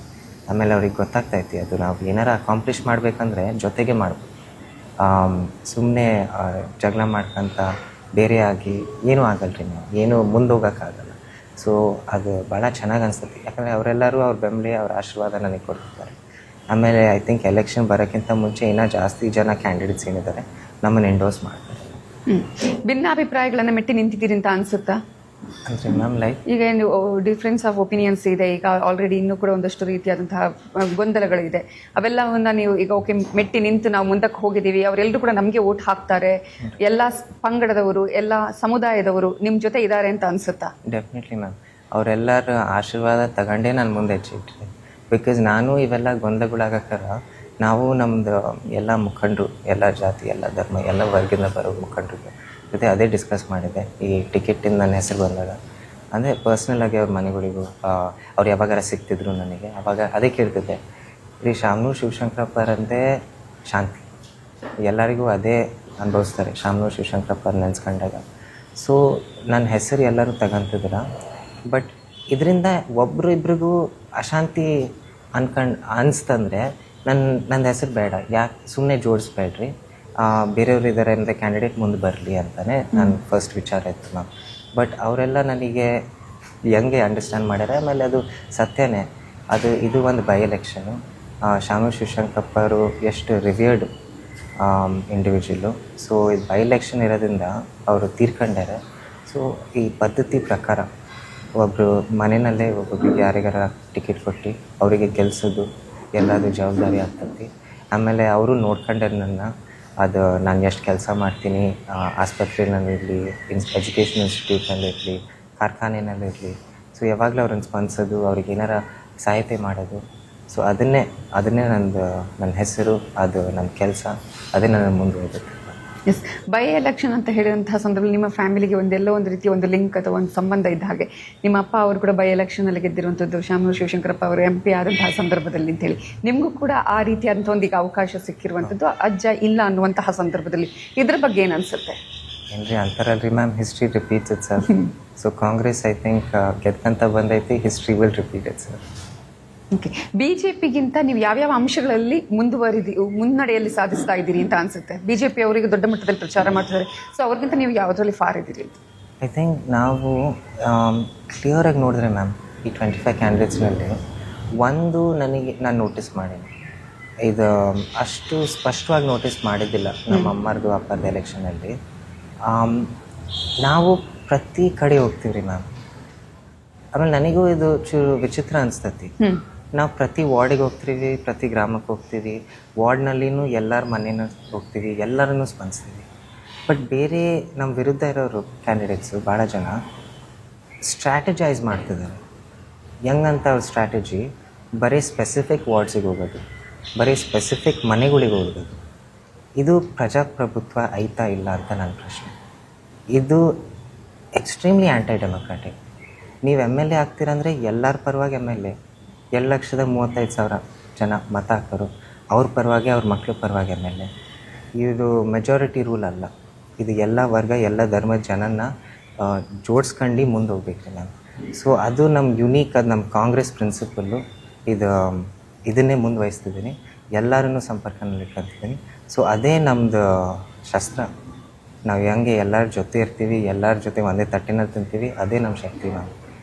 ಆಮೇಲೆ ಅವ್ರಿಗೆ ಗೊತ್ತಾಗ್ತೈತಿ ಅದು ನಾವು ಏನಾರ ಅಕಾಂಪ್ಲಿಷ್ ಮಾಡಬೇಕಂದ್ರೆ ಜೊತೆಗೆ ಮಾಡ್ಬೇಕು. ಸುಮ್ಮನೆ ಜಗಳ ಮಾಡ್ಕೊಂತ ಬೇರೆ ಆಗಿ ಏನೂ ಆಗಲ್ರಿ, ನಾವು ಏನೂ ಮುಂದೆ ಹೋಗೋಕ್ಕಾಗಲ್ಲ. ಸೊ ಅದು ಭಾಳ ಚೆನ್ನಾಗಿ ಅನಿಸ್ತೈತಿ. ಯಾಕಂದರೆ ಅವರೆಲ್ಲರೂ ಅವ್ರ ಬೆಂಬಲ, ಅವ್ರ ಆಶೀರ್ವಾದ ನನಗೆ ಕೊಡ್ತಿದ್ದಾರೆ. ಆಮೇಲೆ ಐ ಥಿಂಕ್ ಎಲೆಕ್ಷನ್ ಬರೋಕ್ಕಿಂತ ಮುಂಚೆ ಇನ್ನೂ ಜಾಸ್ತಿ ಜನ ಕ್ಯಾಂಡಿಡೇಟ್ಸ್ ಏನಿದ್ದಾರೆ ನಮ್ಮನ್ನು ಎಂಡೋರ್ಸ್ ಮಾಡ್ತಾರೆ. ಭಿನ್ನಾಭಿಪ್ರಾಯಗಳನ್ನು ಮೆಟ್ಟಿ ನಿಂತಿದ್ದೀರಿ ಅಂತ ಅನಿಸುತ್ತಾ? ಅಂದರೆ ಮ್ಯಾಮ್ ಲೈಕ್ ಈಗ ಏನು ಡಿಫ್ರೆನ್ಸ್ ಆಫ್ ಒಪಿನಿಯನ್ಸ್ ಇದೆ, ಈಗ ಆಲ್ರೆಡಿ ಇನ್ನೂ ಕೂಡ ಒಂದಷ್ಟು ರೀತಿಯಾದಂತಹ ಗೊಂದಲಗಳಿದೆ, ಅವೆಲ್ಲವನ್ನ ನೀವು ಈಗ ಓಕೆ ಮೆಟ್ಟಿ ನಿಂತು ನಾವು ಮುಂದಕ್ಕೆ ಹೋಗಿದ್ದೀವಿ, ಅವರೆಲ್ಲರೂ ಕೂಡ ನಮಗೆ ಓಟ್ ಹಾಕ್ತಾರೆ, ಎಲ್ಲ ಪಂಗಡದವರು ಎಲ್ಲ ಸಮುದಾಯದವರು ನಿಮ್ಮ ಜೊತೆ ಇದ್ದಾರೆ ಅಂತ ಅನ್ಸುತ್ತಾ? ಡೆಫಿನೆಟ್ಲಿ ಮ್ಯಾಮ್, ಅವರೆಲ್ಲರ ಆಶೀರ್ವಾದ ತಗೊಂಡೇ ನಾನು ಮುಂದೆ ಹೆಚ್ಚಿಟ್ರಿ. ಬಿಕಾಸ್ ನಾನು ಇವೆಲ್ಲ ಗೊಂದಲಗಳಾಗಕ್ಕಾರ ನಾವು ನಮ್ಮದು ಎಲ್ಲ ಮುಖಂಡರು, ಎಲ್ಲ ಜಾತಿ, ಎಲ್ಲ ಧರ್ಮ, ಎಲ್ಲ ವರ್ಗದಿಂದ ಬರೋ ಮುಖಂಡರಿಗೆ ಜೊತೆ ಅದೇ ಡಿಸ್ಕಸ್ ಮಾಡಿದೆ. ಈ ಟಿಕೆಟಿಂದ ನನ್ನ ಹೆಸರು ಬಂದಾಗ ಅಂದರೆ ಪರ್ಸ್ನಲಾಗಿ ಅವ್ರ ಮನೆಗಳಿಗೂ ಅವ್ರು ಯಾವಾಗಾರ ಸಿಗ್ತಿದ್ರು ನನಗೆ, ಅವಾಗ ಅದೇ ಕೇಳ್ತಿದ್ದೆ, ರೀ ಶಾಮನೂರು ಶಿವಶಂಕರಪ್ಪರಂತೆ ಶಾಂತಿ ಎಲ್ಲರಿಗೂ ಅದೇ ಅನುಭವಿಸ್ತಾರೆ ಶಾಮನೂರು ಶಿವಶಂಕರಪ್ಪ ನೆನೆಸ್ಕೊಂಡಾಗ. ಸೊ ನನ್ನ ಹೆಸರು ಎಲ್ಲರೂ ತಗೊಂತಿದ್ರ, ಬಟ್ ಇದರಿಂದ ಒಬ್ಬರು ಇಬ್ರಿಗೂ ಅಶಾಂತಿ ಅನಿಸ್ತಂದರೆ ನನ್ನ ಹೆಸರು ಬೇಡ, ಯಾಕೆ ಸುಮ್ಮನೆ ಜೋಡಿಸ್ಬೇಡ್ರಿ, ಬೇರೆಯವ್ರು ಇದ್ದಾರೆ ಅಂದರೆ ಕ್ಯಾಂಡಿಡೇಟ್ ಮುಂದೆ ಬರಲಿ ಅಂತಲೇ ನನ್ನ ಫಸ್ಟ್ ವಿಚಾರ ಇತ್ತು ಮ್ಯಾಮ್. ಬಟ್ ಅವರೆಲ್ಲ ನನಗೆ ಹೆಂಗೆ ಅಂಡರ್ಸ್ಟ್ಯಾಂಡ್ ಮಾಡ್ಯಾರ, ಆಮೇಲೆ ಅದು ಸತ್ಯನೇ, ಇದು ಒಂದು ಬೈ ಎಲೆಕ್ಷನು. ಶಾಮನೂರು ಶಿವಶಂಕರಪ್ಪ ಅವರು ಎಷ್ಟು ರಿವಿಯರ್ಡ್ ಇಂಡಿವಿಜುವಲ್ಲು. ಸೊ ಇದು ಬೈ ಎಲೆಕ್ಷನ್ ಇರೋದ್ರಿಂದ ಅವರು ತೀರ್ಕೊಂಡ್ಯಾರೆ. ಸೊ ಈ ಪದ್ಧತಿ ಪ್ರಕಾರ ಒಬ್ಬರು ಮನೆಯಲ್ಲೇ ಒಬ್ಬೊಬ್ಬರಿಗೆ ಯಾರಿಗಾರ ಟಿಕೆಟ್ ಕೊಟ್ಟು ಅವರಿಗೆ ಗೆಲ್ಸೋದು ಎಲ್ಲದು ಜವಾಬ್ದಾರಿ ಆಗ್ತೈತಿ. ಆಮೇಲೆ ಅವರು ನೋಡ್ಕೊಂಡ್ರೆ ಅದು ನಾನು ಎಷ್ಟು ಕೆಲಸ ಮಾಡ್ತೀನಿ, ಆಸ್ಪತ್ರೆಯಲ್ಲಿರಲಿ, ಎಜುಕೇಷನ್ ಇನ್ಸ್ಟಿಟ್ಯೂಟ್ನಲ್ಲಿರಲಿ, ಕಾರ್ಖಾನೆಯಲ್ಲಿರಲಿ, ಸೊ ಯಾವಾಗಲೂ ಅವ್ರನ್ನ ಸ್ಪಂದಿಸೋದು, ಅವ್ರಿಗೆ ಏನಾರ ಸಹಾಯತೆ ಮಾಡೋದು. ಸೊ ಅದನ್ನೇ ನನ್ನ ಹೆಸರು, ಅದು ನನ್ನ ಕೆಲಸ, ಅದೇ ನನ್ನ ಮುಂದುವರೆದು. ಎಸ್, ಬೈ ಎಲೆಕ್ಷನ್ ಅಂತ ಹೇಳಿದಂತಹ ಸಂದರ್ಭದಲ್ಲಿ ನಿಮ್ಮ ಫ್ಯಾಮಿಲಿಗೆ ಒಂದೆಲ್ಲೋ ಒಂದು ರೀತಿ ಒಂದು ಲಿಂಕ್ ಅಥವಾ ಒಂದು ಸಂಬಂಧ ಇದ್ದ ಹಾಗೆ, ನಿಮ್ಮ ಅಪ್ಪ ಅವರು ಕೂಡ ಬೈ ಎಲೆಕ್ಷನಲ್ಲಿ ಗೆದ್ದಿರುವಂಥದ್ದು, ಶಾಮನೂರು ಶಿವಶಂಕರಪ್ಪ ಅವರು MP ಆದಂತಹ ಸಂದರ್ಭದಲ್ಲಿ ಅಂತೇಳಿ ನಿಮಗೂ ಕೂಡ ಆ ರೀತಿಯಾದಂಥ ಒಂದು ಈಗ ಅವಕಾಶ ಸಿಕ್ಕಿರುವಂಥದ್ದು, ಅಜ್ಜ ಇಲ್ಲ ಅನ್ನುವಂತಹ ಸಂದರ್ಭದಲ್ಲಿ ಇದ್ರ ಬಗ್ಗೆ ಏನು ಅನಿಸುತ್ತೆ? ಏನ್ರಿ ಅಂತಾರಲ್ರಿ ma'am, history repeats it sir. So Congress I think ಗೆದ್ಕಂತ ಬಂದೈತಿ, history will repeat it sir. Okay, BJPಗಿಂತ ನೀವು ಯಾವ್ಯಾವ ಅಂಶಗಳಲ್ಲಿ ಮುನ್ನಡೆಯಲ್ಲಿ ಸಾಧಿಸ್ತಾ ಇದ್ದೀರಿ ಅಂತ ಅನ್ಸುತ್ತೆ? BJP ಅವರಿಗೆ ದೊಡ್ಡ ಮಟ್ಟದಲ್ಲಿ ಪ್ರಚಾರ ಮಾಡ್ತಿದ್ದಾರೆ, ಸೊ ಅವ್ರಿಗಿಂತ ನೀವು ಯಾವುದರಲ್ಲಿ ಫಾರ್ ಇದ್ದೀರಿ? ಐ ಥಿಂಕ್ ನಾವು ಕ್ಲಿಯರಾಗಿ ನೋಡಿದ್ರೆ ಮ್ಯಾಮ್, ಈ 25 ಕ್ಯಾಂಡಿಡೇಟ್ಸ್ನಲ್ಲಿ ನಾನು ನೋಟಿಸ್ ಮಾಡೀನಿ, ಇದು ಅಷ್ಟು ಸ್ಪಷ್ಟವಾಗಿ ನೋಟಿಸ್ ಮಾಡಿದ್ದಿಲ್ಲ ನಮ್ಮ ಅಮ್ಮರದು ಅಪ್ಪದ ಎಲೆಕ್ಷನಲ್ಲಿ. ನಾವು ಪ್ರತಿ ಕಡೆ ಹೋಗ್ತೀವಿ ರೀ ಮ್ಯಾಮ್. ಆಮೇಲೆ ನನಗೂ ಇದು ಚೂರು ವಿಚಿತ್ರ ಅನಿಸ್ತತಿ. ನಾವು ಪ್ರತಿ ವಾರ್ಡಿಗೆ ಹೋಗ್ತೀವಿ, ಪ್ರತಿ ಗ್ರಾಮಕ್ಕೆ ಹೋಗ್ತೀವಿ, ವಾರ್ಡ್ನಲ್ಲಿನೂ ಎಲ್ಲರ ಮನೇನೂ ಹೋಗ್ತೀವಿ, ಎಲ್ಲರನ್ನೂ ಸ್ಪಂದಿಸ್ತೀವಿ. ಬಟ್ ಬೇರೆ ನಮ್ಮ ವಿರುದ್ಧ ಇರೋರು ಕ್ಯಾಂಡಿಡೇಟ್ಸು ಭಾಳ ಜನ ಸ್ಟ್ರಾಟಜೈಸ್ ಮಾಡ್ತಿದ್ದಾರೆ. ಹೆಂಗಂತ ಅವ್ರ ಸ್ಟ್ರಾಟಜಿ ಬರೀ ಸ್ಪೆಸಿಫಿಕ್ ವಾರ್ಡ್ಸಿಗೆ ಹೋಗೋದು, ಬರೀ ಸ್ಪೆಸಿಫಿಕ್ ಮನೆಗಳಿಗೆ ಹೋಗೋದು. ಇದು ಪ್ರಜಾಪ್ರಭುತ್ವ ಐತಾ ಇಲ್ಲ ಅಂತ ನನ್ನ ಪ್ರಶ್ನೆ. ಇದು ಎಕ್ಸ್ಟ್ರೀಮ್ಲಿ ಆ್ಯಂಟಿ ಡೆಮೊಕ್ರಾಟಿಕ್. ನೀವು MLA ಆಗ್ತೀರಂದರೆ ಎಲ್ಲರ ಪರವಾಗಿ MLA, 2,35,000 ಜನ ಮತ ಹಾಕೋರು, ಅವ್ರ ಪರವಾಗಿ ಅವ್ರ ಮಕ್ಕಳ ಪರವಾಗಿ MLA. ಇದು ಮೆಜಾರಿಟಿ ರೂಲ್ ಅಲ್ಲ, ಇದು ಎಲ್ಲ ವರ್ಗ ಎಲ್ಲ ಧರ್ಮದ ಜನನ ಜೋಡಿಸ್ಕೊಂಡು ಮುಂದೆ ಹೋಗ್ಬೇಕು ನಾನು. ಸೊ ಅದು ನಮ್ಮ ಯುನೀಕ್, ಅದು ನಮ್ಮ ಕಾಂಗ್ರೆಸ್ ಪ್ರಿನ್ಸಿಪಲ್ಲು. ಇದನ್ನೇ ಮುಂದುವಹಿಸ್ತಿದ್ದೀನಿ, ಎಲ್ಲರನ್ನೂ ಸಂಪರ್ಕನಲ್ಲಿ ಇಟ್ಕೊತಿದ್ದೀನಿ. ಸೊ ಅದೇ ನಮ್ಮದು ಶಸ್ತ್ರ. ನಾವು ಹೆಂಗೆ ಎಲ್ಲರ ಜೊತೆ ಇರ್ತೀವಿ, ಎಲ್ಲರ ಜೊತೆ ಒಂದೇ ತಟ್ಟಿನಲ್ಲಿ ತಿಂತೀವಿ, ಅದೇ ನಮ್ಮ ಶಕ್ತಿ ನಾವು.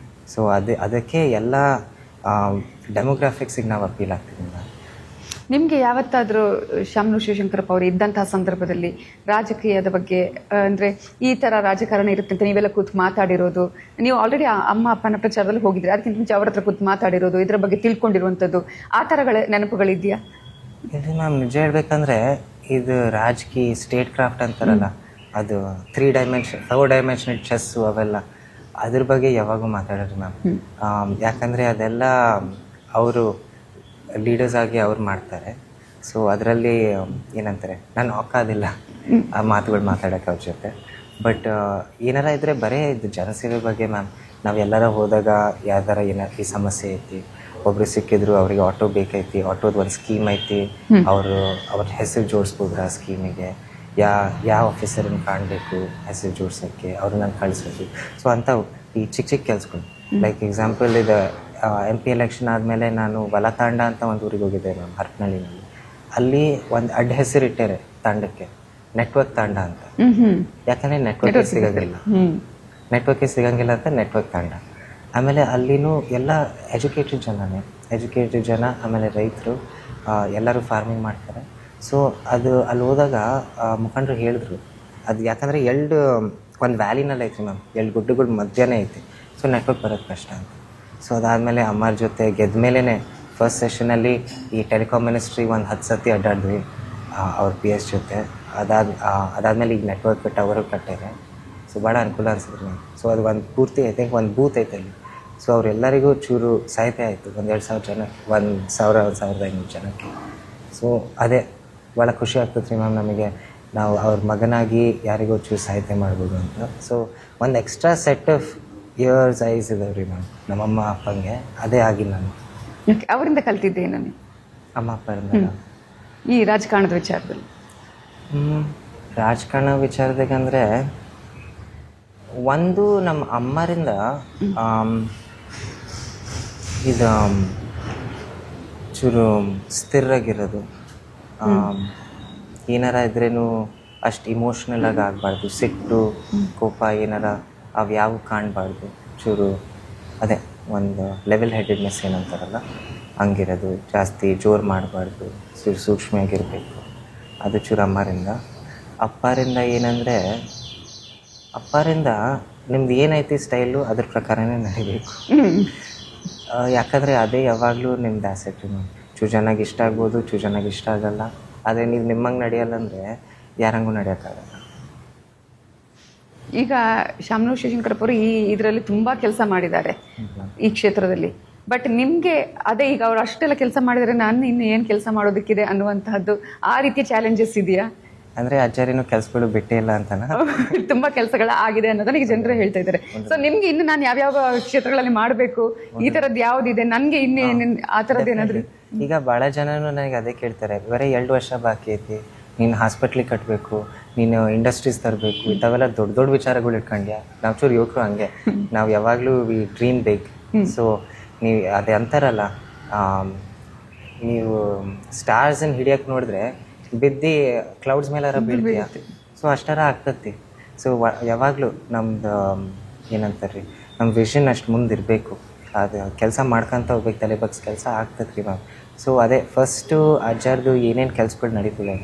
ಸೊ ಅದಕ್ಕೆ ಎಲ್ಲ ಡೆಮೋಗ್ರಾಫಿಕ್ಸಿಗೆ ನಾವು ಅಪೀಲ್ ಆಗ್ತೀವಿ ನಾವು. ನಿಮಗೆ ಯಾವತ್ತಾದರೂ ಶಾಮನೂರು ಶಿವಶಂಕರಪ್ಪ ಅವರು ಇದ್ದಂತಹ ಸಂದರ್ಭದಲ್ಲಿ ರಾಜಕೀಯದ ಬಗ್ಗೆ, ಅಂದರೆ ಈ ಥರ ರಾಜಕಾರಣ ಇರುತ್ತೆ ಅಂತ ನೀವೆಲ್ಲ ಕೂತು ಮಾತಾಡಿರೋದು, ನೀವು ಆಲ್ರೆಡಿ ಅಮ್ಮ ಅಪ್ಪನ ಪ್ರಚಾರದಲ್ಲಿ ಹೋಗಿದ್ರಿ, ಅದಕ್ಕಿಂತ ಮುಂಚೆ ಅವ್ರ ಹತ್ರ ಕೂತು ಮಾತಾಡಿರೋದು, ಇದರ ಬಗ್ಗೆ ತಿಳ್ಕೊಂಡಿರುವಂಥದ್ದು, ಆ ಥರಗಳ ನೆನಪುಗಳಿದೆಯಾ? ಇಲ್ಲ ಮ್ಯಾಮ್, ನಿಜ ಹೇಳ್ಬೇಕಂದ್ರೆ ಇದು ರಾಜಕೀಯ ಸ್ಟೇಟ್ ಕ್ರಾಫ್ಟ್ ಅಂತಾರಲ್ಲ, ಅದು 4 ಡೈಮೆನ್ಷನಲ್ ಚೆಸ್ಸು ಅವೆಲ್ಲ, ಅದ್ರ ಬಗ್ಗೆ ಯಾವಾಗೂ ಮಾತಾಡೋರು ಮ್ಯಾಮ್. ಯಾಕಂದರೆ ಅದೆಲ್ಲ ಅವರು ಲೀಡರ್ಸ್ ಆಗಿ ಅವ್ರು ಮಾಡ್ತಾರೆ. ಸೊ ಅದರಲ್ಲಿ ಏನಂತಾರೆ, ನಾನು ಒಕ್ಕಾದಿಲ್ಲ ಆ ಮಾತುಗಳು ಮಾತಾಡೋಕ್ಕೆ ಅವ್ರ ಜೊತೆ. ಬಟ್ ಏನಾರ ಇದ್ದರೆ ಬರೀ ಇದು ಜನಸೇವೆ ಬಗ್ಗೆ ಮ್ಯಾಮ್. ನಾವು ಎಲ್ಲರ ಹೋದಾಗ ಯಾವ್ದಾರ ಈ ಸಮಸ್ಯೆ ಐತಿ, ಒಬ್ರು ಸಿಕ್ಕಿದ್ರು, ಅವ್ರಿಗೆ ಆಟೋ ಬೇಕೈತಿ, ಆಟೋದು ಒಂದು ಸ್ಕೀಮ್ ಐತಿ, ಅವ್ರ ಹೆಸರು ಜೋಡಿಸ್ಬೋದ್ರ ಆ ಸ್ಕೀಮಿಗೆ, ಯಾವ ಆಫೀಸರನ್ನು ಕಾಣಬೇಕು ಹೆಸರು ಜೋಡ್ಸೋಕ್ಕೆ, ಅವ್ರನ್ನ ಕಳಿಸೋದು. ಸೊ ಅಂಥ ಈ ಚಿಕ್ಕ ಕೆಲಸಗಳು, ಲೈಕ್ ಎಕ್ಸಾಂಪಲ್ ಇದು MP ಎಲೆಕ್ಷನ್ ಆದಮೇಲೆ ನಾನು ವಲತಾಂಡ ಅಂತ ಒಂದು ಊರಿಗೆ ಹೋಗಿದ್ದೆ ಮ್ಯಾಮ್, ಹರಪನಹಳ್ಳಿನಲ್ಲಿ. ಅಲ್ಲಿ ಒಂದು ಅಡ್ಡ ಹೆಸರು ಇಟ್ಟಾರೆ ತಾಂಡಕ್ಕೆ, ನೆಟ್ವರ್ಕ್ ತಾಂಡ ಅಂತ. ಯಾಕಂದರೆ ನೆಟ್ವರ್ಕೇ ಸಿಗಂಗಿಲ್ಲ ಅಂತ ನೆಟ್ವರ್ಕ್ ತಾಂಡ. ಆಮೇಲೆ ಅಲ್ಲಿನೂ ಎಲ್ಲ ಎಜುಕೇಟೆಡ್ ಜನ, ಆಮೇಲೆ ರೈತರು ಎಲ್ಲರೂ ಫಾರ್ಮಿಂಗ್ ಮಾಡ್ತಾರೆ. ಸೊ ಅಲ್ಲಿ ಹೋದಾಗ ಮುಖಂಡರು ಹೇಳಿದ್ರು, ಅದು ಯಾಕಂದರೆ ಒಂದು ವ್ಯಾಲಿನಲ್ಲಿ ಐತಿ ಮ್ಯಾಮ್, 2 ಗುಡ್ಡಗಳ ಮಧ್ಯನೇ ಐತಿ. ಸೊ ನೆಟ್ವರ್ಕ್ ಬರೋದು ಕಷ್ಟ ಅಂತ. ಸೊ ಅದಾದಮೇಲೆ ಅಮ್ಮರ ಜೊತೆ ಗೆದ್ದ ಮೇಲೇ ಫಸ್ಟ್ ಸೆಷನಲ್ಲಿ ಈ ಟೆಲಿಕಾಮ್ ಮಿನಿಸ್ಟ್ರಿ ಒಂದು 10 ಸತಿ ಅಡ್ಡಾಡಿದ್ವಿ ಅವ್ರ PS ಜೊತೆ. ಅದಾದಮೇಲೆ ಈಗ ನೆಟ್ವರ್ಕ್ ಟವರು ಕಟ್ಟಿದೆ. ಸೊ ಭಾಳ ಅನುಕೂಲ ಅನ್ಸಿದ್ರು ಮ್ಯಾಮ್. ಸೊ ಅದು ಒಂದು ಪೂರ್ತಿ ಐ ಥಿಂಕ್ ಒಂದು ಬೂತ್ ಐತೆ ಅಲ್ಲಿ. ಸೊ ಅವರೆಲ್ಲರಿಗೂ ಚೂರು ಸಾಹಿತ್ಯ ಆಯಿತು, 1,000-2,000 ಜನ, 1,000-1,500 ಜನಕ್ಕೆ. ಸೊ ಅದೇ ಭಾಳ ಖುಷಿ ಆಗ್ತದೆ ರೀ ಮ್ಯಾಮ್ ನಮಗೆ, ನಾವು ಅವ್ರ ಮಗನಾಗಿ ಯಾರಿಗೂ ಚೂರು ಸಾಹಿತ್ಯ ಮಾಡ್ಬೋದು ಅಂತ. ಸೊ ಒಂದು extra set of years ice ಇದಾವೆ ರೀ ಮ್ಯಾಮ್ ನಮ್ಮಮ್ಮ ಅಪ್ಪಂಗೆ. ಅದೇ ಆಗಿಲ್ಲ ನಾನು ಅವರಿಂದ ಕಲ್ತಿದ್ದೆ ನಾನು ಅಮ್ಮ ಅಪ್ಪರಿಂದ. ಈ ರಾಜಕಾರಣದ ವಿಚಾರದಲ್ಲಿ ರಾಜಕಾರಣ ವಿಚಾರದಾಗಂದರೆ ಒಂದು ನಮ್ಮ ಅಮ್ಮರಿಂದ ಇದು ಚೂರು ಸ್ಥಿರಾಗಿರೋದು, ಏನಾರ ಇದ್ರೇನು ಅಷ್ಟು ಇಮೋಷ್ನಲ್ ಆಗಿ ಆಗಬಾರ್ದು, ಸಿಟ್ಟು ಕೋಪ ಏನಾರ ಅವು ಯಾವ ಕಾಣಬಾರ್ದು, ಚೂರು ಅದೇ ಒಂದು ಲೆವೆಲ್ ಹೆಡೆಡ್ನೆಸ್ ಏನಂತಾರಲ್ಲ ಹಂಗಿರೋದು, ಜಾಸ್ತಿ ಜೋರು ಮಾಡಬಾರ್ದು, ಚೂರು ಸೂಕ್ಷ್ಮವಾಗಿರಬೇಕು. ಅದು ಚೂರು ಅಮ್ಮರಿಂದ. ಅಪ್ಪರಿಂದ ಏನಂದರೆ ಅಪ್ಪರಿಂದ ನಿಮ್ದು ಏನೈತಿ ಸ್ಟೈಲು ಅದ್ರ ಪ್ರಕಾರನೇ ನಡಿಬೇಕು. ಯಾಕಂದರೆ ಅದೇ ಯಾವಾಗಲೂ ನಿಮ್ದು ಆಸೆಟ್. ಚೂರು ಜನಕ್ಕೆ ಇಷ್ಟ ಆಗ್ಬೋದು, ಚೂರು ಜನಕ್ಕೆ ಇಷ್ಟ ಆಗಲ್ಲ. ಆದರೆ ನೀವು ನಿಮ್ಮಂಗೆ ನಡೆಯಲ್ಲ ಅಂದರೆ ಯಾರಂಗೂ ನಡೆಯೋಕ್ಕಾಗಲ್ಲ. ಈಗ ಶಾಮನೂರು ಶಿವಶಂಕರಪ್ಪ ಅವರು ಈ ಇದರಲ್ಲಿ ತುಂಬ ಕೆಲಸ ಮಾಡಿದ್ದಾರೆ ಈ ಕ್ಷೇತ್ರದಲ್ಲಿ. ಬಟ್ ನಿಮಗೆ ಅದೇ ಈಗ ಅವ್ರು ಅಷ್ಟೆಲ್ಲ ಕೆಲಸ ಮಾಡಿದರೆ ನಾನು ಇನ್ನು ಏನು ಕೆಲಸ ಮಾಡೋದಕ್ಕಿದೆ ಅನ್ನುವಂತಹದ್ದು ಆ ರೀತಿಯ ಚಾಲೆಂಜಸ್ ಇದೆಯಾ? ಅಂದರೆ ಅಜ್ಜಾರಿನೂ ಕೆಲಸಗಳು ಬಿಟ್ಟೇ ಇಲ್ಲ ಅಂತನಾ? ತುಂಬ ಕೆಲಸಗಳ ಆಗಿದೆ ಅನ್ನೋದನ್ನ ಈಗ ಜನರು ಹೇಳ್ತಾ ಇದ್ದಾರೆ. ಸೊ ನಿಮ್ಗೆ ಇನ್ನು ನಾನು ಯಾವ್ಯಾವ ಕ್ಷೇತ್ರಗಳಲ್ಲಿ ಮಾಡಬೇಕು, ಈ ಥರದ್ದು ಯಾವುದಿದೆ, ನನಗೆ ಇನ್ನೇನು ಆ ಥರದ್ದು ಏನಾದರೂ? ಈಗ ಭಾಳ ಜನನು ನನಗೆ ಅದೇ ಕೇಳ್ತಾರೆ, ಬರೀ 2 ವರ್ಷ ಬಾಕಿ ಐತಿ, ನೀನು ಹಾಸ್ಪಿಟ್ಲಿಗೆ ಕಟ್ಟಬೇಕು, ನೀನು ಇಂಡಸ್ಟ್ರೀಸ್ ತರಬೇಕು, ಇಂಥವೆಲ್ಲ ದೊಡ್ಡ ದೊಡ್ಡ ವಿಚಾರಗಳು ಇಟ್ಕೊಂಡ್ಯಾ. ನಾವು ಚೂರು ಯುವಕರು ಹಂಗೆ, ನಾವು ಯಾವಾಗಲೂ ವಿ ಡ್ರೀಮ್ ಬಿಗ್. ಸೊ ನೀವು ಅದೇ ಅಂತಾರಲ್ಲ, ನೀವು ಸ್ಟಾರ್ಸನ್ನು ಹಿಡಿಯೋಕೆ ನೋಡಿದ್ರೆ ಬಿದ್ದು ಕ್ಲೌಡ್ಸ್ ಮೇಲಾರ ಬೀಳ್ತೀಯ. ಸೊ ಅಷ್ಟಾರ ಆಗ್ತತಿ. ಸೊ ಯಾವಾಗಲೂ ನಮ್ದು ಏನಂತಾರೆ ರೀ, ನಮ್ಮ ವಿಷನ್ ಅಷ್ಟು ಮುಂದಿರಬೇಕು. ಅದು ಕೆಲಸ ಮಾಡ್ಕೊತ ಹೋಗ್ಬೇಕು, ತಲೆ ಬಗ್ಸ್ ಕೆಲಸ ಆಗ್ತದೆ ರೀ ಮ್ಯಾಮ್. ಸೊ ಅದೇ ಫಸ್ಟು ಅಜ್ಜಾರ್ದು ಏನೇನು ಕೆಲಸಗಳು ನಡೀತಿದೆ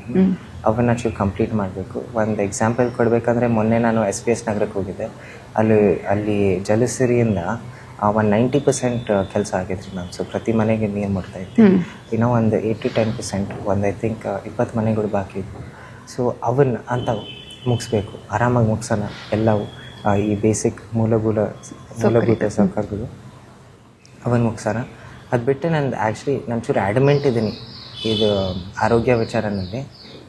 ಅವನ್ನ ಚೂರು ಕಂಪ್ಲೀಟ್ ಮಾಡಬೇಕು. ಒಂದು ಎಕ್ಸಾಂಪಲ್ ಕೊಡಬೇಕಂದ್ರೆ ಮೊನ್ನೆ ನಾನು SPS ನಗರಕ್ಕೆ ಹೋಗಿದ್ದೆ. ಅಲ್ಲಿ ಜಲಸಿರಿಯಿಂದ ಒಂದು 90% ಕೆಲಸ ಆಗೈತೆ ರೀ ಮ್ಯಾಮ್. ಸೊ ಪ್ರತಿ ಮನೆಗೆ ನೀರು ಮುಟ್ತಾ ಇತ್ತು. ಇನ್ನೂ ಒಂದು 8-10%, ಒಂದು ಐ ಥಿಂಕ್ 20 ಮನೆಗಳು ಬಾಕಿ ಇದ್ವು. ಸೊ ಅವನ್ನ ಅಂಥವು ಮುಗಿಸ್ಬೇಕು, ಆರಾಮಾಗಿ ಮುಗಿಸೋಣ ಎಲ್ಲವೂ. ಈ ಬೇಸಿಕ್ ಮೂಲಭೂತ ಸೌಕರ್ಯಗಳು ಅವನ್ನ ಮುಗಿಸೋಣ. ಅದು ಬಿಟ್ಟು ನಾನು ಚೂರು ಅಡ್ಮೆಂಟ್ ಇದ್ದೀನಿ ಇದು ಆರೋಗ್ಯ ವಿಚಾರನಲ್ಲಿ.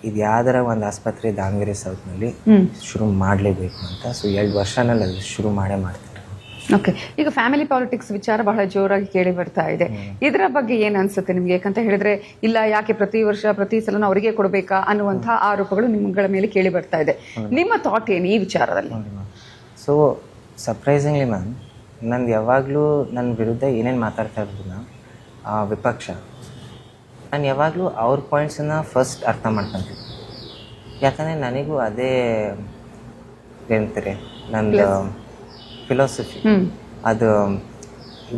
ಇದು ಯಾವ್ದಾರ ಒಂದು ಆಸ್ಪತ್ರೆ ದಾವಣಗೆರೆ ಸೌತ್ನಲ್ಲಿ ಶುರು ಮಾಡಲೇಬೇಕು ಅಂತ. ಸೊ 2 ವರ್ಷನಲ್ಲಿ ಅದು ಶುರು ಮಾಡ್ತೀನಿ. ಓಕೆ, ಈಗ ಫ್ಯಾಮಿಲಿ ಪಾಲಿಟಿಕ್ಸ್ ವಿಚಾರ ಬಹಳ ಜೋರಾಗಿ ಕೇಳಿ ಬರ್ತಾ ಇದೆ. ಇದರ ಬಗ್ಗೆ ಏನು ಅನ್ಸುತ್ತೆ ನಿಮಗೆ? ಯಾಕಂತ ಹೇಳಿದ್ರೆ ಇಲ್ಲ, ಯಾಕೆ ಪ್ರತಿ ವರ್ಷ ಪ್ರತಿ ಸಲ ಅವರಿಗೆ ಕೊಡಬೇಕಾ ಅನ್ನುವಂತಹ ಆರೋಪಗಳು ನಿಮ್ಮಗಳ ಮೇಲೆ ಕೇಳಿ ಬರ್ತಾ ಇದೆ. ನಿಮ್ಮ ಥಾಟ್ ಏನು ಈ ವಿಚಾರದಲ್ಲಿ? ಸೊ ಸರ್ಪ್ರೈಸಿಂಗ್ಲಿ ಮ್ಯಾಮ್, ನಂದು ಯಾವಾಗಲೂ ನನ್ನ ವಿರುದ್ಧ ಏನೇನು ಮಾತಾಡ್ತಾ ಇರೋದು ಮ್ಯಾಮ್ ವಿಪಕ್ಷ, ನಾನು ಯಾವಾಗಲೂ ಅವ್ರ ಪಾಯಿಂಟ್ಸನ್ನು ಫಸ್ಟ್ ಅರ್ಥ ಮಾಡ್ಕೊತೀನಿ. ಯಾಕಂದರೆ ನನಗೂ ಅದೇ ಏನಂತಾರೆ ನಂದು ಫಿಲಾಸಫಿ. ಅದು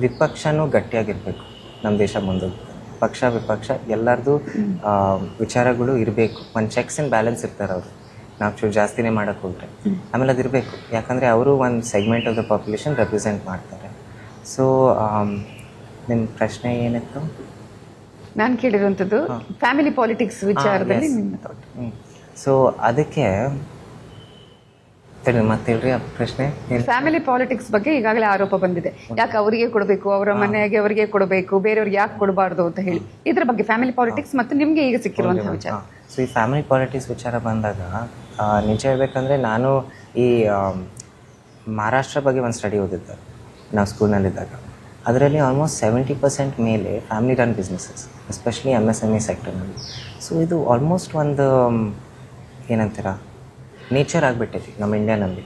ವಿಪಕ್ಷನೂ ಗಟ್ಟಿಯಾಗಿರಬೇಕು, ನಮ್ಮ ದೇಶ ಮುಂದೋಗುತ್ತೆ. ಪಕ್ಷ ವಿಪಕ್ಷ ಎಲ್ಲರದು ವಿಚಾರಗಳು ಇರಬೇಕು. ಒಂದು ಚೆಕ್ಸ್ ಆ್ಯಂಡ್ ಬ್ಯಾಲೆನ್ಸ್ ಇರ್ತಾರೆ ಅವರು. ನಾವು ಚೂರು ಜಾಸ್ತಿನೇ ಮಾಡೋಕ್ಕೆ ಹೋಗ್ರೆ ಆಮೇಲೆ ಅದು ಇರಬೇಕು. ಯಾಕಂದರೆ ಅವರು ಒಂದು segment of the population represent ಮಾಡ್ತಾರೆ. ಸೊ ನಿಮ್ಮ ಪ್ರಶ್ನೆ ಏನಿತ್ತು? ನಾನು ಕೇಳಿರುವಂಥದ್ದು ಫ್ಯಾಮಿಲಿ ಪಾಲಿಟಿಕ್ಸ್ ವಿಚಾರದಲ್ಲಿ ನಿಮ್ಮ ಥಾಟ್. ಸೊ ಅದಕ್ಕೆ ಮತ್ತೆ ಹೇಳ್ರಿ ಆ ಪ್ರಶ್ನೆ. ಫ್ಯಾಮಿಲಿ ಪಾಲಿಟಿಕ್ಸ್ ಬಗ್ಗೆ ಈಗಾಗಲೇ ಆರೋಪ ಬಂದಿದೆ. ಯಾಕೆ ಅವರಿಗೆ ಕೊಡಬೇಕು, ಅವರ ಮನೆಗೆ ಅವರಿಗೆ ಕೊಡಬೇಕು, ಬೇರೆಯವ್ರಿಗೆ ಯಾಕೆ ಕೊಡಬಾರ್ದು ಅಂತ ಹೇಳಿ. ಇದ್ರ ಬಗ್ಗೆ ಫ್ಯಾಮಿಲಿ ಪಾಲಿಟಿಕ್ಸ್ ಮತ್ತು ನಿಮಗೆ ಈಗ ಸಿಕ್ಕಿರುವಂತಹ ವಿಚಾರ. ಸೊ ಈ ಫ್ಯಾಮಿಲಿ ಪಾಲಿಟಿಕ್ಸ್ ವಿಚಾರ ಬಂದಾಗ ನಿಜ ಹೇಳ್ಬೇಕಂದ್ರೆ ನಾನು ಈ ಮಹಾರಾಷ್ಟ್ರ ಬಗ್ಗೆ ಒಂದು ಸ್ಟಡಿ ಓದಿದ್ದೆ ನಾವು ಸ್ಕೂಲ್ನಲ್ಲಿದ್ದಾಗ. ಅದರಲ್ಲಿ ಆಲ್ಮೋಸ್ಟ್ 70% ಮೇಲೆ family run businesses, especially MSME ಸೆಕ್ಟರ್ನಲ್ಲಿ. ಸೊ ಇದು ಆಲ್ಮೋಸ್ಟ್ ಒಂದು ಏನಂತೀರ ನೇಚರ್ ಆಗಿಬಿಟ್ಟೈತಿ ನಮ್ಮ ಇಂಡಿಯಾನಲ್ಲಿ.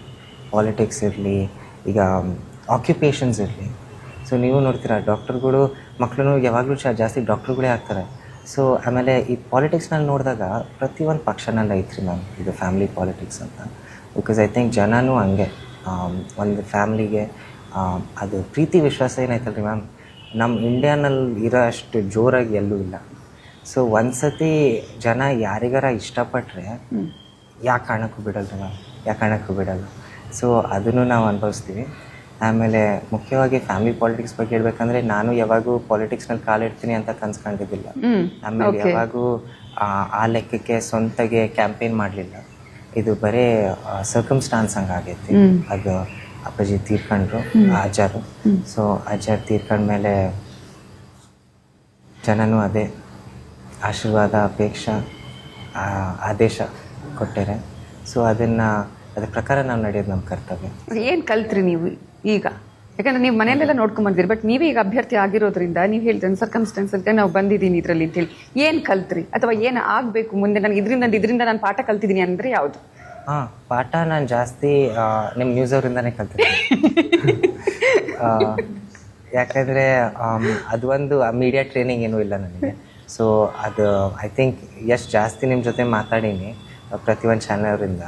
ಪಾಲಿಟಿಕ್ಸ್ ಇರಲಿ, ಈಗ ಆಕ್ಯುಪೇಷನ್ಸ್ ಇರಲಿ. ಸೊ ನೀವು ನೋಡ್ತೀರಾ ಡಾಕ್ಟರ್ಗಳು ಮಕ್ಕಳು ಯಾವಾಗಲೂ ಜಾಸ್ತಿ ಡಾಕ್ಟ್ರುಗಳೇ ಆಗ್ತಾರೆ. ಸೊ ಆಮೇಲೆ ಈ ಪಾಲಿಟಿಕ್ಸ್ನಲ್ಲಿ ನೋಡಿದಾಗ ಪ್ರತಿಯೊಂದು ಪಕ್ಷನಲ್ಲಿ ಐತ್ರಿ ಮ್ಯಾಮ್ ಇದು ಫ್ಯಾಮಿಲಿ ಪಾಲಿಟಿಕ್ಸ್ ಅಂತ. ಬಿಕಾಸ್ ಐ ಥಿಂಕ್ ಜನನೂ ಹಂಗೆ ಒಂದು ಫ್ಯಾಮ್ಲಿಗೆ ಅದು ಪ್ರೀತಿ ವಿಶ್ವಾಸ ಏನೈತಲ್ಲ ರೀ ಮ್ಯಾಮ್, ನಮ್ಮ ಇಂಡಿಯಾನಲ್ಲಿ ಇರೋ ಅಷ್ಟು ಜೋರಾಗಿ ಎಲ್ಲೂ ಇಲ್ಲ. ಸೊ ಒಂದು ಸತಿ ಜನ ಯಾರಿಗಾರ ಇಷ್ಟಪಟ್ಟರೆ ಯಾವ ಕಾರಣಕ್ಕೂ ಬಿಡಲ್ಲ ಮ್ಯಾಮ್, ಯಾವ ಕಾರಣಕ್ಕೂ ಬಿಡಲ್ಲ. ಸೊ ಅದನ್ನು ನಾವು ಅನುಭವಿಸ್ತೀವಿ. ಆಮೇಲೆ ಮುಖ್ಯವಾಗಿ ಫ್ಯಾಮಿಲಿ ಪಾಲಿಟಿಕ್ಸ್ ಬಗ್ಗೆ ಹೇಳ್ಬೇಕಂದ್ರೆ ನಾನು ಯಾವಾಗೂ ಪಾಲಿಟಿಕ್ಸ್ನಲ್ಲಿ ಕಾಲಿಡ್ತೀನಿ ಅಂತ ಕನ್ಸ್ಕೊಂಡಿದ್ದಿಲ್ಲ. ಆಮೇಲೆ ಯಾವಾಗೂ ಆ ಲೆಕ್ಕಕ್ಕೆ ಸ್ವಂತಗೆ ಕ್ಯಾಂಪೇನ್ ಮಾಡಲಿಲ್ಲ. ಇದು ಬರೀ ಸರ್ಕಮ್ಸ್ಟಾನ್ಸ್ ಹಂಗಾಗೈತಿ. ಅದು ಅಪ್ಪಾಜಿ ತೀರ್ಕೊಂಡ್ರು, ಅಜ್ಜಾರು. ಸೊ ಅಜ್ಜಾರು ತೀರ್ಕೊಂಡ್ಮೇಲೆ ಜನನೂ ಅದೇ ಆಶೀರ್ವಾದ, ಅಪೇಕ್ಷೆ, ಆದೇಶ ಕೊಟ್ಟರೆ. ಸೊ ಅದ್ರ ಪ್ರಕಾರ ನಾವು ನಡೆಯೋದು ನಮ್ಮ ಕರ್ತವ್ಯ. ಏನ್ ಕಲ್ತ್ರಿ ನೀವು ಈಗ? ಯಾಕಂದ್ರೆ ನೀವು ಮನೆಯಲ್ಲೆಲ್ಲ ನೋಡ್ಕೊಂಡ್ ಬಂದಿರಿ, ಬಟ್ ನೀವೇ ಈಗ ಅಭ್ಯರ್ಥಿ ಆಗಿರೋದ್ರಿಂದ ನೀವು ಹೇಳ್ತೀರಿ ಸರ್ಕಮ್ಸ್ಟೆನ್ಸ್ ಅಂತ ನಾವು ಬಂದಿದ್ದೀನಿ ಇದರಲ್ಲಿ ಅಂತೇಳಿ. ಏನ್ ಕಲ್ತ್ರಿ ಅಥವಾ ಏನ್ ಆಗ್ಬೇಕು ಮುಂದೆ? ನನಗೆ ಇದರಿಂದ ನಾನು ಪಾಠ ಕಲ್ತಿದ್ದೀನಿ ಅಂದ್ರೆ ಯಾವುದು? ಪಾಠ ನಾನು ಜಾಸ್ತಿ ನಿಮ್ಮ ನ್ಯೂಸ್ ಅವರಿಂದಾನೇ ಕಲ್ತಿದ್ದೀನಿ. ಯಾಕಂದರೆ ಅದು ಒಂದು ಮೀಡಿಯಾ ಟ್ರೈನಿಂಗ್ ಏನೂ ಇಲ್ಲ ನನಗೆ. ಸೊ ಅದು ಐ ಥಿಂಕ್ ಎಷ್ಟು ಜಾಸ್ತಿ ನಿಮ್ಮ ಜೊತೆ ಮಾತಾಡೀನಿ ಪ್ರತಿಯೊಂದು ಚಾನಲ್ರಿಂದ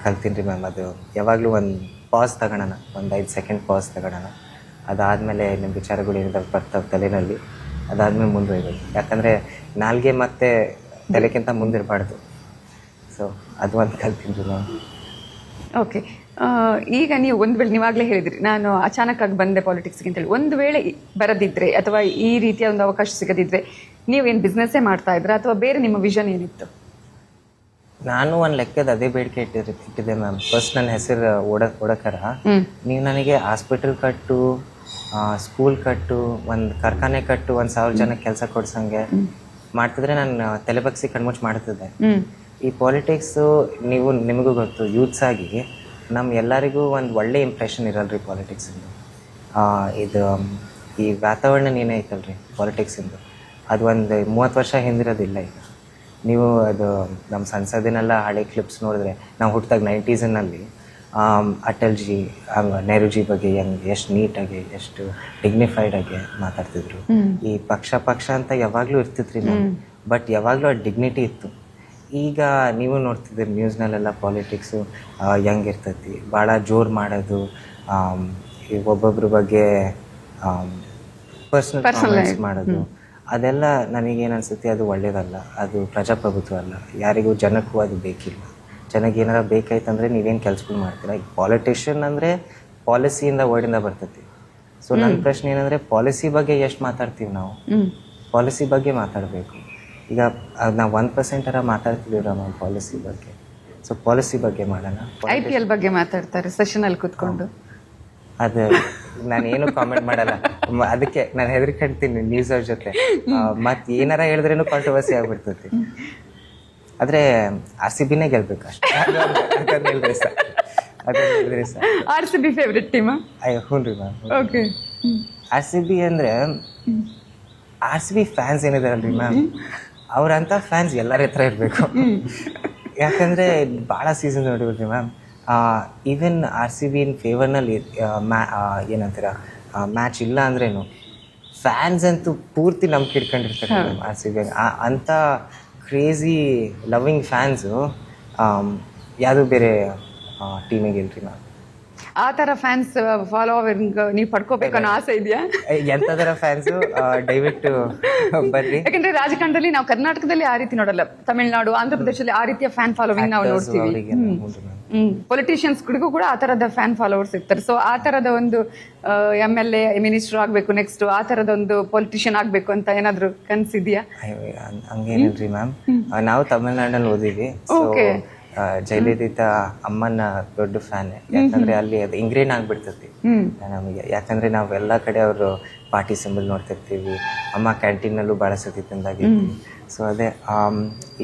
ಕಲ್ತೀನಿ ರೀ ಮ್ಯಾಮ್. ಅದು ಯಾವಾಗಲೂ ಒಂದು ಪಾಸ್ ತಗೊಳ್ಳೋಣ, ಒಂದು 5 ಸೆಕೆಂಡ್ ಪಾಸ್ ತಗೊಳ್ಳೋಣ. ಅದಾದಮೇಲೆ ನಿಮ್ಮ ವಿಚಾರಗಳು ಏನಿದಾವೆ ಬರ್ತವೆ ತಲೆಯಲ್ಲಿ, ಅದಾದಮೇಲೆ ಮುಂದುವರಿಬೇಕು. ಯಾಕಂದರೆ ನಾಲ್ಗೆ ಮತ್ತೆ ತಲೆಗಿಂತ ಮುಂದಿರಬಾರ್ದು. ಸೊ ಅದು ಒಂದು ಕಲ್ತೀನಿ ರೀ ಮ್ಯಾಮ್. ಓಕೆ, ಈಗ ನೀವು ಒಂದು ವೇಳೆ ನೀವಾಗಲೇ ಹೇಳಿದ್ರಿ ನಾನು ಅಚಾನಕ್ಕಾಗಿ ಬಂದೆ ಪಾಲಿಟಿಕ್ಸ್ಗೆ ಅಂತೇಳಿ, ಒಂದು ವೇಳೆ ಬರದಿದ್ರೆ ಅಥವಾ ಈ ರೀತಿಯ ಒಂದು ಅವಕಾಶ ಸಿಗದಿದ್ರೆ ನೀವೇನು ಬಿಸ್ನೆಸ್ಸೇ ಮಾಡ್ತಾ ಇದ್ರ ಅಥವಾ ಬೇರೆ ನಿಮ್ಮ ವಿಷನ್ ಏನಿತ್ತು? ನಾನು ಒಂದು ಲೆಕ್ಕದ ಅದೇ ಬೇಡಿಕೆ ಇಟ್ಟಿದ್ದೆ ಮ್ಯಾಮ್. ಫಸ್ಟ್ ನನ್ನ ಹೆಸರು ಓಡಕರ ನೀವು ನನಗೆ ಹಾಸ್ಪಿಟಲ್ ಕಟ್ಟು, ಸ್ಕೂಲ್ ಕಟ್ಟು, ಒಂದು ಕಾರ್ಖಾನೆ ಕಟ್ಟು, 1,000 ಜನಕ್ಕೆ ಕೆಲಸ ಕೊಡ್ಸಂಗೆ ಮಾಡ್ತಿದ್ರೆ ನಾನು ತಲೆ ಬಗ್ಸಿ ಕಣ್ಮುಚ್ಚಿ ಮಾಡ್ತಿದ್ದೆ. ಈ ಪಾಲಿಟಿಕ್ಸು ನಿಮಗೂ ಗೊತ್ತು, ಯೂತ್ಸ್ ಆಗಿ ಎಲ್ಲರಿಗೂ ಒಂದು ಒಳ್ಳೆ ಇಂಪ್ರೆಷನ್ ಇರಲ್ರಿ ಪಾಲಿಟಿಕ್ಸಿಂದು. ಇದು ಈ ವಾತಾವರಣ ಏನೇ ಐತಲ್ರಿ ಪಾಲಿಟಿಕ್ಸಿಂದು, ಅದು ಒಂದು 30 ವರ್ಷ ಹಿಂದಿರೋದಿಲ್ಲ. ಈಗ ನೀವು ಅದು ನಮ್ಮ ಸಂಸದಿನೆಲ್ಲ ಹಳೆ ಕ್ಲಿಪ್ಸ್ ನೋಡಿದ್ರೆ, ನಾವು ಹುಟ್ಟಿದಾಗ 90s ಅಟಲ್ ಜಿ, ನೆಹರೂಜಿ ಬಗ್ಗೆ ಎಷ್ಟು ನೀಟಾಗಿ, ಎಷ್ಟು ಡಿಗ್ನಿಫೈಡ್ ಆಗಿ ಮಾತಾಡ್ತಿದ್ರು. ಈ ಪಕ್ಷ ಅಂತ ಯಾವಾಗಲೂ ಇರ್ತಿದ್ರಿ ನಾವು, ಬಟ್ ಯಾವಾಗಲೂ ಆ ಡಿಗ್ನಿಟಿ ಇತ್ತು. ಈಗ ನೀವು ನೋಡ್ತಿದ್ದೀರಿ ನ್ಯೂಸ್ನಲ್ಲೆಲ್ಲ ಪಾಲಿಟಿಕ್ಸು ಹೆಂಗಿರ್ತೈತಿ, ಭಾಳ ಜೋರು ಮಾಡೋದು, ಈ ಒಬ್ಬೊಬ್ರ ಬಗ್ಗೆ ಪರ್ಸ್ನಲ್ ಕಾಮೆಂಟ್ಸ್ ಮಾಡೋದು, ಅದೆಲ್ಲ ನನಗೇನು ಅನ್ಸುತ್ತೆ ಅದು ಒಳ್ಳೇದಲ್ಲ. ಅದು ಪ್ರಜಾಪ್ರಭುತ್ವ ಅಲ್ಲ. ಯಾರಿಗೂ ಜನಕ್ಕೂ ಅದು ಬೇಕಿಲ್ಲ. ಜನಕ್ಕೆ ಏನಾರ ಬೇಕಾಯ್ತಂದರೆ ನೀವೇನು ಕೆಲಸಗಳು ಮಾಡ್ತೀರಾ. ಈಗ ಪಾಲಿಟಿಷಿಯನ್ ಅಂದರೆ ಪಾಲಿಸಿಯಿಂದ ವರ್ಡಿಂದ ಬರ್ತೈತಿ. ಸೊ ನನ್ನ ಪ್ರಶ್ನೆ ಏನಂದರೆ, ಪಾಲಿಸಿ ಬಗ್ಗೆ ಎಷ್ಟು ಮಾತಾಡ್ತೀವಿ ನಾವು? ಪಾಲಿಸಿ ಬಗ್ಗೆ ಮಾತಾಡಬೇಕು. ಈಗ ನಾವು 1% ಮಾತಾಡ್ತಿದ್ದೀವಿ ಮ್ಯಾಮ್ ಪಾಲಿಸಿ ಬಗ್ಗೆ. ಸೊ ಪಾಲಿಸಿ ಬಗ್ಗೆ ಮಾಡೋಣ. IPL ಬಗ್ಗೆ ಮಾತಾಡ್ತಾರೆ ಸೆಷನಲ್ಲಿ ಕೂತ್ಕೊಂಡು. ಅದು ನಾನೇನು ಕಾಮೆಂಟ್ ಮಾಡಲ್ಲ. ಅದಕ್ಕೆ ನಾನು ಹೆದರ್ಕೊಂತೀನಿ ನ್ಯೂಸ್ ಅವ್ರ ಜೊತೆ. ಮತ್ತೆ ಏನಾರ ಹೇಳಿದ್ರೇನು ಕಾಂಟ್ರವರ್ಸಿ ಆಗ್ಬಿಡ್ತೈತಿ. ಆದರೆ RCBನೇ ಗೆಲ್ಬೇಕು ಅಷ್ಟೇ. ಅದನ್ನ ಹೇಳಿದ್ರೆ ಸರ್. RCB favourite team? ಹ್ಞೂ ರೀ ಮ್ಯಾಮ್. ಓಕೆ. RCB ಅಂದರೆ RCB ಫ್ಯಾನ್ಸ್ ಏನಿದಾರಲ್ರಿ ಮ್ಯಾಮ್, ಅವ್ರಂಥ ಫ್ಯಾನ್ಸ್ ಎಲ್ಲರ ಹತ್ರ ಇರಬೇಕು. ಯಾಕಂದರೆ ಭಾಳ ಸೀಸನ್ ನೋಡಿಬಿಡ್ರಿ ಮ್ಯಾಮ್. ಈವನ್ RCB ಇನ್ ಫೇವರ್ನಲ್ಲಿ ಏನಂತೀರ ಮ್ಯಾಚ್ ಇಲ್ಲ ಅಂದ್ರೇನು ಫ್ಯಾನ್ಸ್ ಅಂತೂ ಪೂರ್ತಿ ನಂಬಿಕೆ ಇಟ್ಕೊಂಡಿರ್ತಾರೆ ಮ್ಯಾಮ್ RCB. ಅಂಥ ಕ್ರೇಜಿ ಲವಿಂಗ್ ಫ್ಯಾನ್ಸು ಯಾವುದೂ ಬೇರೆ ಟೀಮಿಗೆ ಇಲ್ರಿ ಮ್ಯಾಮ್. ಆ ಥರ ಫ್ಯಾನ್ಸ್ ಫಾಲೋವಿಂಗ್ ನೀವು ಪಡ್ಕೋಬೇಕು ಅನ್ನೋ ಆಸೆ ಇದೆಯಾ? ಎಂಥದರ ಫ್ಯಾನ್ಸು ದಯವಿಟ್ಟು ಬರ್ರಿ. ಯಾಕಂದ್ರೆ ರಾಜಕಾರಣದಲ್ಲಿ ನಾವು ಕರ್ನಾಟಕದಲ್ಲಿ ಆ ರೀತಿ ನೋಡಲ್ಲ, ತಮಿಳುನಾಡು, ಆಂಧ್ರ ಪ್ರದೇಶದಲ್ಲಿ ಆ ರೀತಿಯ ಫ್ಯಾನ್ ಫಾಲೋವಿಂಗ್ ನಾವು ನೋಡ್ತೀವಿ. ಪೊಲಿಟಿಷಿಯನ್ಸ್ಗಳಿಗೂ ಕೂಡ ಆ ತರದ ಫ್ಯಾನ್ ಫಾಲೋವರ್ಸ್ ಇರ್ತಾರೆ. ಸೊ ಆ ತರದ ಒಂದು MLA ಮಿನಿಸ್ಟರ್ ಆಗ್ಬೇಕು, ನೆಕ್ಸ್ಟ್ ಆ ತರದ ಒಂದು ಪೊಲಿಟಿಷಿಯನ್ ಆಗ್ಬೇಕು ಅಂತ ಏನಾದ್ರು ಕನ್ಸಿದ್ಯಾ? ಹಂಗೇನಿಲ್ರಿ ಮ್ಯಾಮ್. ನಾವು ತಮಿಳ್ನಾಡಲ್ಲಿ ಓದಿವಿ. ಜಯಲಲಿತಾ ಅಮ್ಮನ ದೊಡ್ಡ ಫ್ಯಾನ್. ಯಾಕಂದ್ರೆ ಅಲ್ಲಿ ಅದು ಇಂಗ್ರೇನ್ ಆಗ್ಬಿಡ್ತೈತಿ ನಮಗೆ. ಯಾಕಂದ್ರೆ ನಾವು ಎಲ್ಲ ಕಡೆ ಅವರು ಪಾರ್ಟಿ ಸಿಂಬಲ್ ನೋಡ್ತಿರ್ತೀವಿ. ಅಮ್ಮ ಕ್ಯಾಂಟೀನಲ್ಲೂ ಭಾಳ ಸತಿ ತಿಂದಾಗಿರ್ತೀವಿ. ಸೊ ಅದೇ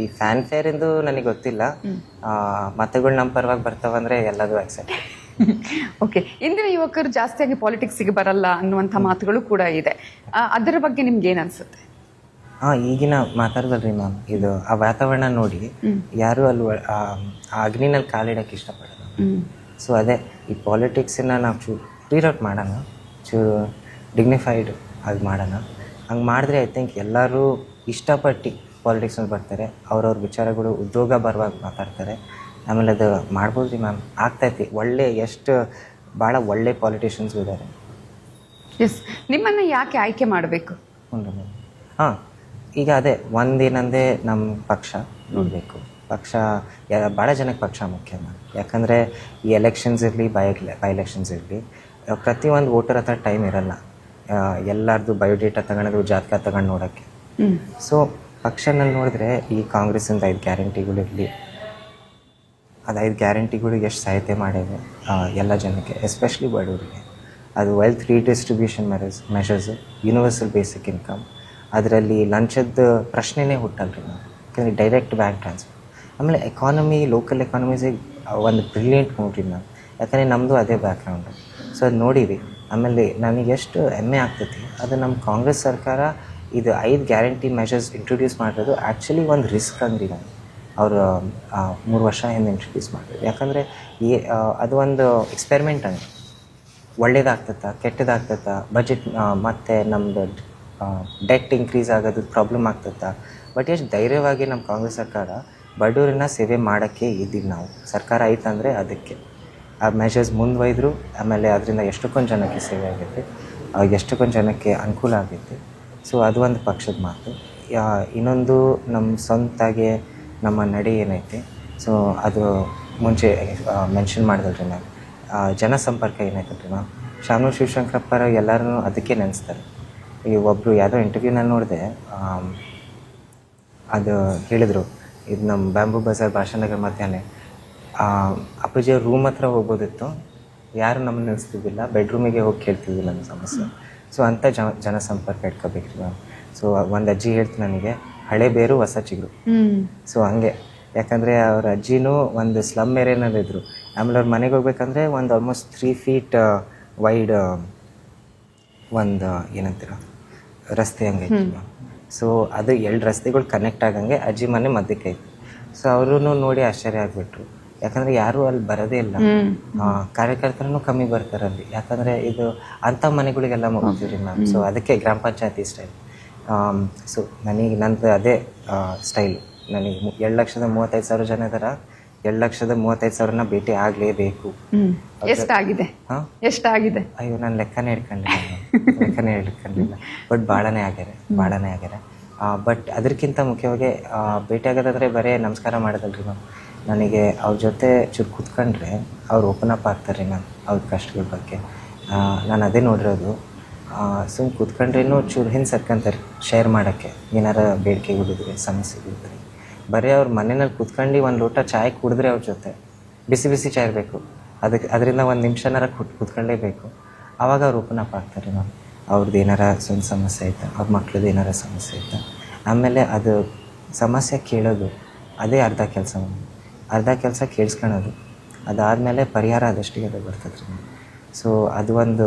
ಈ ಫ್ಯಾನ್ ಫೇರ್ ಎಂದು ನನಗೆ ಗೊತ್ತಿಲ್ಲ. ಮತಗಳು ನಮ್ಮ ಪರವಾಗಿ ಬರ್ತಾವಂದ್ರೆ ಎಲ್ಲದೂ ಆಕ್ಸೆಪ್ಟ್. ಓಕೆ, ಇಂದಿನ ಯುವಕರು ಜಾಸ್ತಿಯಾಗಿ ಪಾಲಿಟಿಕ್ಸ್ಗೆ ಬರಲ್ಲ ಅನ್ನುವಂಥ ಮಾತುಗಳು ಕೂಡ ಇದೆ. ಅದರ ಬಗ್ಗೆ ನಿಮ್ಗೆ ಏನ್ ಅನ್ಸುತ್ತೆ? ಈಗಿನ ಮಾತಾಡ್ದಲ್ರಿ ಮ್ಯಾಮ್, ಇದು ಆ ವಾತಾವರಣ ನೋಡಿ ಯಾರು ಅಲ್ಲಿ ಆ ಅಗ್ನಿನಲ್ಲಿ ಕಾಲಿಡಕ್ಕೆ ಇಷ್ಟಪಡಲ್ಲ. ಸೊ ಅದೇ ಈ ಪಾಲಿಟಿಕ್ಸನ್ನ ನಾವು ಚೂರು ಕ್ಲಿಯರ್ ಮಾಡೋಣ, ಚೂರು ಡಿಗ್ನಿಫೈಡ್ ಆಗಿ ಮಾಡೋಣ. ಹಂಗೆ ಮಾಡಿದ್ರೆ ಐ ಥಿಂಕ್ ಎಲ್ಲರೂ ಇಷ್ಟಪಟ್ಟು ಪಾಲಿಟಿಕ್ಸ್ನಲ್ಲಿ ಬರ್ತಾರೆ. ಅವ್ರವ್ರ ವಿಚಾರಗಳು ಉದ್ಯೋಗ ಬರುವಾಗ ಮಾತಾಡ್ತಾರೆ. ಆಮೇಲೆ ಅದು ಮಾಡ್ಬೋದು ರೀ ಮ್ಯಾಮ್, ಆಗ್ತೈತಿ. ಎಷ್ಟು ಭಾಳ ಒಳ್ಳೆ ಪಾಲಿಟಿಷಿಯನ್ಸ್ ಇದ್ದಾರೆ. ಎಸ್, ನಿಮ್ಮನ್ನು ಯಾಕೆ ಆಯ್ಕೆ ಮಾಡಬೇಕು? ಹ್ಞೂ ಮ್ಯಾಮ್. ಈಗ ಅದೇ ಒಂದೇನಂದರೆ ನಮ್ಮ ಪಕ್ಷ ನೋಡಬೇಕು. ಪಕ್ಷ ಭಾಳ ಜನಕ್ಕೆ ಪಕ್ಷ ಮುಖ್ಯ ಮ್ಯಾಮ್. ಯಾಕಂದರೆ ಈ ಎಲೆಕ್ಷನ್ಸ್ ಇರಲಿ ಬೈ ಎಲೆಕ್ಷನ್ಸ್ ಇರಲಿ, ಪ್ರತಿಯೊಂದು ವೋಟರ್ ಹತ್ರ ಟೈಮ್ ಇರಲ್ಲ ಎಲ್ಲರದು ಬಯೋಡೇಟಾ ತಗೊಳೋದು, ಜಾತಕ ತಗೊಂಡು ನೋಡೋಕ್ಕೆ. ಸೊ ಪಕ್ಷನಲ್ಲಿ ನೋಡಿದ್ರೆ ಈ ಕಾಂಗ್ರೆಸ್ಸಿಂದ 5 ಗ್ಯಾರಂಟಿಗಳಿರಲಿ, ಅದು 5 ಗ್ಯಾರಂಟಿಗಳು ಎಷ್ಟು ಸಹಾಯತೆ ಮಾಡಿವೆ ಎಲ್ಲ ಜನಕ್ಕೆ, ಎಸ್ಪೆಷಲಿ ಬಡವರಿಗೆ. ಅದು wealth redistribution measures, universal basic income, ಅದರಲ್ಲಿ ಲಂಚದ ಪ್ರಶ್ನೆನೇ ಹುಟ್ಟಲ್ರಿ ನಾವು, ಯಾಕಂದರೆ ಡೈರೆಕ್ಟ್ ಬ್ಯಾಂಕ್ ಟ್ರಾನ್ಸ್ಫರ್. ಆಮೇಲೆ ಎಕಾನಮಿ, ಲೋಕಲ್ ಎಕಾನಮೀಸಿಗೆ ಒಂದು ಬ್ರಿಲಿಯಂಟ್ ನೋಡ್ರಿ ನಾವು, ಯಾಕಂದರೆ ನಮ್ಮದು ಅದೇ ಬ್ಯಾಕ್ಗ್ರೌಂಡು. ಸೊ ಅದು ನೋಡಿರಿ. ಆಮೇಲೆ ನನಗೆ ಎಷ್ಟು ಹೆಮ್ಮೆ ಆಗ್ತೈತಿ, ಅದು ನಮ್ಮ ಕಾಂಗ್ರೆಸ್ ಸರ್ಕಾರ ಇದು 5 ಗ್ಯಾರಂಟಿ ಮೆಷರ್ಸ್ ಇಂಟ್ರೊಡ್ಯೂಸ್ ಮಾಡಿರೋದು ಆ್ಯಕ್ಚುಲಿ ಒಂದು ರಿಸ್ಕ್ ಅಂದ್ರಿ ನಾನು. ಅವರು 3 ವರ್ಷ ಹಿಂದೆ ಇಂಟ್ರೊಡ್ಯೂಸ್ ಮಾಡಿದ್ರು. ಯಾಕಂದರೆ ಅದು ಒಂದು ಎಕ್ಸ್ಪೆರಿಮೆಂಟ್ ಅಂಗೆ, ಒಳ್ಳೇದಾಗ್ತತ್ತ ಕೆಟ್ಟದಾಗ್ತತ್ತ, ಬಜೆಟ್ ಮತ್ತು ನಮ್ಮದು ಡೆಟ್ ಇನ್ಕ್ರೀಸ್ ಆಗೋದು ಪ್ರಾಬ್ಲಮ್ ಆಗ್ತತ್ತ. ಬಟ್ ಎಷ್ಟು ಧೈರ್ಯವಾಗಿ ನಮ್ಮ ಕಾಂಗ್ರೆಸ್ ಸರ್ಕಾರ ಬಡವರನ್ನ ಸೇವೆ ಮಾಡೋಕ್ಕೆ ಇದ್ದೀವಿ ನಾವು. ಸರ್ಕಾರ ಐತಂದರೆ ಅದಕ್ಕೆ ಆ ಮೆಷರ್ಸ್ ಮುಂದುವೈದ್ರು. ಆಮೇಲೆ ಅದರಿಂದ ಎಷ್ಟೊಂದು ಜನಕ್ಕೆ ಸೇವೆ ಆಗೈತೆ, ಎಷ್ಟೊಂದು ಜನಕ್ಕೆ ಅನುಕೂಲ ಆಗೈತೆ. ಸೊ ಅದು ಒಂದು ಪಕ್ಷದ ಮಾತು. ಇನ್ನೊಂದು ನಮ್ಮ ಸ್ವಂತಾಗೆ ನಮ್ಮ ನಡೆ ಏನೈತೆ, ಸೊ ಅದು ಮುಂಚೆ ಮೆನ್ಷನ್ ಮಾಡಿದ್ರಿ ನಾವು, ಜನಸಂಪರ್ಕ ಏನೈತಲ್ರಿ ನಾವು, ಶಾಮನೂರು ಶಿವಶಂಕರಪ್ಪರ ಎಲ್ಲರೂ ಅದಕ್ಕೆ ನೆನೆಸ್ತಾರೆ. ಈ ಒಬ್ಬರು ಯಾವುದೋ ಇಂಟರ್ವ್ಯೂನಲ್ಲಿ ನೋಡಿದೆ, ಅದು ಹೇಳಿದರು, ಇದು ನಮ್ಮ ಬ್ಯಾಂಬೂ ಬಜಾರ್ ಭಾಷಾನಗರ ಮಧ್ಯಾಹ್ನ ಅಪ್ಪಾಜಿಯವ್ರ ರೂಮ್ ಹತ್ರ ಹೋಗ್ಬೋದಿತ್ತು, ಯಾರು ನಮ್ಮನ್ನು ನಿಲ್ಲಿಸ್ತಿದ್ದಿಲ್ಲ, ಬೆಡ್ರೂಮಿಗೆ ಹೋಗಿ ಕೇಳ್ತಿದ್ದಿಲ್ಲ ನಮ್ಮ ಸಮಸ್ಯೆ. ಸೊ ಅಂಥ ಜನಸಂಪರ್ಕ ಇಟ್ಕೋಬೇಕ್ರಿ ನಾವು. ಸೊ ಒಂದು ಅಜ್ಜಿ ಹೇಳ್ತು ನನಗೆ, ಹಳೆ ಬೇರು ಹೊಸ ಚಿಗುರು. ಸೊ ಹಂಗೆ, ಯಾಕಂದರೆ ಅವ್ರ ಅಜ್ಜಿನೂ ಒಂದು ಸ್ಲಮ್ ಏರಿಯಾನಲ್ಲಿದ್ದರು. ಆಮೇಲೆ ಅವ್ರ ಮನೆಗೆ ಹೋಗ್ಬೇಕಂದ್ರೆ ಒಂದು ಆಲ್ಮೋಸ್ಟ್ 3 feet ವೈಡ್ ಒಂದು ಏನಂತೀರ ರಸ್ತೆ ಹಂಗೆ ಐತಿ. ಸೊ ಅದು 2 ರಸ್ತೆಗಳು ಕನೆಕ್ಟ್ ಆಗಂಗೆ ಅಜ್ಜಿ ಮನೆ ಮಧ್ಯಕ್ಕೆ ಐತಿ. ಸೊ ಅವರು ನೋಡಿ ಆಶ್ಚರ್ಯ ಆಗಿಬಿಟ್ರು, ಯಾಕಂದರೆ ಯಾರೂ ಅಲ್ಲಿ ಬರೋದೇ ಇಲ್ಲ, ಕಾರ್ಯಕರ್ತರೂ ಕಮ್ಮಿ ಬರ್ತಾರೆ ಅಲ್ಲಿ. ಯಾಕಂದರೆ ಇದು ಅಂಥ ಮನೆಗಳಿಗೆಲ್ಲ ಮುಗಿತೀವಿ ಮ್ಯಾಮ್. ಸೊ ಅದಕ್ಕೆ ಗ್ರಾಮ ಪಂಚಾಯತಿ ಸ್ಟೈಲ್. ಸೊ ನನಗೆ ನಂದು ಅದೇ ಸ್ಟೈಲು. ನನಗೆ 2,35,000 ಜನ ಇದಾರ, 2,35,000 ಭೇಟಿ ಆಗಲೇಬೇಕು. ಎಷ್ಟಾಗಿದೆ? ಅಯ್ಯೋ ನಾನು ಲೆಕ್ಕನೇ ಹಿಡ್ಕೊಂಡಿಲ್ಲ. ಬಟ್ ಭಾಳನೇ ಆಗ್ಯಾರ. ಬಟ್ ಅದಕ್ಕಿಂತ ಮುಖ್ಯವಾಗಿ ಭೇಟಿ ಆಗೋದಾದ್ರೆ ಬರೀ ನಮಸ್ಕಾರ ಮಾಡೋದಲ್ರಿ ಮ್ಯಾಮ್. ನನಗೆ ಅವ್ರ ಜೊತೆ ಚೂರು ಕೂತ್ಕೊಂಡ್ರೆ ಅವ್ರು ಓಪನ್ ಅಪ್ ಆಗ್ತಾರೆ ಮ್ಯಾಮ್, ಅವ್ರ ಕಷ್ಟಗಳ ಬಗ್ಗೆ. ನಾನು ಅದೇ ನೋಡಿರೋದು. ಸುಮ್ಮನೆ ಕೂತ್ಕೊಂಡ್ರೇನು ಚೂರು ಹಿಂದೆ ಸರ್ಕೊಂತಾರೆ ಶೇರ್ ಮಾಡೋಕ್ಕೆ, ಏನಾರ ಬೇಡಿಕೆಗಳಿದ್ರೆ, ಸಮಸ್ಯೆಗಳಿದ್ರೆ. ಬರೀ ಅವ್ರ ಮನೆಯಲ್ಲಿ ಕೂತ್ಕೊಂಡು ಒಂದು ಲೋಟ ಚಾಯ್ ಕುಡಿದ್ರೆ ಅವ್ರ ಜೊತೆ ಬಿಸಿ ಚಾಯ್ ಇರಬೇಕು, ಅದರಿಂದ 1 ನಿಮಿಷನಾರ ಕೂತ್ಕೊಳ್ಳೇಬೇಕು. ಆವಾಗ ಅವ್ರು ಓಪನ್ ಅಪ್ ಆಗ್ತಾರೆ ಮ್ಯಾಮ್. ಅವ್ರದ್ದು ಏನಾರ ಸ್ವಂತ ಸಮಸ್ಯೆ ಐತೆ, ಅವ್ರ ಮಕ್ಳದ್ದು ಏನಾರ ಸಮಸ್ಯೆ ಐತೆ. ಆಮೇಲೆ ಅದು ಸಮಸ್ಯೆ ಕೇಳೋದು ಅದೇ ಅರ್ಧ ಕೆಲಸ ಕೇಳಿಸ್ಕೊಳ್ಳೋದು. ಅದಾದಮೇಲೆ ಪರಿಹಾರ ಅದಷ್ಟಿಗೆ ಅದು ಬರ್ತದೆ ರೀ. ಸೊ ಅದು ಒಂದು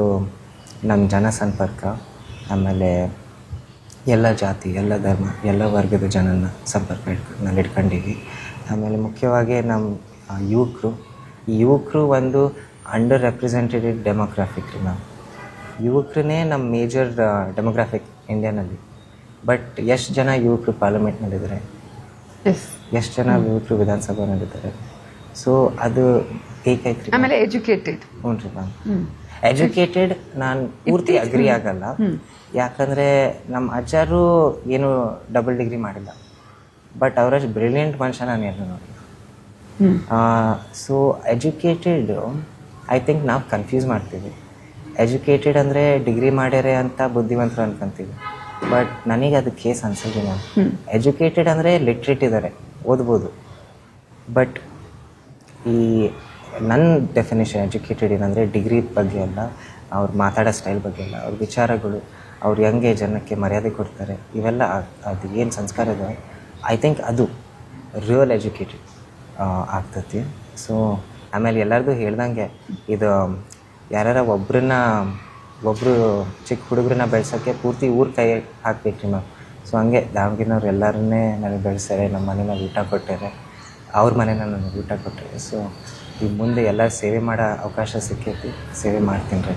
ನಮ್ಮ ಜನಸಂಪರ್ಕ. ಆಮೇಲೆ ಎಲ್ಲ ಜಾತಿ, ಎಲ್ಲ ಧರ್ಮ, ಎಲ್ಲ ವರ್ಗದ ಜನನ ಸಂಪರ್ಕ ಇಟ್ಕೊಂಡಿವಿ. ಆಮೇಲೆ ಮುಖ್ಯವಾಗಿ ನಮ್ಮ ಯುವಕರು ಒಂದು ಅಂಡರ್ ರೆಪ್ರೆಸೆಂಟೆಡ್ ಡೆಮೋಗ್ರಾಫಿಕ್ ರೀ ಮ್ಯಾಮ್. ಯುವಕರೇ ನಮ್ಮ ಮೇಜರ್ ಡೆಮೋಗ್ರಾಫಿಕ್ ಇಂಡಿಯಾನಲ್ಲಿ. ಬಟ್ ಎಷ್ಟು ಜನ ಯುವಕರು ಪಾರ್ಲಿಮೆಂಟ್ನಲ್ಲಿದ್ದಾರೆ, ಎಷ್ಟು ಜನ ಯುವಕರು ವಿಧಾನಸಭೆನಲ್ಲಿದ್ದಾರೆ. ಸೊ ಅದು ಏಕೈತ್ರಿ. ಆಮೇಲೆ ಎಜುಕೇಟೆಡ್. ಹ್ಞೂ ರೀ ಮ್ಯಾಮ್. ಎಜುಕೇಟೆಡ್ ನಾನು ಪೂರ್ತಿ ಅಗ್ರಿ ಆಗಲ್ಲ, ಯಾಕಂದರೆ ನಮ್ಮ ಅಜ್ಜಾರು ಏನು ಡಬಲ್ ಡಿಗ್ರಿ ಮಾಡಿಲ್ಲ, ಬಟ್ ಅವರಷ್ಟು ಬ್ರಿಲಿಯಂಟ್ ಮನುಷ್ಯ ನಾನು ಏನು ನೋಡಿಲ್ಲ. ಸೊ ಎಜುಕೇಟೆಡ್ ಐ ಥಿಂಕ್ ನಾವು ಕನ್ಫ್ಯೂಸ್ ಮಾಡ್ತೀವಿ. ಎಜುಕೇಟೆಡ್ ಅಂದರೆ ಡಿಗ್ರಿ ಮಾಡ್ಯಾರೆ ಅಂತ ಬುದ್ಧಿವಂತರು ಅನ್ಕೊಂತೀವಿ, ಬಟ್ ನನಗೆ ಅದು ಕೇಸ್ ಅನ್ಸಲ್ರಿ ಮ್ಯಾಮ್. ಎಜುಕೇಟೆಡ್ ಅಂದರೆ ಲಿಟ್ರೇಟ್ ಇದ್ದಾರೆ, ಓದ್ಬೋದು. ಬಟ್ ಈ ನನ್ನ ಡೆಫಿನೇಷನ್ ಎಜುಕೇಟೆಡ್ ಏನಂದರೆ ಡಿಗ್ರಿ ಬಗ್ಗೆ ಅಲ್ಲ, ಅವ್ರು ಮಾತಾಡೋ ಸ್ಟೈಲ್ ಬಗ್ಗೆ ಅಲ್ಲ, ಅವ್ರ ವಿಚಾರಗಳು, ಅವ್ರು ಹೆಂಗೆ ಜನಕ್ಕೆ ಮರ್ಯಾದೆ ಕೊಡ್ತಾರೆ, ಇವೆಲ್ಲ ಅದು ಏನು ಸಂಸ್ಕಾರ ಇದೆ, ಐ ಥಿಂಕ್ ಅದು ರಿಯಲ್ ಎಜುಕೇಟೆಡ್ ಆಗ್ತತಿ. ಸೊ ಆಮೇಲೆ ಎಲ್ಲರದು ಹೇಳ್ದಂಗೆ ಇದು ಯಾರು ಒಬ್ಬರು ಚಿಕ್ಕ ಹುಡುಗರನ್ನ ಬೆಳ್ಸೋಕ್ಕೆ ಪೂರ್ತಿ ಊರು ಕೈ ಹಾಕ್ಬೇಕ್ರಿ ಮ್ಯಾಮ್. ಸೊ ಹಂಗೆ ದಾವಣಗೆರೆನವ್ರು ಎಲ್ಲರನ್ನೇ ನನಗೆ ಬೆಳೆಸ್ತಾರೆ, ನಮ್ಮ ಮನೆಯಲ್ಲಿ ಊಟ ಕೊಟ್ಟಾರೆ, ಅವ್ರ ಮನೇನ ನನಗೆ ಊಟ ಕೊಟ್ಟರೆ. ಸೊ ಈಗ ಮುಂದೆ ಎಲ್ಲ ಸೇವೆ ಮಾಡೋ ಅವಕಾಶ ಸಿಕ್ಕೈತಿ, ಸೇವೆ ಮಾಡ್ತೀನಿ ರೀ.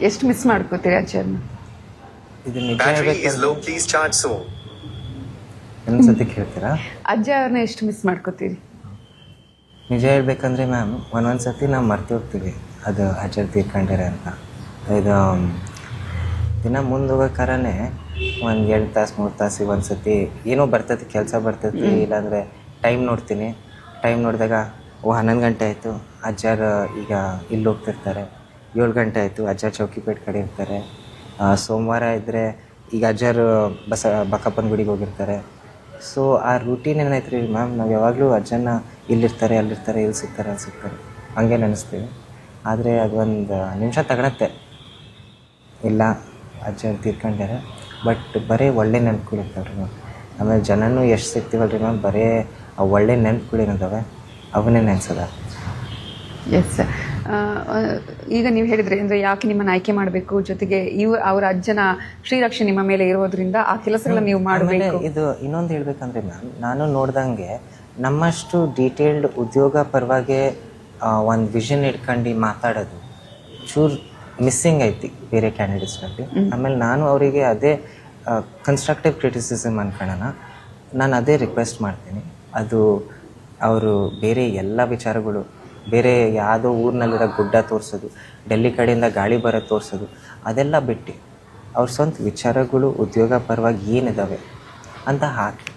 ಎಷ್ಟು ಮಿಸ್ ಮಾಡ್ಕೋತೀರಿ ಅಜ್ಜರ್ನ? ಇದು ನಿಜ ಹೇಳ್ಬೇಕಂದ್ರೆ ಇನ್ನೊಂದ್ಸತಿ ಕೇಳ್ತೀರಾ? ಅಜ್ಜ ಅವ್ರನ್ನ ಎಷ್ಟು ಮಿಸ್ ಮಾಡ್ಕೋತೀರಿ? ನಿಜ ಹೇಳ್ಬೇಕಂದ್ರೆ ಮ್ಯಾಮ್, ಒಂದೊಂದು ಸತಿ ನಾವು ಮರ್ತು ಹೋಗ್ತೀವಿ ಅದು ಅಜ್ಜರ್ ತೀರ್ಕೊಂಡ್ರೆ ಅಂತ. ಇದು ದಿನ ಮುಂದೆ ಹೋಗೋಕಾರನೇ ಒಂದು 2 ತಾಸು 3 ತಾಸಿಗೆ ಒಂದು ಸತಿ ಏನೋ ಬರ್ತೈತಿ, ಕೆಲಸ ಬರ್ತೈತಿ, ಇಲ್ಲಾಂದರೆ ಟೈಮ್ ನೋಡ್ತೀನಿ. ಟೈಮ್ ನೋಡಿದಾಗ 11 ಗಂಟೆ ಆಯಿತು, ಅಜ್ಜಾರು ಈಗ ಇಲ್ಲಿ ಹೋಗ್ತಿರ್ತಾರೆ. 7 ಗಂಟೆ ಆಯಿತು, ಅಜ್ಜಾರು ಚೌಕಿಪೇಟೆ ಕಡೆ ಇರ್ತಾರೆ. ಸೋಮವಾರ ಇದ್ದರೆ ಈಗ ಅಜ್ಜಾರು ಬಕ್ಕಪ್ಪನ ಗುಡಿಗೆ ಹೋಗಿರ್ತಾರೆ. ಸೊ ಆ ರೂಟೀನ್ ಏನಾಯ್ತು ರೀ ಮ್ಯಾಮ್, ನಾವು ಯಾವಾಗಲೂ ಅಜ್ಜನ ಇಲ್ಲಿರ್ತಾರೆ, ಅಲ್ಲಿರ್ತಾರೆ, ಇಲ್ಲಿ ಸಿಗ್ತಾರೆ, ಅಲ್ಲಿ ಸಿಗ್ತಾರೆ ಹಂಗೆ ನೆನೆಸ್ತೀವಿ. ಆದರೆ ಅದು ಒಂದು ನಿಮಿಷ ತಗೊಳತ್ತೆ, ಇಲ್ಲ ಅಜ್ಜ ತೀರ್ಕೊಂಡ್ಯಾರೆ, ಬಟ್ ಬರೀ ಒಳ್ಳೆ ನೆನಪುಗಳಿರ್ತಾವೆ ರೀ ಮ್ಯಾಮ್. ಆಮೇಲೆ ಜನನೂ ಎಷ್ಟು ಸಿಗ್ತೀವಲ್ಲ ರೀ ಮ್ಯಾಮ್, ಬರೀ ಆ ಒಳ್ಳೆ ನೆನಪುಗಳೇನಿದ್ದಾವೆ ಅವನ್ನೇ ನೆನೆಸೋದ. Yes sir. ಈಗ ನೀವು ಹೇಳಿದ್ರಿ ಅಂದರೆ ಯಾಕೆ ನಿಮ್ಮನ್ನು ಆಯ್ಕೆ ಮಾಡಬೇಕು, ಜೊತೆಗೆ ಅವರ ಅಜ್ಜನ ಶ್ರೀರಕ್ಷೆ ನಿಮ್ಮ ಮೇಲೆ ಇರೋದ್ರಿಂದ ಆ ಕೆಲಸಗಳನ್ನ ನೀವು ಮಾಡಬೇಕು. ಇದು ಇನ್ನೊಂದು ಹೇಳ್ಬೇಕಂದ್ರೆ ಮ್ಯಾಮ್, ನಾನು ನೋಡ್ದಂಗೆ ನಮ್ಮಷ್ಟು ಡೀಟೇಲ್ಡ್ ಉದ್ಯೋಗ ಪರವಾಗಿ ಒಂದು ವಿಷನ್ ಇಟ್ಕೊಂಡು ಮಾತಾಡೋದು ಚೂರು ಮಿಸ್ಸಿಂಗ್ ಐತಿ ಬೇರೆ ಕ್ಯಾಂಡಿಡೇಟ್ಸ್ನಲ್ಲಿ. ಆಮೇಲೆ ನಾನು ಅವರಿಗೆ ಅದೇ ಕನ್ಸ್ಟ್ರಕ್ಟಿವ್ ಕ್ರಿಟಿಸಿಸಮ್ ಅನ್ಕೊಳ್ಳೋಣ, ನಾನು ಅದೇ ರಿಕ್ವೆಸ್ಟ್ ಮಾಡ್ತೀನಿ. ಅದು ಅವರು ಬೇರೆ ಎಲ್ಲ ವಿಚಾರಗಳು, ಬೇರೆ ಯಾವುದೋ ಊರಿನಲ್ಲಿರೋ ಗುಡ್ಡ ತೋರಿಸೋದು, ಡೆಲ್ಲಿ ಕಡೆಯಿಂದ ಗಾಳಿ ಬರೋದು ತೋರಿಸೋದು, ಅದೆಲ್ಲ ಬಿಟ್ಟು ಅವ್ರ ಸ್ವಂತ ವಿಚಾರಗಳು ಉದ್ಯೋಗ ಪರವಾಗಿ ಏನಿದ್ದಾವೆ ಅಂತ ಹಾಕಿ.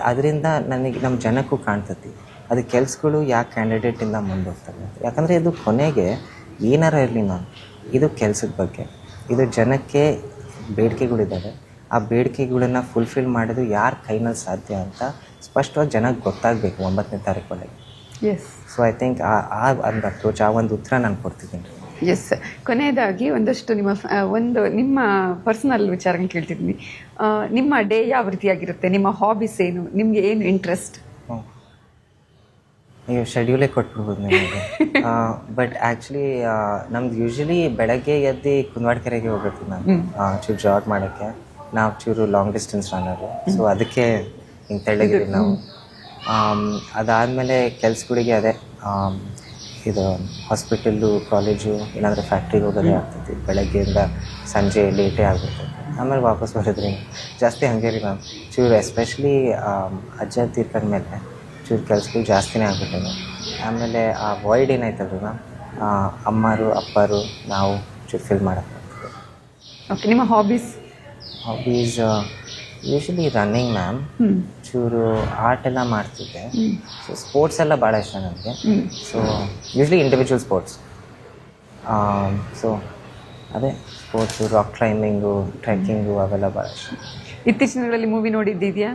ಅದರಿಂದ ನನಗೆ ನಮ್ಮ ಜನಕ್ಕೂ ಕಾಣ್ತತಿ ಅದು ಕೆಲ್ಸಗಳು ಯಾಕೆ ಕ್ಯಾಂಡಿಡೇಟಿಂದ ಮುಂದೆ ಹೋಗ್ತವೆ ಅಂತ. ಯಾಕಂದರೆ ಇದು ಕೊನೆಗೆ ಏನಾರ ಇರಲಿ ಮ್ಯಾಮ್, ಇದು ಕೆಲಸದ ಬಗ್ಗೆ, ಇದು ಜನಕ್ಕೆ ಬೇಡಿಕೆಗಳಿದ್ದಾವೆ. ಆ ಬೇಡಿಕೆಗಳನ್ನ ಫುಲ್ಫಿಲ್ ಮಾಡೋದು ಯಾರ ಕೈನಲ್ಲಿ ಸಾಧ್ಯ ಅಂತ ಸ್ಪಷ್ಟವಾಗಿ ಜನಕ್ಕೆ ಗೊತ್ತಾಗಬೇಕು 9ನೇ ತಾರೀಕು ಒಳಗೆ. ಎಸ್. ಸೊ ಐ ಥಿಂಕ್ ಒಂದು ಅಪ್ರೋಚ್, ಆ ಒಂದು ಉತ್ತರ ನಾನು ಕೊಡ್ತಿದ್ದೀನಿ. ಎಸ್. ಕೊನೆಯದಾಗಿ ಒಂದಷ್ಟು ನಿಮ್ಮ ಪರ್ಸನಲ್ ವಿಚಾರಗಳು ಕೇಳ್ತಿದ್ದೀನಿ. ನಿಮ್ಮ ಡೇ ಯಾವ ರೀತಿಯಾಗಿರುತ್ತೆ, ನಿಮ್ಮ ಹಾಬೀಸ್ ಏನು, ನಿಮಗೆ ಏನು ಇಂಟ್ರೆಸ್ಟ್? ನೀವು ಶೆಡ್ಯೂಲೇ ಕೊಟ್ಬಿಡ್ಬೋದು ನಿಮಗೆ. ಬಟ್ ಆ್ಯಕ್ಚುಲಿ ನಮ್ದು ಯೂಶ್ವಲಿ ಬೆಳಗ್ಗೆ ಎದ್ದು ಕುಂದವಾಡಕೆರೆಗೆ ಹೋಗ್ಬೇಕು ನಾನು ಚೂರು ಜಾಗ್ ಮಾಡೋಕ್ಕೆ. ನಾವು ಚೂರು ಲಾಂಗ್ ಡಿಸ್ಟೆನ್ಸ್ ರನ್ನರು, ಸೊ ಅದಕ್ಕೆ ಹಿಂಗೆ ತೆಳ್ಳಗಿದ್ದೀವಿ ನಾವು. ಅದಾದಮೇಲೆ ಕೆಲ್ಸಗಳಿಗೆ ಅದೇ ಇದು ಹಾಸ್ಪಿಟಲ್ಲು, ಕಾಲೇಜು, ಇಲ್ಲಾಂದರೆ ಫ್ಯಾಕ್ಟ್ರಿಗೆ ಹೋಗೋದೇ ಆಗ್ತೈತಿ. ಬೆಳಗ್ಗೆಯಿಂದ ಸಂಜೆ ಲೇಟೇ ಆಗಿರ್ತೈತೆ. ಆಮೇಲೆ ವಾಪಸ್ ಬರೋದ್ರಿ ಜಾಸ್ತಿ ಹಾಗೆ ರೀ ಮ್ಯಾಮ್. ಚೂರು ಎಸ್ಪೆಷಲಿ ಅಜ್ಜ ತೀರ್ಕೊಂಡ್ಮೇಲೆ ಚೂರು ಕೆಲಸಗಳು ಜಾಸ್ತಿನೇ ಆಗ್ಬಿಟ್ಟಿದೆ. ಆಮೇಲೆ ಆ ವಾಯ್ಡ್ ಏನಾಯ್ತಲ್ರಿ ಮ್ಯಾಮ್, ಅಮ್ಮರು ಅಪ್ಪರು ನಾವು ಚೂರು ಫಿಲ್ ಮಾಡೋಕ್ಕಾಗ್ತದೆ. ಓಕೆ. ನಿಮ್ಮ ಹಾಬೀಸ್ ಯೂಶ್ವಲಿ ರನ್ನಿಂಗ್ ಮ್ಯಾಮ್, ಚೂರು ಆರ್ಟ್ ಎಲ್ಲ ಮಾಡ್ತಿದ್ದೆ. ಸೊ ಸ್ಪೋರ್ಟ್ಸ್ ಎಲ್ಲ ಭಾಳ ಇಷ್ಟ ನನಗೆ. So usually individual sports. So ಅದೇ ಸ್ಪೋರ್ಟ್ಸು, ರಾಕ್ ಕ್ಲೈಂಬಿಂಗು, ಟ್ರೆಕ್ಕಿಂಗು ಅವೆಲ್ಲ ಭಾಳ ಇಷ್ಟ. ಇತ್ತೀಚಿನ ದಿನಗಳಲ್ಲಿ ಮೂವಿ ನೋಡಿದ್ದಿದೆಯಾ?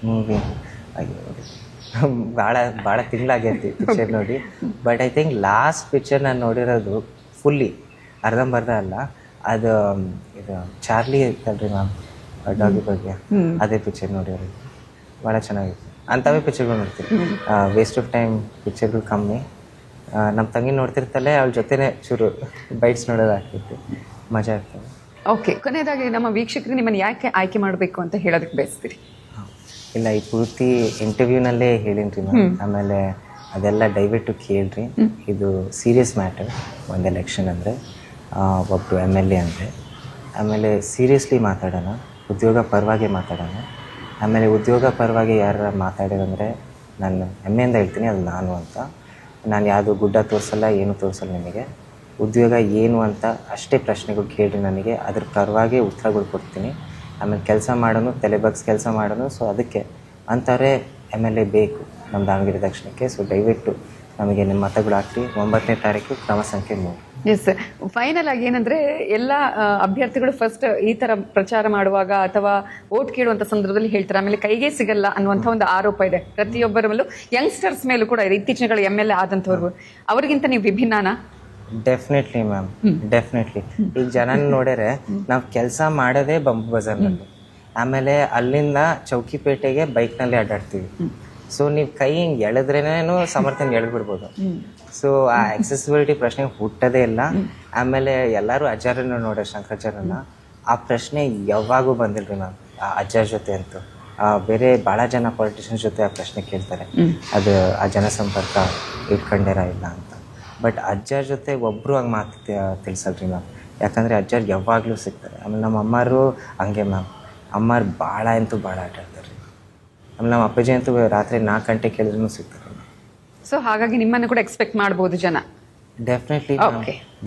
ಮೂವಿ ಭಾಳ ತಿಂಗಳಾಗೈತಿ ಪಿಕ್ಚರ್ ನೋಡಿ. But I think last picture ನಾನು ನೋಡಿರೋದು ಫುಲ್ಲಿ ಅರ್ಧಂಬರ್ಧ ಅಲ್ಲ, ಅದು ಇದು ಚಾರ್ಲಿ ಇತ್ತಲ್ರಿ ಮ್ಯಾಮ್, ಡಾಗಿ ಬಗ್ಗೆ, ಅದೇ ಪಿಕ್ಚರ್ ನೋಡಿರೋದು. ಭಾಳ ಚೆನ್ನಾಗಿತ್ತು. ಅಂಥವೇ ಪಿಕ್ಚರ್ಗಳು ನೋಡ್ತೀನಿ. ವೇಸ್ಟ್ ಆಫ್ ಟೈಮ್ ಪಿಕ್ಚರ್ಗಳು ಕಮ್ಮಿ. ನಮ್ಮ ತಂಗಿ ನೋಡ್ತಿರ್ತಾಳೆ, ಅವಳ ಜೊತೆನೇ ಚೂರು ಬೈಟ್ಸ್ ನೋಡೋದು ಆಗ್ತಿತ್ತು, ಮಜಾ ಇರ್ತದೆ. ಓಕೆ. ಕೊನೆಯದಾಗಿ ನಮ್ಮ ವೀಕ್ಷಕರಿಗೆ ನಿಮ್ಮನ್ನು ಯಾಕೆ ಆಯ್ಕೆ ಮಾಡಬೇಕು ಅಂತ ಹೇಳೋದಕ್ಕೆ ಬಯಸ್ತೀರಿ? ಇಲ್ಲ, ಈ ಪೂರ್ತಿ ಇಂಟರ್ವ್ಯೂನಲ್ಲೇ ಹೇಳಿನಿ ರೀ ಮ್ಯಾಮ್. ಆಮೇಲೆ ಅದೆಲ್ಲ ದಯವಿಟ್ಟು ಕೇಳ್ರಿ. ಇದು ಸೀರಿಯಸ್ ಮ್ಯಾಟರ್. ಒಂದು ಎಲೆಕ್ಷನ್ ಅಂದರೆ ಒಬ್ಬರು MLA ಅಂದರೆ, ಆಮೇಲೆ ಸೀರಿಯಸ್ಲಿ ಮಾತಾಡೋಣ, ಉದ್ಯೋಗ ಪರವಾಗಿ ಮಾತಾಡೋಣ. ಆಮೇಲೆ ಉದ್ಯೋಗ ಪರವಾಗಿ ಯಾರು ಮಾತಾಡಿದಂದರೆ ನಾನು ಹೆಮ್ಮೆಯಿಂದ ಹೇಳ್ತೀನಿ, ಅದು ನಾನು ಅಂತ. ನಾನು ಯಾವುದು ಗುಡ್ಡ ತೋರಿಸಲ್ಲ, ಏನು ತೋರಿಸಲ್ಲ ನಿಮಗೆ. ಉದ್ಯೋಗ ಏನು ಅಂತ ಅಷ್ಟೇ ಪ್ರಶ್ನೆಗಳು ಕೇಳಿ ನನಗೆ, ಅದ್ರ ಪರವಾಗಿ ಉತ್ತರಗಳು ಕೊಡ್ತೀನಿ. ಆಮೇಲೆ ಕೆಲಸ ಮಾಡೋನು, ತಲೆಬಗ್ಸ್ ಕೆಲಸ ಮಾಡೋನು. ಸೊ ಅದಕ್ಕೆ ಅಂಥವ್ರೇ MLA ಬೇಕು ನಮ್ಮ ದಾವಣಗೆರೆ ದಕ್ಷಿಣಕ್ಕೆ. ಸೊ ದಯವಿಟ್ಟು ನಮಗೆ ನಿಮ್ಮ ಮತಗಳು ಹಾಕಿ. 9ನೇ ತಾರೀಕು ಕ್ರಮ ಸಂಖ್ಯೆ 3. ಎಸ್. ಫೈನಲ್ ಆಗಿ ಏನಂದ್ರೆ ಎಲ್ಲ ಅಭ್ಯರ್ಥಿಗಳು ಫಸ್ಟ್ ಈ ತರ ಪ್ರಚಾರ ಮಾಡುವಾಗ ಅಥವಾ ವೋಟ್ ಕೇಳುವಂತ ಸಂದರ್ಭದಲ್ಲಿ ಹೇಳ್ತಾರೆ, ಆಮೇಲೆ ಕೈಗೆ ಸಿಗಲ್ಲ ಅನ್ನುವಂಥ ಒಂದು ಆರೋಪ ಇದೆ ಪ್ರತಿಯೊಬ್ಬರ ಮೇಲೂ, ಯಂಗ್ಸ್ಟರ್ಸ್ ಮೇಲೂ ಕೂಡ ಇದೆ. ಇತ್ತೀಚಿನ MLA ಆದಂಥವ್ರು ಅವರಿಗಿಂತ ನೀವು ವಿಭಿನ್ನನಾ? Definitely ma'am, definitely. ಈಗ ಜನ ನೋಡ್ಯಾರೆ, ನಾವು ಕೆಲಸ ಮಾಡೋದೇ ಬಂಬು ಬಜಾರ್ನಲ್ಲಿ, ಆಮೇಲೆ ಅಲ್ಲಿಂದ ಚೌಕಿಪೇಟೆಗೆ ಬೈಕ್ನಲ್ಲಿ ಅಡ್ಡಾಡ್ತೀವಿ. ಸೊ ನೀವು ಕೈ ಹಿಂಗೆ ಎಳೆದ್ರೇನೇನು ಸಮರ್ಥನೆ ಎಳೆದ್ಬಿಡ್ಬೋದು. ಸೊ ಆ ಆಕ್ಸೆಸಿಬಿಲಿಟಿ ಪ್ರಶ್ನೆ ಹುಟ್ಟೋದೇ ಇಲ್ಲ. ಆಮೇಲೆ ಎಲ್ಲರೂ ಅಜ್ಜಾರನ್ನ ನೋಡ್ರೆ, ಶಂಕರಾಚಾರ್ಯನ, ಆ ಪ್ರಶ್ನೆ ಯಾವಾಗೂ ಬಂದಿಲ್ರಿ ಮ್ಯಾಮ್. ಆ ಅಜ್ಜರ ಜೊತೆ ಅಂತೂ ಬೇರೆ ಭಾಳ ಜನ ಪೊಲಿಟಿಷಿಯನ್ಸ್ ಜೊತೆ ಆ ಪ್ರಶ್ನೆ ಕೇಳ್ತಾರೆ, ಅದು ಆ ಜನಸಂಪರ್ಕ ಇಟ್ಕೊಂಡೇರ ಇಲ್ಲ ಅಂತ. ಬಟ್ ಅಜ್ಜರ ಜೊತೆ ಒಬ್ಬರು ಹಂಗೆ ಮಾತು ತಿಳಿಸಲ್ರಿ ಮ್ಯಾಮ್. ಯಾಕಂದರೆ ಅಜ್ಜರು ಯಾವಾಗಲೂ ಸಿಗ್ತಾರೆ. ಆಮೇಲೆ ನಮ್ಮ ಅಮ್ಮರು ಹಂಗೆ ಮ್ಯಾಮ್, ಅಮ್ಮರು ಭಾಳ ಅಂತೂ ಭಾಳ ಆಟ ಆಡ್ತಾರೆ. ಆಮೇಲೆ ನಮ್ಮ ಅಪ್ಪಾಜಿ ಅಂತೂ ರಾತ್ರಿ 4 ಗಂಟೆ ಕೇಳಿದ್ರೂ ಸಿಗ್ತಾರೆ. ಸೊ ಹಾಗಾಗಿ ನಿಮ್ಮನ್ನು ಕೂಡ ಎಕ್ಸ್ಪೆಕ್ಟ್ ಮಾಡ್ಬೋದು ಜನ. Definitely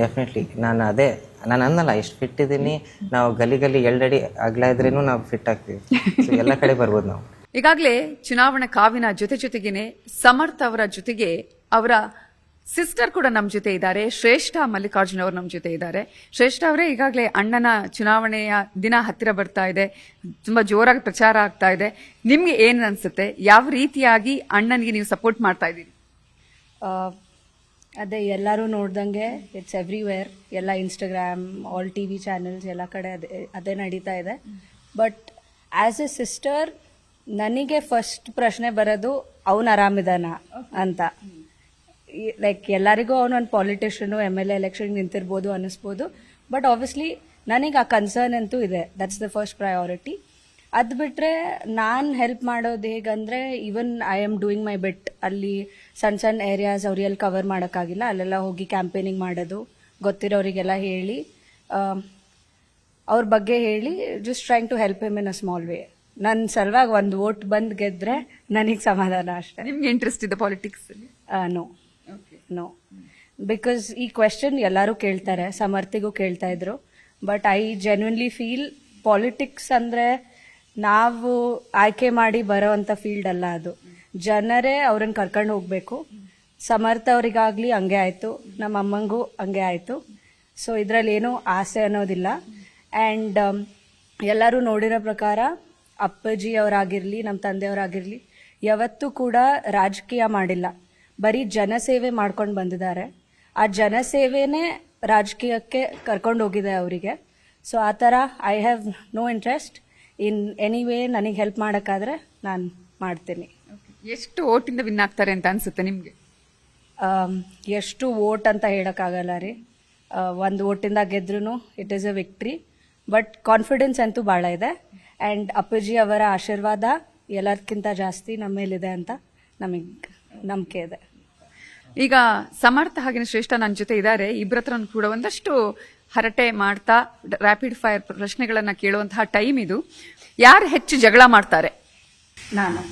definitely. ನಾನು ಅನ್ನಲ್ಲ, ಎಷ್ಟು ಫಿಟ್ ಇದ್ದೀನಿ. ನಾವು ಗಲ್ಲಿ 2 ಅಡಿ ಅಗಲ ಇದ್ರೇನು ನಾವು ಫಿಟ್ ಆಗ್ತೀವಿ. ಸೊ ಎಲ್ಲ ಕಡೆ ಬರ್ಬೋದು ನಾವು. ಈಗಾಗಲೇ ಚುನಾವಣಾ ಕಾವಿನ ಜೊತೆಗೇನೆ ಸಮರ್ಥ್ ಅವರ ಜೊತೆಗೆ ಅವರ ಸಿಸ್ಟರ್ ಕೂಡ ನಮ್ಮ ಜೊತೆ ಇದ್ದಾರೆ. ಶ್ರೇಷ್ಠ ಮಲ್ಲಿಕಾರ್ಜುನ್ ಅವರು ನಮ್ಮ ಜೊತೆ ಇದ್ದಾರೆ. ಶ್ರೇಷ್ಠ ಅವರೇ, ಈಗಾಗಲೇ ಅಣ್ಣನ ಚುನಾವಣೆಯ ದಿನ ಹತ್ತಿರ ಬರ್ತಾ ಇದೆ, ತುಂಬಾ ಜೋರಾಗಿ ಪ್ರಚಾರ ಆಗ್ತಾ ಇದೆ. ನಿಮ್ಗೆ ಏನ್ ಅನ್ಸುತ್ತೆ? ಯಾವ ರೀತಿಯಾಗಿ ಅಣ್ಣನಿಗೆ ನೀವು ಸಪೋರ್ಟ್ ಮಾಡ್ತಾ ಇದ್ದೀರಿ? ಅದೇ ಎಲ್ಲರೂ ನೋಡ್ದಂಗೆ ಇಟ್ಸ್ ಎವ್ರಿವೇರ್, ಎಲ್ಲ Instagram, all T V channels ಎಲ್ಲ ಕಡೆ ಅದೇ ನಡೀತಾ ಇದೆ. ಬಟ್ ಆಸ್ ಎ ಸಿಸ್ಟರ್ ನನಗೆ ಫಸ್ಟ್ ಪ್ರಶ್ನೆ ಬರೋದು ಅವನು ಆರಾಮಿದಾನ ಅಂತ. ಲೈಕ್ ಎಲ್ಲರಿಗೂ ಅವನೊಂದು ಪಾಲಿಟಿಷಿಯನು MLA ಎಲೆಕ್ಷನ್ ನಿಂತಿರ್ಬೋದು ಅನ್ನಿಸ್ಬೋದು, ಬಟ್ ಆಬ್ವಿಯಸ್ಲಿ ನನಗೆ ಆ ಕನ್ಸರ್ನ್ ಅಂತೂ ಇದೆ. That's the first priority. ಅದು ಬಿಟ್ಟರೆ ನಾನು ಹೆಲ್ಪ್ ಮಾಡೋದು ಹೇಗಂದರೆ, even I am doing my best. ಅಲ್ಲಿ ಸಣ್ಣ ಸಣ್ಣ ಏರಿಯಾಸ್ ಅವ್ರು ಎಲ್ಲಿ ಕವರ್ ಮಾಡೋಕ್ಕಾಗಿಲ್ಲ ಅಲ್ಲೆಲ್ಲ ಹೋಗಿ ಕ್ಯಾಂಪೇನಿಂಗ್ ಮಾಡೋದು, ಗೊತ್ತಿರೋರಿಗೆಲ್ಲ ಹೇಳಿ ಅವ್ರ ಬಗ್ಗೆ ಹೇಳಿ, just trying to help him in a small way. ನನ್ನ ಸಲುವಾಗಿ ಒಂದು ವೋಟ್ ಬಂದು ಗೆದ್ರೆ ನನಗೆ ಸಮಾಧಾನ ಅಷ್ಟೇ. ನಿಮ್ಗೆ ಇಂಟ್ರೆಸ್ಟ್ ಇದೆ ಪಾಲಿಟಿಕ್ಸ್? ನೋ, ಬಿಕಾಸ್ ಈ ಕ್ವೆಶನ್ ಎಲ್ಲರೂ ಕೇಳ್ತಾರೆ, ಸಮರ್ಥಿಗೂ ಕೇಳ್ತಾ ಇದ್ರು. But I genuinely feel politics ಅಂದರೆ ನಾವು ಆಯ್ಕೆ ಮಾಡಿ ಬರೋ ಅಂಥ ಫೀಲ್ಡ್ ಅಲ್ಲ ಅದು. ಜನರೇ ಅವ್ರನ್ನ ಕರ್ಕೊಂಡು ಹೋಗಬೇಕು. ಸಮರ್ಥ ಅವರಿಗಾಗಲಿ ಹಂಗೆ ಆಯಿತು, ನಮ್ಮ ಅಮ್ಮಂಗೂ ಹಂಗೆ ಆಯಿತು. ಸೊ ಇದರಲ್ಲಿ ಏನೂ ಆಸೆ ಅನ್ನೋದಿಲ್ಲ. ಆ್ಯಂಡ್ ಎಲ್ಲರೂ ನೋಡಿರೋ ಪ್ರಕಾರ ಅಪ್ಪಾಜಿ ಅವರಾಗಿರಲಿ, ನಮ್ಮ ತಂದೆಯವರಾಗಿರಲಿ ಯಾವತ್ತೂ ಕೂಡ ರಾಜಕೀಯ ಮಾಡಿಲ್ಲ, ಬರೀ ಜನಸೇವೆ ಮಾಡ್ಕೊಂಡು ಬಂದಿದ್ದಾರೆ. ಆ ಜನಸೇವೆನೇ ರಾಜಕೀಯಕ್ಕೆ ಕರ್ಕೊಂಡು ಹೋಗಿದೆ ಅವರಿಗೆ. ಸೊ ಆ ಥರ I have no interest in any way. ನನಗೆ ಹೆಲ್ಪ್ ಮಾಡೋಕ್ಕಾದ್ರೆ ನಾನು ಮಾಡ್ತೀನಿ. ಎಷ್ಟು ಓಟಿಂದ ವಿನ್ ಆಗ್ತಾರೆ ಅಂತ ಅನ್ಸುತ್ತೆ ನಿಮ್ಗೆ? ಎಷ್ಟು ವೋಟ್ ಅಂತ ಹೇಳೋಕ್ಕಾಗಲ್ಲ ರೀ. ಒಂದು ವೋಟಿಂದ ಗೆದ್ರೂ it is a victory. But confidence ಅಂತೂ ಭಾಳ ಇದೆ. ಆ್ಯಂಡ್ ಅಪ್ಪಾಜಿ ಅವರ ಆಶೀರ್ವಾದ ಎಲ್ಲದಕ್ಕಿಂತ ಜಾಸ್ತಿ ನಮ್ಮ ಮೇಲಿದೆ ಅಂತ ನಮಗೆ ನಂಬಿಕೆ ಇದೆ. ಈಗ ಸಮರ್ಥ ಹಾಗೆ ಶ್ರೇಷ್ಠ ನನ್ನ ಜೊತೆ ಇದ್ದಾರೆ. ಇಬ್ಬರ ಹತ್ರ ಕೂಡ ಒಂದಷ್ಟು ಹರಟೆ ಮಾಡ್ತಾ ರ್ಯಾಪಿಡ್ ಫೈರ್ ಪ್ರಶ್ನೆಗಳನ್ನ ಕೇಳುವಂತಹ ಟೈಮ್ ಇದು. ಯಾರು ಹೆಚ್ಚು ಜಗಳ ಮಾಡ್ತಾರೆ? ನಾನು.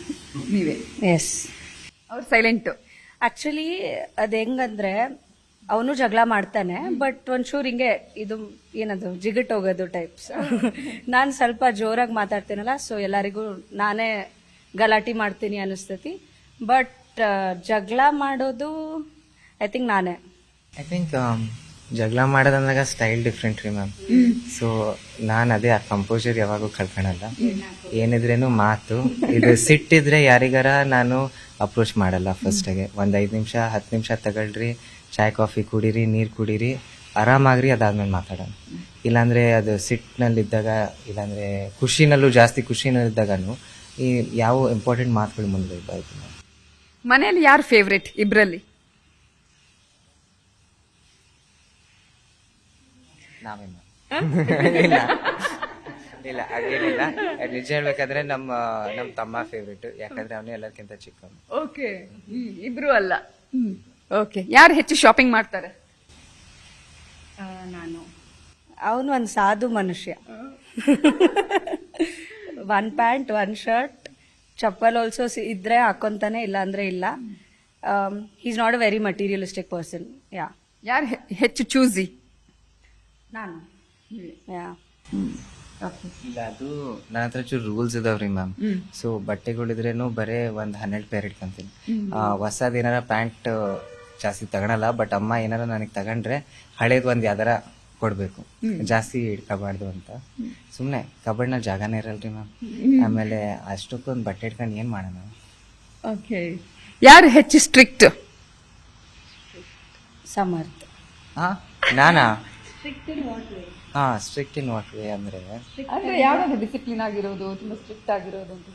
ನೀವೇ? ಎಸ್. ಅವ್ರು ಸೈಲೆಂಟ್. ಆಕ್ಚುಲಿ ಅದು ಹೆಂಗಂದ್ರೆ, ಅವನು ಜಗಳ ಮಾಡ್ತಾನೆ, ಬಟ್ ಒಂಚೂರು ಹಿಂಗೆ ಇದು ಏನದು ಜಿಗಿಟ್ ಹೋಗೋದು ಟೈಪ್ಸ್. ನಾನು ಸ್ವಲ್ಪ ಜೋರಾಗಿ ಮಾತಾಡ್ತೀನಲ್ಲ, ಸೊ ಎಲ್ಲರಿಗೂ ನಾನೇ ಗಲಾಟೆ ಮಾಡ್ತೀನಿ ಅನಿಸ್ತೈತಿ. ಬಟ್ ಜಗಳ ಮಾಡೋದು ಐ ಥಿಂಕ್ ನಾನೇ. ಐ ಥಿಂಕ್ ಜಗಳ ಮಾಡೋದಂದಾಗ ಸ್ಟೈಲ್ ಡಿಫ್ರೆಂಟ್ ರೀ ಮ್ಯಾಮ್. ಸೊ ನಾನು ಅದೇ ಆ ಕಂಪೋಸರ್ ಯಾವಾಗೂ ಕಳ್ಕೊಳಲ್ಲ. ಏನಿದ್ರೇನು ಮಾತು, ಇದು ಸಿಟ್ಟಿದ್ರೆ ಯಾರಿಗಾರ ನಾನು ಅಪ್ರೋಚ್ ಮಾಡಲ್ಲ. ಫಸ್ಟಿಗೆ ಒಂದು 5 ನಿಮಿಷ 10 ನಿಮಿಷ ತಗೊಳ್ರಿ, ಚಾಯ್ ಕಾಫಿ ಕುಡೀರಿ, ನೀರು ಕುಡೀರಿ, ಆರಾಮಾಗ್ರಿ, ಅದಾದ್ಮೇಲೆ ಮಾತಾಡೋಣ. ಇಲ್ಲಾಂದರೆ ಅದು ಸಿಟ್ಟಿನಲ್ಲಿದ್ದಾಗ, ಇಲ್ಲಾಂದರೆ ಜಾಸ್ತಿ ಖುಷಿನಲ್ಲಿದ್ದಾಗೂ ಈ ಯಾವ ಇಂಪಾರ್ಟೆಂಟ್ ಮಾತುಗಳು ಮುಂದೆ ಇರ್ಬಾರ್ದು. ಮನೆಯಲ್ಲಿ ಯಾರು ಫೇವ್ರೇಟ್ ಇಬ್ರಲ್ಲಿ? ನಾವೇ ಇಲ್ಲ ಹಾಗೇನಿಲ್ಲ. ನಿಜ ಹೇಳ್ಬೇಕಾದ್ರೆ ನಮ್ಮ ತಮ್ಮ ಫೇವ್ರೇಟ್, ಯಾಕಂದ್ರೆ ಅವನೇ ಎಲ್ಲರಿಗಿಂತ ಚಿಕ್ಕವನು. ಓಕೆ, ಇಬ್ರು ಅಲ್ಲ. ಓಕೆ, ಯಾರು ಹೆಚ್ಚು ಶಾಪಿಂಗ್ ಮಾಡ್ತಾರೆ? ನಾನು. ಅವನು ಒಂದು ಸಾಧು ಮನುಷ್ಯ. 1 ಪ್ಯಾಂಟ್ 1 ಶರ್ಟ್, ಚಪ್ಪಲ್ ಆಲ್ಸೋ ಇದ್ರೆ ಹಾಕೊಂತಾನೆ, ಇಲ್ಲ ಅಂದ್ರೆ ಇಲ್ಲ. Is not a very materialistic person. ಯಾರು ಹೆಚ್ಚು ಚೂಸಿ? ನಾನು. ಇಲ್ಲ, ಅದು ನನ್ನ ಹತ್ರ ಚೂರು ರೂಲ್ಸ್ ಇದಾವ್ರಿ ಮ್ಯಾಮ್. ಸೊ ಬಟ್ಟೆಗಳಿದ್ರೇನು ಬರೇ ಒಂದು 12 ಪೇರ್ ಇಟ್ಕೊಂತೀನಿ. ಹೊಸದ್ ಏನಾರ ಪ್ಯಾಂಟ್ ಜಾಸ್ತಿ ತಗೊಳಲ್ಲ. ಬಟ್ ಅಮ್ಮ ಏನಾರ ನನಗೆ ತಗೊಂಡ್ರೆ ಹಳೇದು ಒಂದು ಯಾವ್ದಾರ ಕೊಡ್ಬೇಕು, ಜಾಸ್ತಿ ಇಟ್ಕೋಬಾರ್ದು ಅಂತ. ಸುಮ್ಮನೆ ಕಬಡ್ನಲ್ಲಿ ಜಾಗನೇ ಇರಲ್ರಿ ಮ್ಯಾಮ್. ಆಮೇಲೆ ಅಷ್ಟಕ್ಕೊಂದು ಬಟ್ಟೆ ಇಟ್ಕೊಂಡು ಏನ್ ಮಾಡೋಣ? ಓಕೆ, ಯಾರು ಹೆಚ್ಚು ಸ್ಟ್ರಿಕ್ಟ್? ಸಮರ್ಥ. ನಾನಾ? ಸ್ಟ್ರಿಕ್ಟ್ ಇನ್ ವಾಟ್ ವೇ ಅಂದ್ರೆ ಯಾವ್ದಾದ್ರು ಡಿಸಿಪ್ಲಿನ್ ಆಗಿರೋದು, ತುಂಬಾ ಸ್ಟ್ರಿಕ್ಟ್ ಆಗಿರೋದು ಅಂತ?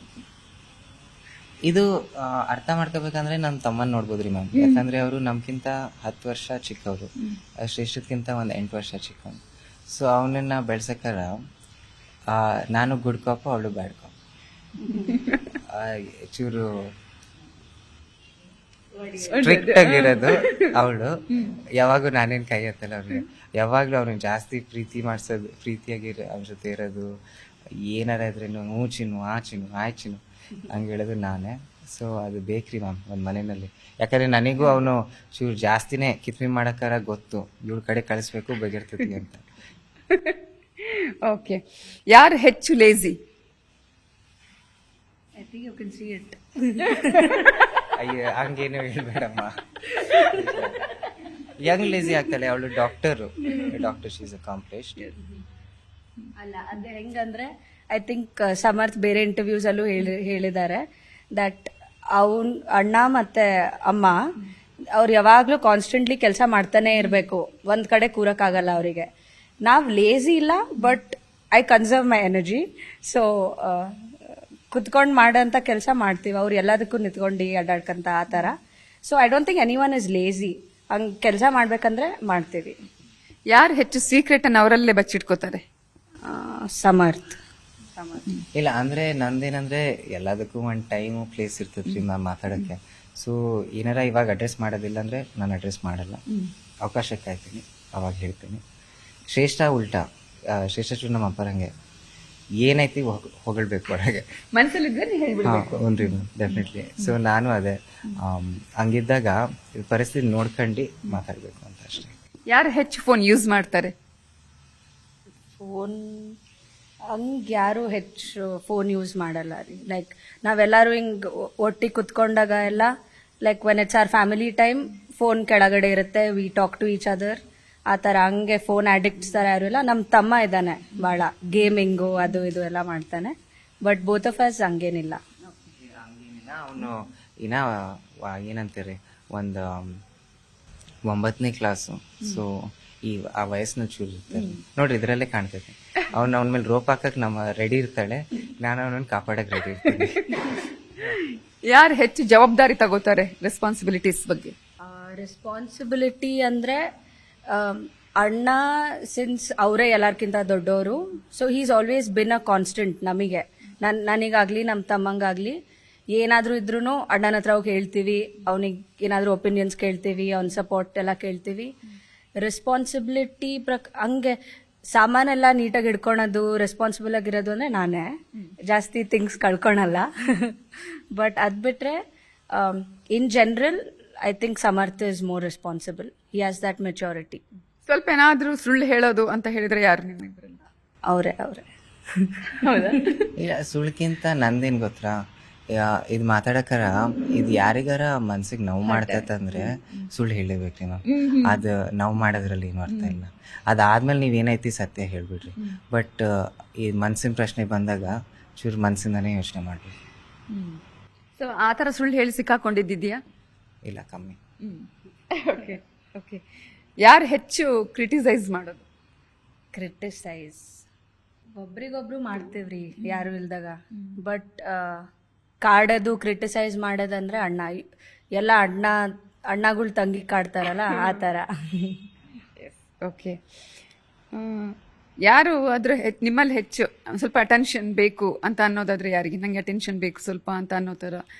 ಇದು ಅರ್ಥ ಮಾಡ್ಕೋಬೇಕಂದ್ರೆ ನನ್ನ ತಮ್ಮನ್ ನೋಡ್ಬೋದ್ರಿ ಮ್ಯಾಮ್. ಯಾಕಂದ್ರೆ ಅವರು ನಮ್ಗಿಂತ 10 ವರ್ಷ ಚಿಕ್ಕವರು, ಶ್ರೇಷ್ಠಕ್ಕಿಂತ ಒಂದು 8 ವರ್ಷ ಚಿಕ್ಕವನು. ಸೊ ಅವನನ್ನ ಬೆಳ್ಸಕ್ಕಾರ ನಾನು ಗುಡ್ ಕಾಪು, ಅವಳು ಬ್ಯಾಡ್ ಕಾಪ್. ಚೂರು ಸ್ಟ್ರಿಕ್ಟ್ ಆಗಿರೋದು ಅವಳು. ಯಾವಾಗೂ ನಾನೇನು ಕೈ ಎತ್ತಲ್ಲ ಅವ್ರಿಗೆ. ಯಾವಾಗ್ಲೂ ಅವ್ರನ್ನ ಜಾಸ್ತಿ ಪ್ರೀತಿಯಾಗಿ ಅವ್ರ ಜೊತೆ ಇರೋದು. ಏನಾರ ಇದ್ರೇನು ಮೂಚಿನು ಆಚಿನು ಆಯ್ಚಿನು ಹಂಗೆ ಹೇಳೋದು ನಾನೇ. ಸೊ ಅದು ಬೇಕ್ರಿ ಮ್ಯಾಮ್ ಒಂದು ಮನೆಯಲ್ಲಿ. ಯಾಕಂದ್ರೆ ನನಗೂ ಅವನು ಚೂರು ಜಾಸ್ತಿನೇ ಕಿತ್ಮಿ ಮಾಡಕ್ಕಾರ ಗೊತ್ತು, ಇವಳ ಕಡೆ ಕಳಿಸ್ಬೇಕು ಬಗೆರ್ತತಿ ಅಂತ. ಓಕೆ, ಯಾರು ಹೆಚ್ಚು lazy? I think you can see it. ಅಯ್ಯೋ ಹಂಗೇನು ಹೇಳ್ಬೇಡಮ್ಮ. ಯಂಗ್ ಲೇಜಿ ಆಗ್ತಾಳೆ ಅವಳು. Doctor she is accomplished. ಅಲ್ಲ ಅದೇ ಹೆಂಗಂದ್ರೆ ಐ ಥಿಂಕ್ ಸಮರ್ಥ್ ಬೇರೆ ಇಂಟರ್ವ್ಯೂಸ್ ಅಲ್ಲೂ ಹೇಳಿದ್ದಾರೆ ದಟ್ ಅವನ್ ಅಣ್ಣ ಮತ್ತೆ ಅಮ್ಮ ಅವ್ರು ಯಾವಾಗ್ಲೂ ಕಾನ್ಸ್ಟೆಂಟ್ಲಿ ಕೆಲಸ ಮಾಡ್ತಾನೆ ಇರಬೇಕು, ಒಂದ್ ಕಡೆ ಕೂರಕ್ಕಾಗಲ್ಲ ಅವರಿಗೆ. ನಾವ್ ಲೇಜಿ ಇಲ್ಲ, but I conserve my energy. So ಕುತ್ಕೊಂಡು ಮಾಡೋಂಥ ಕೆಲಸ ಮಾಡ್ತೀವಿ, ಅವ್ರು ಎಲ್ಲದಕ್ಕೂ ನಿಂತ್ಕೊಂಡು ಅಡ್ಡಾಡ್ಕಂತ ಆ ಥರ. So I don't think any one is lazy. ಹಂಗೆ ಕೆಲಸ ಮಾಡ್ಬೇಕಂದ್ರೆ ಮಾಡ್ತೀವಿ. ಯಾರು ಹೆಚ್ಚು ಸೀಕ್ರೆಟ್ ಅನ್ನು ಅವರಲ್ಲೇ ಬಚ್ಚಿಟ್ಕೋತಾರೆ? ಸಮರ್ಥ್. ಇಲ್ಲ ಅಂದ್ರೆ ನಂದೇನಂದ್ರೆ ಎಲ್ಲದಕ್ಕೂ ಒಂದು ಟೈಮು ಪ್ಲೇಸ್ ಇರ್ತದ್ರಿ ಮ್ಯಾಮ್ ಮಾತಾಡೋಕ್ಕೆ. ಸೊ ಏನಾರ ಇವಾಗ ಅಡ್ರೆಸ್ ಮಾಡೋದಿಲ್ಲ ಅಂದ್ರೆ ನಾನು ಅಡ್ರೆಸ್ ಮಾಡಲ್ಲ, ಅವಕಾಶ ಕಾಯ್ತೀನಿ, ಅವಾಗ ಹೇಳ್ತೀನಿ. ಶ್ರೇಷ್ಠ ಉಲ್ಟಾ, ಶ್ರೇಷ್ಠ ಚೂರು ನಮ್ಮ ಅಪ್ಪರಂಗೆ ಏನೈತಿ ಹೊಗಳ್ಬೇಕು ಹೊರಗೆ. ಹ್ಞೂ ಡೆಫಿನೆಟ್ಲಿ. ಸೊ ನಾನು ಅದೇ ಹಂಗಿದ್ದಾಗ ಪರಿಸ್ಥಿತಿ ನೋಡ್ಕೊಂಡು ಮಾತಾಡ್ಬೇಕು ಅಂತ ಅಷ್ಟೇ. ಯಾರು ಹೆಚ್ಚು ಫೋನ್ ಯೂಸ್ ಮಾಡ್ತಾರೆ? ಫೋನ್ ಹಂಗೆ ಯಾರು ಹೆಚ್ಚು ಫೋನ್ ಯೂಸ್ ಮಾಡಲ್ಲ ರೀ. ಲೈಕ್ ನಾವೆಲ್ಲರೂ ಹಿಂಗೆ ಒಟ್ಟಿಗೆ ಕುತ್ಕೊಂಡಾಗ ಎಲ್ಲ like when it's our family time phone ಕೆಳಗಡೆ ಇರುತ್ತೆ, we talk to each other ಆ ಥರ. ಹಂಗೆ ಫೋನ್ ಅಡಿಕ್ಟ್ಸ್ ಥರ ಯಾರು ಇಲ್ಲ. ನಮ್ಮ ತಮ್ಮ ಇದ್ದಾನೆ ಭಾಳ ಗೇಮಿಂಗು ಅದು ಇದು ಎಲ್ಲ ಮಾಡ್ತಾನೆ, ಬಟ್ ಬೋತ್ ಆಫ್ ಅಸ್ ಹಂಗೇನಿಲ್ಲ. ಅವನು ಏನಂತೀರಿ ಒಂದು 9ನೇ ಕ್ಲಾಸು. ಸೊ ಆ ವಯಸ್ಸಿನ ಚೂರು ಇರ್ತಾರೆ ನೋಡ್ರಿ, ಇದರಲ್ಲೇ ಕಾಣ್ತೈತೆ. ಅವನ ಮೇಲೆ ರೋಪ್ ಹಾಕಕ್ ನಮ್ಮ ರೆಡಿ ಇರ್ತಾಳೆ, ನಾನು ಅವನನ್ನು ಕಾಪಾಡಕ್ ರೆಡಿ ಇರ್ತೀನಿ. ಯಾರು ಹೆಚ್ಚು ಜವಾಬ್ದಾರಿ ತಗೋತಾರೆ ರೆಸ್ಪಾನ್ಸಿಬಿಲಿಟೀಸ್ ಬಗ್ಗೆ? ರೆಸ್ಪಾನ್ಸಿಬಿಲಿಟಿ ಅಂದ್ರೆ ಅಣ್ಣ ಸಿನ್ಸ್ ಅವರೇ ಎಲ್ಲರ್ಕಿಂತ ದೊಡ್ಡವರು. So he's always been a constant ನಮಗೆ. ನನಗಾಗ್ಲಿ ನಮ್ಮ ತಮ್ಮಂಗಾಗ್ಲಿ ಏನಾದ್ರೂ ಇದ್ರೂ ಅಣ್ಣನ ಹತ್ರ ಹೋಗಿ ಹೇಳ್ತೀವಿ, ಅವನಿಗೆ ಏನಾದ್ರೂ ಒಪಿನಿಯನ್ಸ್ ಕೇಳ್ತೀವಿ, ಅವ್ನ ಸಪೋರ್ಟ್ ಎಲ್ಲ ಕೇಳ್ತೀವಿ. ರೆಸ್ಪಾನ್ಸಿಬಿಲಿಟಿ ಹಂಗೆ ಸಾಮಾನೆಲ್ಲ ನೀಟಾಗಿ ಹಿಡ್ಕೊಳೋದು, ರೆಸ್ಪಾನ್ಸಿಬಲ್ ಆಗಿರೋದು ಅಂದ್ರೆ ನಾನೇ. ಜಾಸ್ತಿ ಥಿಂಗ್ಸ್ ಕಳ್ಕೊಳಲ್ಲ. ಬಟ್ ಅದ್ ಬಿಟ್ರೆ in general I think Samarth is more responsible. He has that maturity. ಸ್ವಲ್ಪ ಏನಾದ್ರೂ ಸುಳ್ಳು ಹೇಳೋದು ಅಂತ ಹೇಳಿದ್ರೆ ಯಾರು ನಿಮ್ಮಿಬ್ಬರಲ್ಲಿ? ಅವರೇ ಹೌದಾ? ಇಲ್ಲ ಸುಳ್ಕಿಂತ ನಂದೇನ್ ಗೊತ್ತಾ, ಇದು ಮಾತಾಡಕರ ಇದು ಯಾರಿಗಾರ ಮನ್ಸಿಗೆ ನೋವು ಮಾಡ್ತೈತಂದ್ರೆ ಸುಳ್ಳು ಹೇಳಬೇಕ್ರಿ ನಾವು. ಅದು ನಾವು ಮಾಡೋದ್ರಲ್ಲಿ ಏನು ಅರ್ಥ ಇಲ್ಲ. ಅದಾದ್ಮೇಲೆ ನೀವೇನೈತಿ ಸತ್ಯ ಹೇಳ್ಬಿಡ್ರಿ. ಬಟ್ ಈ ಮನ್ಸಿನ ಪ್ರಶ್ನೆ ಬಂದಾಗ ಚೂರು ಮನ್ಸಿಂದಾನೇ ಯೋಚನೆ ಮಾಡ್ಬೇಕು. ಸೊ ಆ ಥರ ಸುಳ್ಳು ಹೇಳಿ ಸಿಕ್ಕಾಕೊಂಡಿದ್ದಿದ್ಯಾ? ಇಲ್ಲ, ಕಮ್ಮಿ. Okay okay. ಯಾರು ಹೆಚ್ಚು ಕ್ರಿಟಿಸೈಸ್ ಮಾಡೋದು? ಕ್ರಿಟಿಸೈಸ್ ಒಬ್ರಿಗೊಬ್ರು ಮಾಡ್ತೀವ್ರಿ ಯಾರು ಇಲ್ದಾಗ. ಬಟ್ ಕಾಡೋದು ಕ್ರಿಟಿಸೈಸ್ ಮಾಡೋದಂದ್ರೆ ಅಣ್ಣ. ಎಲ್ಲ ಅಣ್ಣಗಳು ತಂಗಿ ಕಾಡ್ತಾರಲ್ಲ ಆ ಥರ. ಓಕೆ. ಯಾರು ಅದ್ರ ನಿಮ್ಮಲ್ಲಿ ಹೆಚ್ಚು ಸ್ವಲ್ಪ ಅಟೆನ್ಷನ್ ಬೇಕು ಅಂತ ಅನ್ನೋದಾದ್ರೆ ಯಾರಿಗೆ? ನಂಗೆ ಅಟೆನ್ಷನ್ ಬೇಕು ಸ್ವಲ್ಪ ಅಂತ ಅನ್ನೋ ಥರ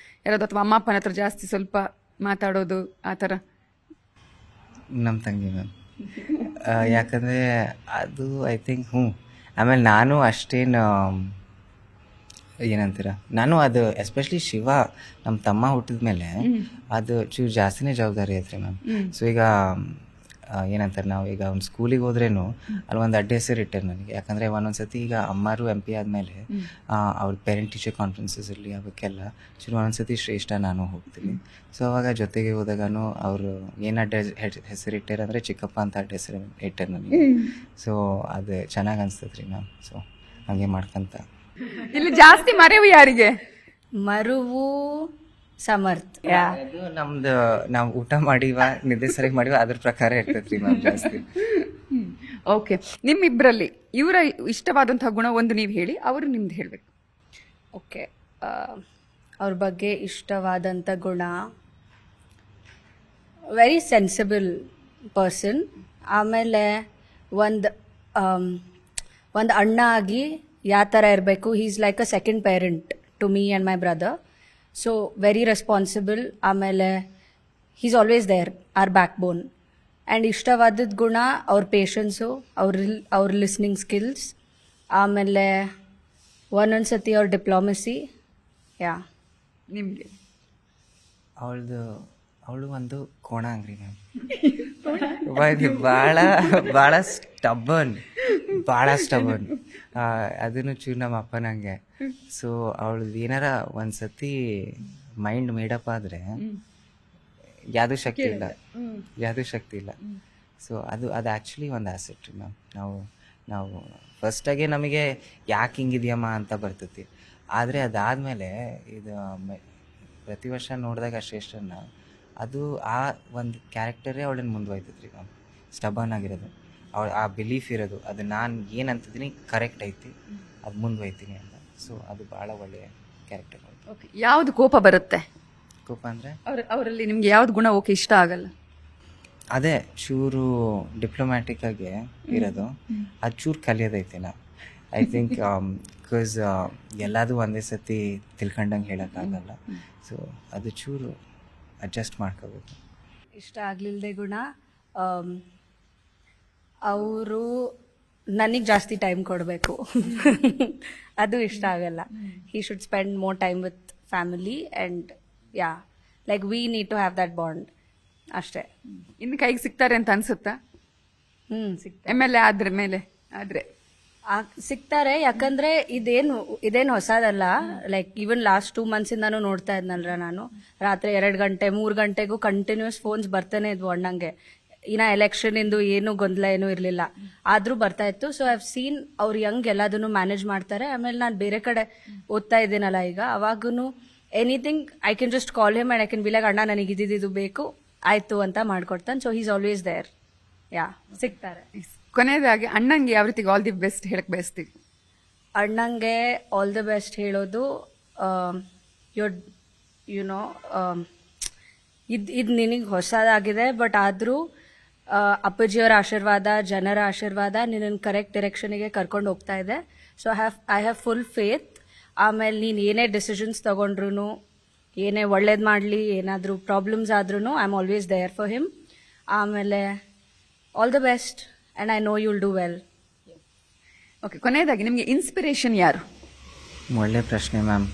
ಯಾರಾದ್ರು, ಅಥವಾ ಅಮ್ಮ ಅಪ್ಪನ ಹತ್ರ ಜಾಸ್ತಿ ಸ್ವಲ್ಪ ಮಾತಾಡೋದು ಆ ಥರ? ನಮ್ಮ ತಂಗಿ ಮ್ಯಾಮ್. ಯಾಕಂದರೆ ಅದು ಐ ಥಿಂಕ್ ಆಮೇಲೆ ನಾನು ಅಷ್ಟೇನು ಏನಂತೀರ, ನಾನು ಅದು ಎಸ್ಪೆಷಲಿ ಶಿವ ನಮ್ಮ ತಮ್ಮ ಹುಟ್ಟಿದ ಮೇಲೆ ಅದು ಚೂರು ಜಾಸ್ತಿನೇ ಜವಾಬ್ದಾರಿ ಐತ್ರಿ ಮ್ಯಾಮ್. ಸೊ ಈಗ ಏನಂತಾರೆ, ನಾವು ಈಗ ಒಂದು ಸ್ಕೂಲಿಗೆ ಹೋದ್ರೇನು ಅಲ್ಲಿ ಒಂದು ಅಡ್ಡ ಹೆಸರು ಇಟ್ಟರು ನನಗೆ. ಯಾಕಂದರೆ ಒಂದೊಂದ್ಸತಿ ಈಗ ಅಮ್ಮರು MP ಆದಮೇಲೆ ಅವ್ರ ಪೇರೆಂಟ್ ಟೀಚರ್ ಕಾನ್ಫರೆನ್ಸಸ್ ಇರಲಿ ಅವಕ್ಕೆಲ್ಲ ಚೂರು ಒಂದೊಂದ್ಸತಿ ಶ್ರೇಷ್ಠ ನಾನು ಹೋಗ್ತೀನಿ. ಸೊ ಅವಾಗ ಜೊತೆಗೆ ಹೋದಾಗೂ ಅವರು ಏನು ಅಡ್ಡ ಹೆಸರು ಇಟ್ಟಾರೆ ಅಂದರೆ ಚಿಕ್ಕಪ್ಪ ಅಂತ ಅಡ್ಡ ಹೆಸರು ಇಟ್ಟಾರೆ ನನಗೆ. ಸೊ ಅದು ಚೆನ್ನಾಗಿ ಅನ್ಸ್ತದ್ರಿ ಮ್ಯಾಮ್. ಸೊ ಹಾಗೆ ಮಾಡ್ಕೊಂತ ಇಲ್ಲಿ ಜಾಸ್ತಿ ಮರೆವು ಯಾರಿಗೆ? ಮರುವು ಸಮರ್ಥ್. ಅದು ನಮ್ದು ನಾವು ಊಟ ಮಾಡಿವ ನಿದ್ದೆ ಸರಿ ಮಾಡಿವ ಅದ್ರ ಪ್ರಕಾರ ಇರ್ತೈತ್ರಿ ಮ್ಯಾಮ್ ಜಾಸ್ತಿ. ಓಕೆ. ನಿಮ್ಮಿಬ್ಬರಲ್ಲಿ ಇವರ ಇಷ್ಟವಾದಂತಹ ಗುಣ ಒಂದು ನೀವು ಹೇಳಿ, ಅವರು ನಿಮ್ದು ಹೇಳಬೇಕು. ಓಕೆ. ಅವ್ರ ಬಗ್ಗೆ ಇಷ್ಟವಾದಂಥ ಗುಣ, ವೆರಿ ಸೆನ್ಸಿಬಲ್ ಪರ್ಸನ್. ಆಮೇಲೆ ಒಂದು ಅಣ್ಣ ಆಗಿ ಯಾವ ಥರ ಇರಬೇಕು, he is like a second parent to me and my brother. So very responsible. ಆಮೇಲೆ he is always there, our backbone. And ಇಷ್ಟವಾದದ್ದು ಗುಣ ಅವ್ರ ಪೇಷನ್ಸು, ಅವ್ರ ಲಿಸ್ನಿಂಗ್ ಸ್ಕಿಲ್ಸ್, ಆಮೇಲೆ ಒಂದೊಂದ್ಸತಿ ಅವ್ರ ಡಿಪ್ಲೊಮಸಿ. ಯಾ. ನಿಮಗೆ? ಅವಳು ಒಂದು ಕೋಣ ಅಂಗ್ರಿ ಮ್ಯಾಮ್. ಭಾಳ ಸ್ಟಬನ್. ಅದನ್ನು ಚೂರು ನಮ್ಮ ಅಪ್ಪನಂಗೆ ಸೊ ಅವಳದ್ದು ಏನಾರ ಒಂದ್ಸತಿ ಮೈಂಡ್ ಮೇಡಪ್ ಆದರೆ ಯಾವುದೂ ಶಕ್ತಿ ಇಲ್ಲ ಸೊ ಅದು ಆ್ಯಕ್ಚುಲಿ ಒಂದು ಆ್ಯಸೆಟ್ ರೀ ಮ್ಯಾಮ್. ನಾವು ಫಸ್ಟಾಗೆ ನಮಗೆ ಯಾಕೆ ಹಿಂಗಿದೆಯಮ್ಮ ಅಂತ ಬರ್ತೈತಿ. ಆದರೆ ಅದಾದಮೇಲೆ ಇದು ಪ್ರತಿ ವರ್ಷ ನೋಡಿದಾಗ ಶ್ರೇಷ್ಠನ್ನ ಅದು ಆ ಒಂದು ಕ್ಯಾರೆಕ್ಟರೇ ಅವಳನ್ನು ಮುಂದುವೈತೈತೆ ರೀ ಮ್ಯಾಮ್. ಸ್ಟಬನ್ ಆಗಿರೋದು, ಅವಳು ಆ ಬಿಲೀಫ್ ಇರೋದು, ಅದು ನಾನು ಏನು ಅಂತಿದ್ದೀನಿ ಕರೆಕ್ಟ್ ಐತಿ, ಅದು ಮುಂದುವೈತೀನಿ ಅಂತ. ಸೊ ಅದು ಭಾಳ ಒಳ್ಳೆಯ ಕ್ಯಾರೆಕ್ಟರ್. ಯಾವ್ದು ಕೋಪ ಬರುತ್ತೆ ಕೋಪ ಅಂದರೆ ಅವರಲ್ಲಿ ನಿಮ್ಗೆ ಯಾವ್ದು ಗುಣ ಓಕೆ ಇಷ್ಟ ಆಗಲ್ಲ? ಅದೇ ಚೂರು ಡಿಪ್ಲೊಮ್ಯಾಟಿಕ್ ಆಗಿ ಇರೋದು, ಅದು ಚೂರು ಕಲಿಯೋದೈತೆ ನಾ ಐ ಥಿಂಕ್. ಬಿಕಾಸ್ ಎಲ್ಲದೂ ಒಂದೇ ಸತಿ ತಿಳ್ಕೊಂಡಂಗೆ ಹೇಳೋಕ್ಕಾಗಲ್ಲ. ಸೊ ಅದು ಚೂರು ಅಡ್ಜಸ್ಟ್ ಮಾಡ್ಕೋಬೇಕು. ಇಷ್ಟ ಆಗಲಿಲ್ಲದೆ ಗುಣ, ಅವರು ನನಗೆ ಜಾಸ್ತಿ ಟೈಮ್ ಕೊಡಬೇಕು. ಅದು ಇಷ್ಟ ಆಗಲ್ಲ. He should spend more time with family and yeah like we need to have that bond ಅಷ್ಟೇ. ಇನ್ನು ಕೈಗೆ ಸಿಗ್ತಾರೆ ಅಂತ ಅನ್ಸುತ್ತಾ? ಸಿಗ್ತಾರೆ. MLA ಆದ್ರೆ ಸಿಗ್ತಾರೆ. ಯಾಕಂದ್ರೆ ಇದೇನು ಹೊಸದಲ್ಲ. ಲೈಕ್ ಈವನ್ ಲಾಸ್ಟ್ 2 months ಇಂದಾನು ನೋಡ್ತಾ ಇದ್ನಲ್ರ ನಾನು. ರಾತ್ರಿ 2 ಗಂಟೆ 3 ಗಂಟೆಗೂ ಕಂಟಿನ್ಯೂಸ್ ಫೋನ್ಸ್ ಬರ್ತಾನೆ ಇದ್ವು ಅಣ್ಣಂಗೆ. ಇನ್ನ ಎಲೆಕ್ಷನ್ ಇಂದು ಏನು ಗೊಂದಲ ಏನೂ ಇರಲಿಲ್ಲ, ಆದ್ರೂ ಬರ್ತಾ ಇತ್ತು. ಸೊ ಐವ್ ಸೀನ್ ಅವ್ರು ಯಂಗ್ ಎಲ್ಲದನ್ನು ಮ್ಯಾನೇಜ್ ಮಾಡ್ತಾರೆ. ಆಮೇಲೆ ನಾನು ಬೇರೆ ಕಡೆ ಓದ್ತಾ ಇದ್ದೀನಲ್ಲ ಈಗ, ಅವಾಗೂ anything I can just call him and I can be like ಅಣ್ಣ ನನಗೆ ಇದು ಬೇಕು ಆಯ್ತು ಅಂತ ಮಾಡ್ಕೊಡ್ತಾನೆ. So he's always there. Yeah ಸಿಗ್ತಾರೆ. ಕೊನೆಯದಾಗಿ ಅಣ್ಣಂಗೆ ಯಾವ ರೀತಿ ಆಲ್ ದಿ ಬೆಸ್ಟ್ ಹೇಳಕ್ ಬಯಸ್ತೀವಿ? ಅಣ್ಣಂಗೆ ಆಲ್ ದ ಬೆಸ್ಟ್ ಹೇಳೋದು, ಯುನೋ ಇದು ನಿನಗೆ ಹೊಸದಾಗಿದೆ, ಬಟ್ ಆದರೂ ಅಪ್ಪಾಜಿಯವರ ಆಶೀರ್ವಾದ, ಜನರ ಆಶೀರ್ವಾದ ನಿನ್ನನ್ನು ಕರೆಕ್ಟ್ ಡೈರೆಕ್ಷನ್ಗೆ ಕರ್ಕೊಂಡು ಹೋಗ್ತಾ ಇದೆ. So I have full faith. ಆಮೇಲೆ ನೀನು ಏನೇ ಡಿಸಿಷನ್ಸ್ ತಗೊಂಡ್ರು, ಏನೇ ಒಳ್ಳೇದು ಮಾಡಲಿ, ಏನಾದರೂ ಪ್ರಾಬ್ಲಮ್ಸ್ ಆದ್ರೂ I am always there for him. ಆಮೇಲೆ all the best and I know you will do well. Okay, ಕೊನೆಯದಾಗಿ ನಿಮಗೆ ಇನ್ಸ್ಪಿರೇಷನ್ ಯಾರು? ಒಳ್ಳೆ ಪ್ರಶ್ನೆ ಮ್ಯಾಮ್.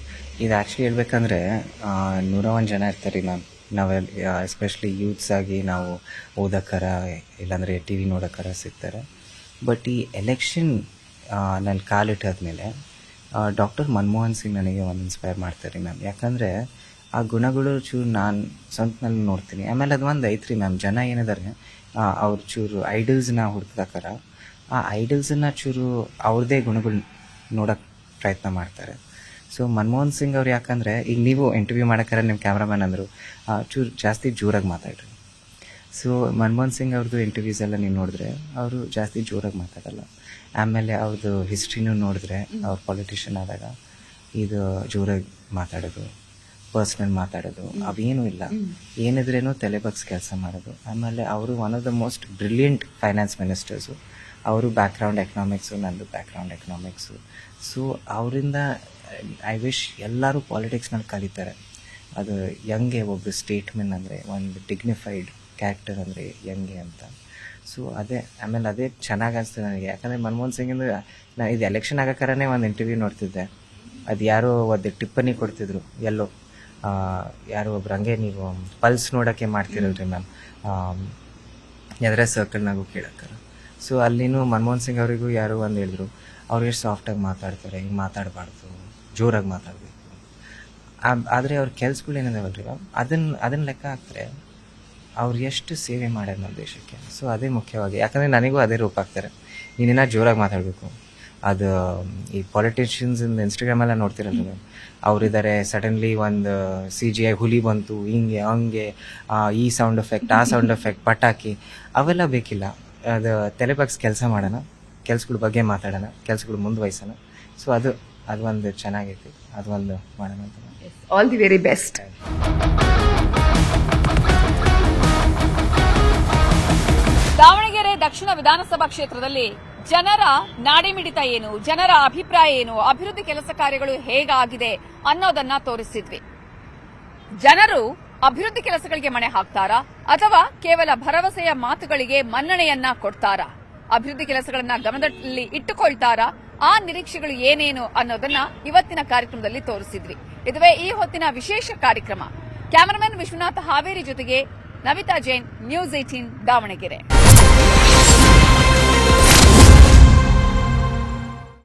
ಇದು ಆ್ಯಕ್ಚುಲಿ ಹೇಳ್ಬೇಕಂದ್ರೆ 101 ಜನ ಇರ್ತಾರೆ ರೀ ಮ್ಯಾಮ್. ನಾವೆಲ್ಲ ಎಸ್ಪೆಷಲಿ ಯೂತ್ಸ್ ಆಗಿ ನಾವು ಓದೋಕ್ಕರ ಇಲ್ಲಾಂದರೆ TV ನೋಡೋಕ್ಕರ ಸಿಗ್ತಾರೆ. ಬಟ್ ಈ ಎಲೆಕ್ಷನ್ ನನ್ನ ಕಾಲಿಟ್ಟಾದ್ಮೇಲೆ ಡಾಕ್ಟರ್ ಮನಮೋಹನ್ ಸಿಂಗ್ ನನಗೆ ಒಂದು ಇನ್ಸ್ಪೈರ್ ಮಾಡ್ತಾರೆ ಮ್ಯಾಮ್. ಯಾಕಂದರೆ ಆ ಗುಣಗಳು ಚೂರು ನಾನು ಸ್ವಂತನಲ್ಲಿ ನೋಡ್ತೀನಿ. ಆಮೇಲೆ ಅದು ಒಂದು ಐತ್ರಿ ಮ್ಯಾಮ್, ಜನ ಏನಿದ್ದಾರೆ ಅವ್ರು ಚೂರು ಐಡಲ್ಸ್ನ ಹುಡುಕ್ದಾಕಾರ ಆ ಐಡಲ್ಸನ್ನು ಚೂರು ಅವ್ರದ್ದೇ ಗುಣಗಳು ನೋಡೋಕ್ಕೆ ಪ್ರಯತ್ನ ಮಾಡ್ತಾರೆ. ಸೊ ಮನಮೋಹನ್ ಸಿಂಗ್ ಅವ್ರು ಯಾಕಂದರೆ ಈಗ ನೀವು ಇಂಟರ್ವ್ಯೂ ಮಾಡೋಕ್ಕಾರ ನಿಮ್ಮ ಕ್ಯಾಮ್ರಾಮನ್ ಅಂದರು ಚೂರು ಜಾಸ್ತಿ ಜೋರಾಗಿ ಮಾತಾಡ್ರಿ. ಸೊ ಮನಮೋಹನ್ ಸಿಂಗ್ ಅವ್ರದ್ದು ಇಂಟರ್ವ್ಯೂಸ್ ಎಲ್ಲ ನೀವು ನೋಡಿದ್ರೆ ಅವರು ಜಾಸ್ತಿ ಜೋರಾಗಿ ಮಾತಾಡಲ್ಲ. ಆಮೇಲೆ ಅವ್ರದ್ದು ಹಿಸ್ಟ್ರಿನೂ ನೋಡಿದ್ರೆ ಅವ್ರು ಪಾಲಿಟಿಷಿಯನ್ ಆದಾಗ ಇದು ಜೋರಾಗಿ ಮಾತಾಡೋದು, ಪರ್ಸ್ನಲ್ ಮಾತಾಡೋದು ಅವೇನೂ ಇಲ್ಲ. ಏನಿದ್ರೇನು ತಲೆ ಬಗ್ಸ್ ಕೆಲಸ ಮಾಡೋದು. ಆಮೇಲೆ ಅವರು one of the most brilliant finance ministers. ಅವರು ಬ್ಯಾಕ್ಗ್ರೌಂಡ್ ಎಕನಾಮಿಕ್ಸು, ನಂದು ಬ್ಯಾಕ್ಗ್ರೌಂಡ್ ಎಕನಾಮಿಕ್ಸು. ಸೊ ಅವರಿಂದ ಐ ವಿಶ್ ಎಲ್ಲರೂ ಪಾಲಿಟಿಕ್ಸ್ನಲ್ಲಿ ಕಲಿತಾರೆ. ಅದು ಯಂಗೆ ಒಬ್ಬರು ಸ್ಟೇಟ್ಮೆನ್ ಅಂದರೆ ಒಂದು ಡಿಗ್ನಿಫೈಡ್ ಕ್ಯಾರೆಕ್ಟರ್ ಅಂದರೆ ಯಂಗೆ ಅಂತ. ಸೊ ಅದೇ ಆಮೇಲೆ ಅದೇ ಚೆನ್ನಾಗಿ ಅನಿಸ್ತದೆ ನನಗೆ. ಯಾಕಂದರೆ ಮನಮೋಹನ್ ಸಿಂಗಿಂದು ನಾನು ಇದು ಎಲೆಕ್ಷನ್ ಆಗೋಕ್ಕರನೇ ಒಂದು ಇಂಟರ್ವ್ಯೂ ನೋಡ್ತಿದ್ದೆ. ಅದು ಯಾರೋ ಒಂದು ಟಿಪ್ಪಣಿ ಕೊಡ್ತಿದ್ರು, ಎಲ್ಲೋ ಯಾರೋ ಒಬ್ರು ಹಂಗೆ ನೀವು ಪಲ್ಸ್ ನೋಡೋಕ್ಕೆ ಮಾಡ್ತಿರಲ್ರಿ ಮ್ಯಾಮ್, ಎದ್ರೆ ಸರ್ಕಲ್ನಾಗೂ ಕೇಳೋಕ್ಕಾರ. ಸೊ ಅಲ್ಲಿನೂ ಮನಮೋಹನ್ ಸಿಂಗ್ ಅವರಿಗೂ ಯಾರೋ ಒಂದು ಹೇಳಿದ್ರು, ಅವ್ರು ಎಷ್ಟು ಸಾಫ್ಟಾಗಿ ಮಾತಾಡ್ತಾರೆ, ಹಿಂಗೆ ಮಾತಾಡಬಾರ್ದು, ಜೋರಾಗಿ ಮಾತಾಡಬೇಕು. ಆದರೆ ಅವ್ರ ಕೆಲ್ಸಗಳು ಏನಿದಾವಲ್ರಿ ಮ್ಯಾಮ್, ಅದನ್ನು ಲೆಕ್ಕ ಹಾಕ್ತಾರೆ ಅವ್ರು ಎಷ್ಟು ಸೇವೆ ಮಾಡ್ಯಾರ ನಮ್ಮ ದೇಶಕ್ಕೆ. ಸೊ ಅದೇ ಮುಖ್ಯವಾಗಿ. ಯಾಕಂದರೆ ನನಗೂ ಅದೇ ರೂಪ ಆಗ್ತಾರೆ, ನೀನೇನ ಜೋರಾಗಿ ಮಾತಾಡಬೇಕು. ಅದು ಈ ಪಾಲಿಟಿಷಿಯನ್ಸ್ ಇನ್ಸ್ಟಾಗ್ರಾಮೆಲ್ಲ ನೋಡ್ತಿರಲ್ಲ ಮ್ಯಾಮ್, ಅವರಿದ್ದಾರೆ ಸಡನ್ಲಿ ಒಂದು CGI ಹುಲಿ ಬಂತು, ಹಿಂಗೆ ಹಂಗೆ, ಈ ಸೌಂಡ್ ಎಫೆಕ್ಟ್, ಆ ಸೌಂಡ್ ಎಫೆಕ್ಟ್, ಪಟಾಕಿ ಅವೆಲ್ಲ ಬೇಕಿಲ್ಲ. ಅದು ತಲೆಬಗ್ಸ್ ಕೆಲಸ ಮಾಡೋಣ, ಕೆಲ್ಸಗಳ ಬಗ್ಗೆ ಮಾತಾಡೋಣ, ಕೆಲ್ಸಗಳು ಮುಂದುವರಿಸೋಣ. ಸೊ ಅದು ಒಂದು ಚೆನ್ನಾಗೈತಿ, ಅದು ಒಂದು ಮಾಡೋಣ ಅಂತ. All the very best. Davanagere ದಕ್ಷಿಣ ವಿಧಾನಸಭಾ ಕ್ಷೇತ್ರದಲ್ಲಿ ಜನರ ನಾಡಿಮಿಡಿತ ಏನು, ಜನರ ಅಭಿಪ್ರಾಯ ಏನು, ಅಭಿವೃದ್ಧಿ ಕೆಲಸ ಕಾರ್ಯಗಳು ಹೇಗಾಗಿದೆ ಅನ್ನೋದನ್ನ ತೋರಿಸಿದ್ವಿ. ಜನರು ಅಭಿವೃದ್ಧಿ ಕೆಲಸಗಳಿಗೆ ಮಣೆ ಹಾಕ್ತಾರಾ ಅಥವಾ ಕೇವಲ ಭರವಸೆಯ ಮಾತುಗಳಿಗೆ ಮನ್ನಣೆಯನ್ನ ಕೊಡ್ತಾರಾ? ಅಭಿವೃದ್ಧಿ ಕೆಲಸಗಳನ್ನ ಗಮನದಲ್ಲಿ ಇಟ್ಟುಕೊಳ್ತಾರಾ? ಆ ನಿರೀಕ್ಷೆಗಳು ಏನೇನು ಅನ್ನೋದನ್ನ ಇವತ್ತಿನ ಕಾರ್ಯಕ್ರಮದಲ್ಲಿ ತೋರಿಸಿದ್ವಿ. ಇದುವೇ ಈ ಹೊತ್ತಿನ ವಿಶೇಷ ಕಾರ್ಯಕ್ರಮ. ಕ್ಯಾಮರಾಮನ್ ವಿಶ್ವನಾಥ ಹಾವೇರಿ ಜೊತೆಗೆ ನವಿತಾ ಜೈನ್, ನ್ಯೂಸ್ 18 ದಾವಣಗೆರೆ.